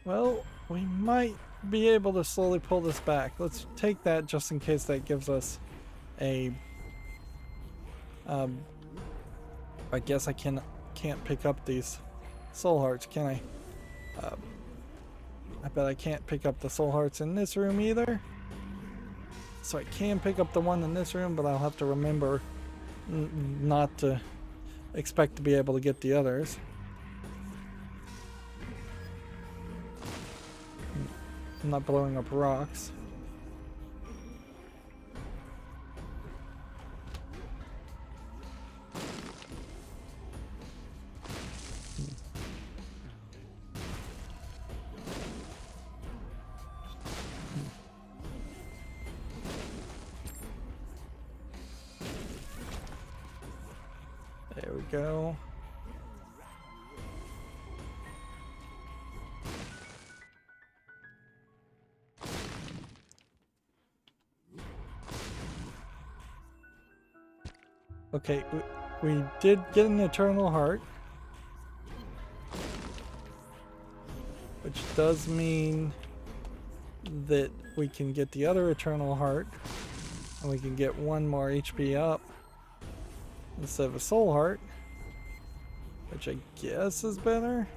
Well, we might be able to slowly pull this back. Let's take that just in case that gives us a... I guess I can't pick up these soul hearts, can I? I bet I can't pick up the soul hearts in this room either. So I can pick up the one in this room, but I'll have to remember not to expect to be able to get the others. I'm not blowing up rocks. There we go. Okay, we did get an eternal heart, which does mean that we can get the other eternal heart, and we can get one more HP up instead of a soul heart, which I guess is better.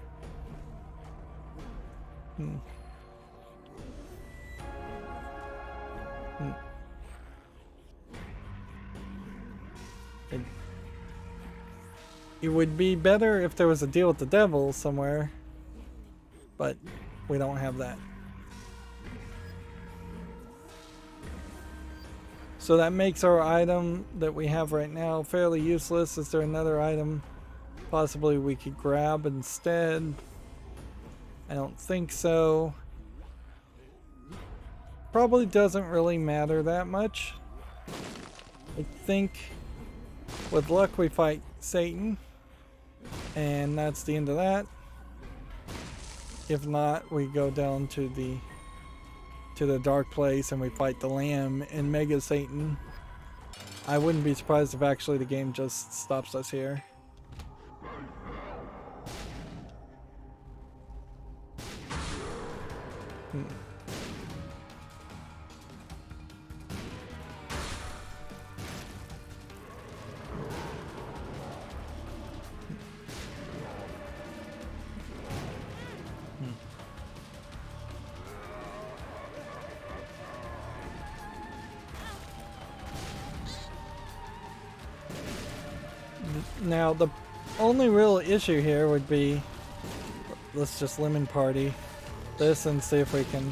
It would be better if there was a deal with the devil somewhere, but we don't have that. So that makes our item that we have right now fairly useless. Is there another item possibly we could grab instead? I don't think so. Probably doesn't really matter that much. I think with luck we fight Satan, and that's the end of that. If not, we go down to the dark place and we fight the Lamb and Mega Satan. I wouldn't be surprised if actually the game just stops us here. Now, the only real issue here would be, let's just lemon party this and see if we can...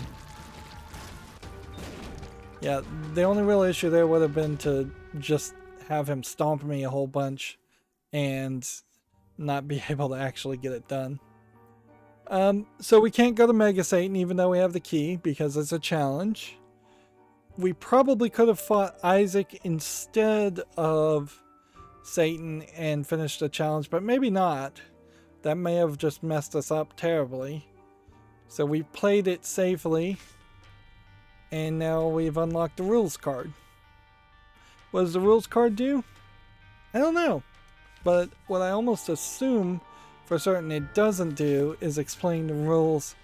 Yeah, the only real issue there would have been to just have him stomp me a whole bunch and not be able to actually get it done. So we can't go to Mega Satan even though we have the key because it's a challenge. We probably could have fought Isaac instead of Satan and finished the challenge, but maybe not. That may have just messed us up terribly. So we played it safely, and now we've unlocked the rules card. What does the rules card do? I don't know, but what I almost assume for certain it doesn't do is explain the rules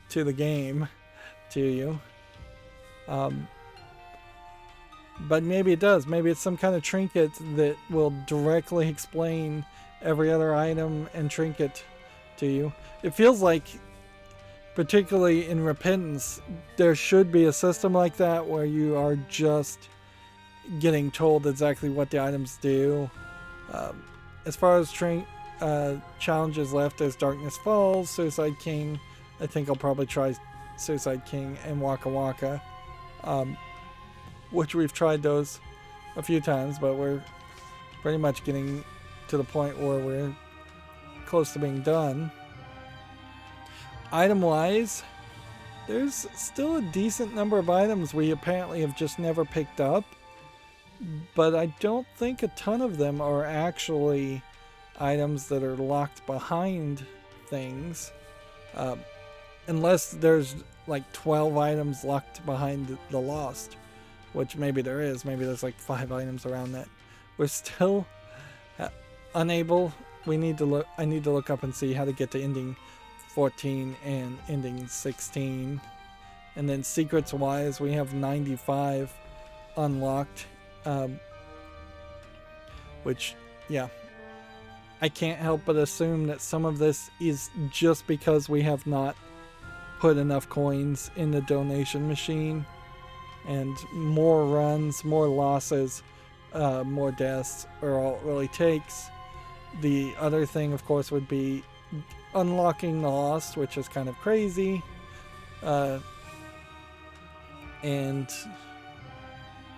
to the game to you. But maybe it does. Maybe it's some kind of trinket that will directly explain every other item and trinket to you. It feels like, particularly in Repentance, there should be a system like that where you are just getting told exactly what the items do. As far as challenges left, there's Darkness Falls, Suicide King. I think I'll probably try Suicide King and Waka Waka, which we've tried those a few times, but we're pretty much getting to the point where we're close to being done. Item-wise, there's still a decent number of items we apparently have just never picked up, but I don't think a ton of them are actually items that are locked behind things, unless there's like 12 items locked behind the Lost, which maybe there is. Maybe there's like 5 items around that. We're still unable. I need to look up and see how to get to ending 14 and ending 16. And then secrets wise, we have 95 unlocked, which, yeah, I can't help but assume that some of this is just because we have not put enough coins in the donation machine, and more runs, more losses, more deaths are all it really takes. The other thing, of course, would be unlocking the Lost, which is kind of crazy. And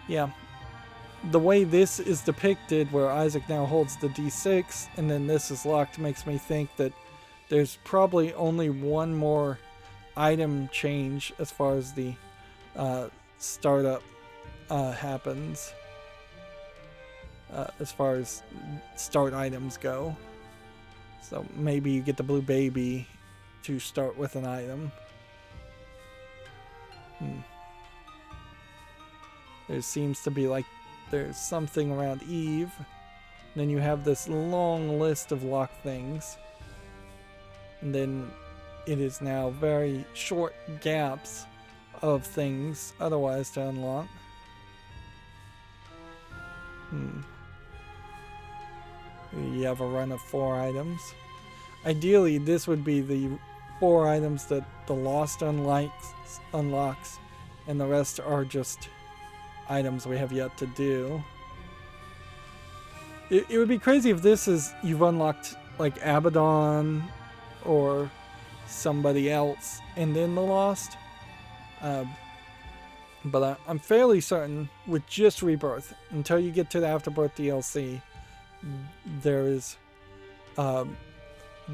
yeah, the way this is depicted, where Isaac now holds the D6 and then this is locked, makes me think that there's probably only one more item change as far as the startup happens, as far as start items go. So maybe you get the blue baby to start with an item. There seems to be like there's something around Eve. Then you have this long list of locked things. And then it is now very short gaps of things otherwise to unlock. You have a run of 4 items. Ideally, this would be the 4 items that the Lost unlocks, and the rest are just items we have yet to do. It would be crazy if this is, you've unlocked like Abaddon or somebody else and then the Lost. But I'm fairly certain with just Rebirth, until you get to the Afterbirth DLC, there is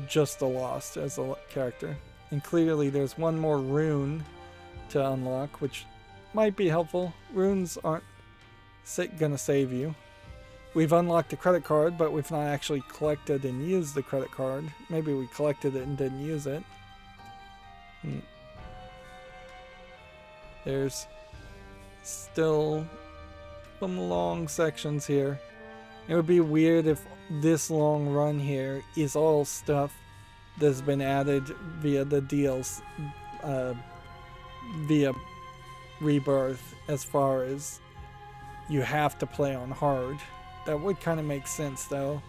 just the Lost as a character. And clearly there's one more rune to unlock, which might be helpful. Runes aren't gonna save you. We've unlocked the credit card, but we've not actually collected and used the credit card. Maybe we collected it and didn't use it. There's still some long sections here. It would be weird if this long run here is all stuff that's been added via the DLC, via Rebirth, as far as you have to play on hard. That would kind of make sense though,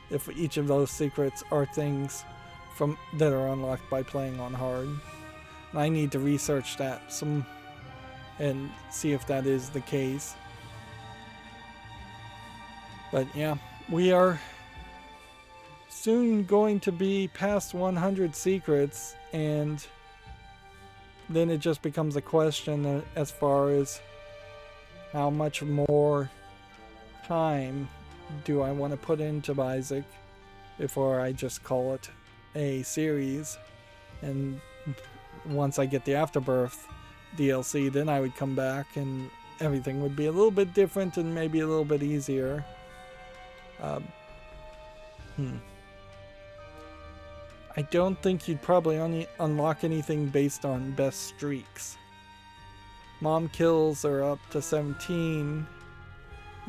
if each of those secrets are things that are unlocked by playing on hard. And I need to research that and see if that is the case. But yeah, we are soon going to be past 100 secrets, and then it just becomes a question as far as how much more time do I want to put into Isaac before I just call it a series. And once I get the Afterbirth DLC, then I would come back and everything would be a little bit different and maybe a little bit easier. I don't think you'd probably only unlock anything based on best streaks. Mom kills are up to 17.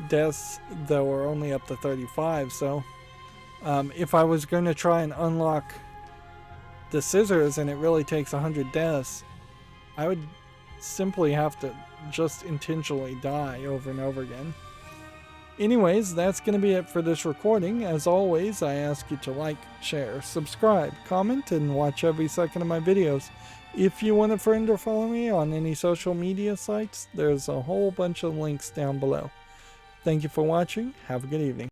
Deaths, though, are only up to 35. So if I was going to try and unlock the scissors and it really takes 100 deaths, I would simply have to just intentionally die over and over again. Anyways, that's going to be it for this recording. As always, I ask you to like, share, subscribe, comment, and watch every second of my videos. If you want a friend or follow me on any social media sites, there's a whole bunch of links down below. Thank you for watching. Have a good evening.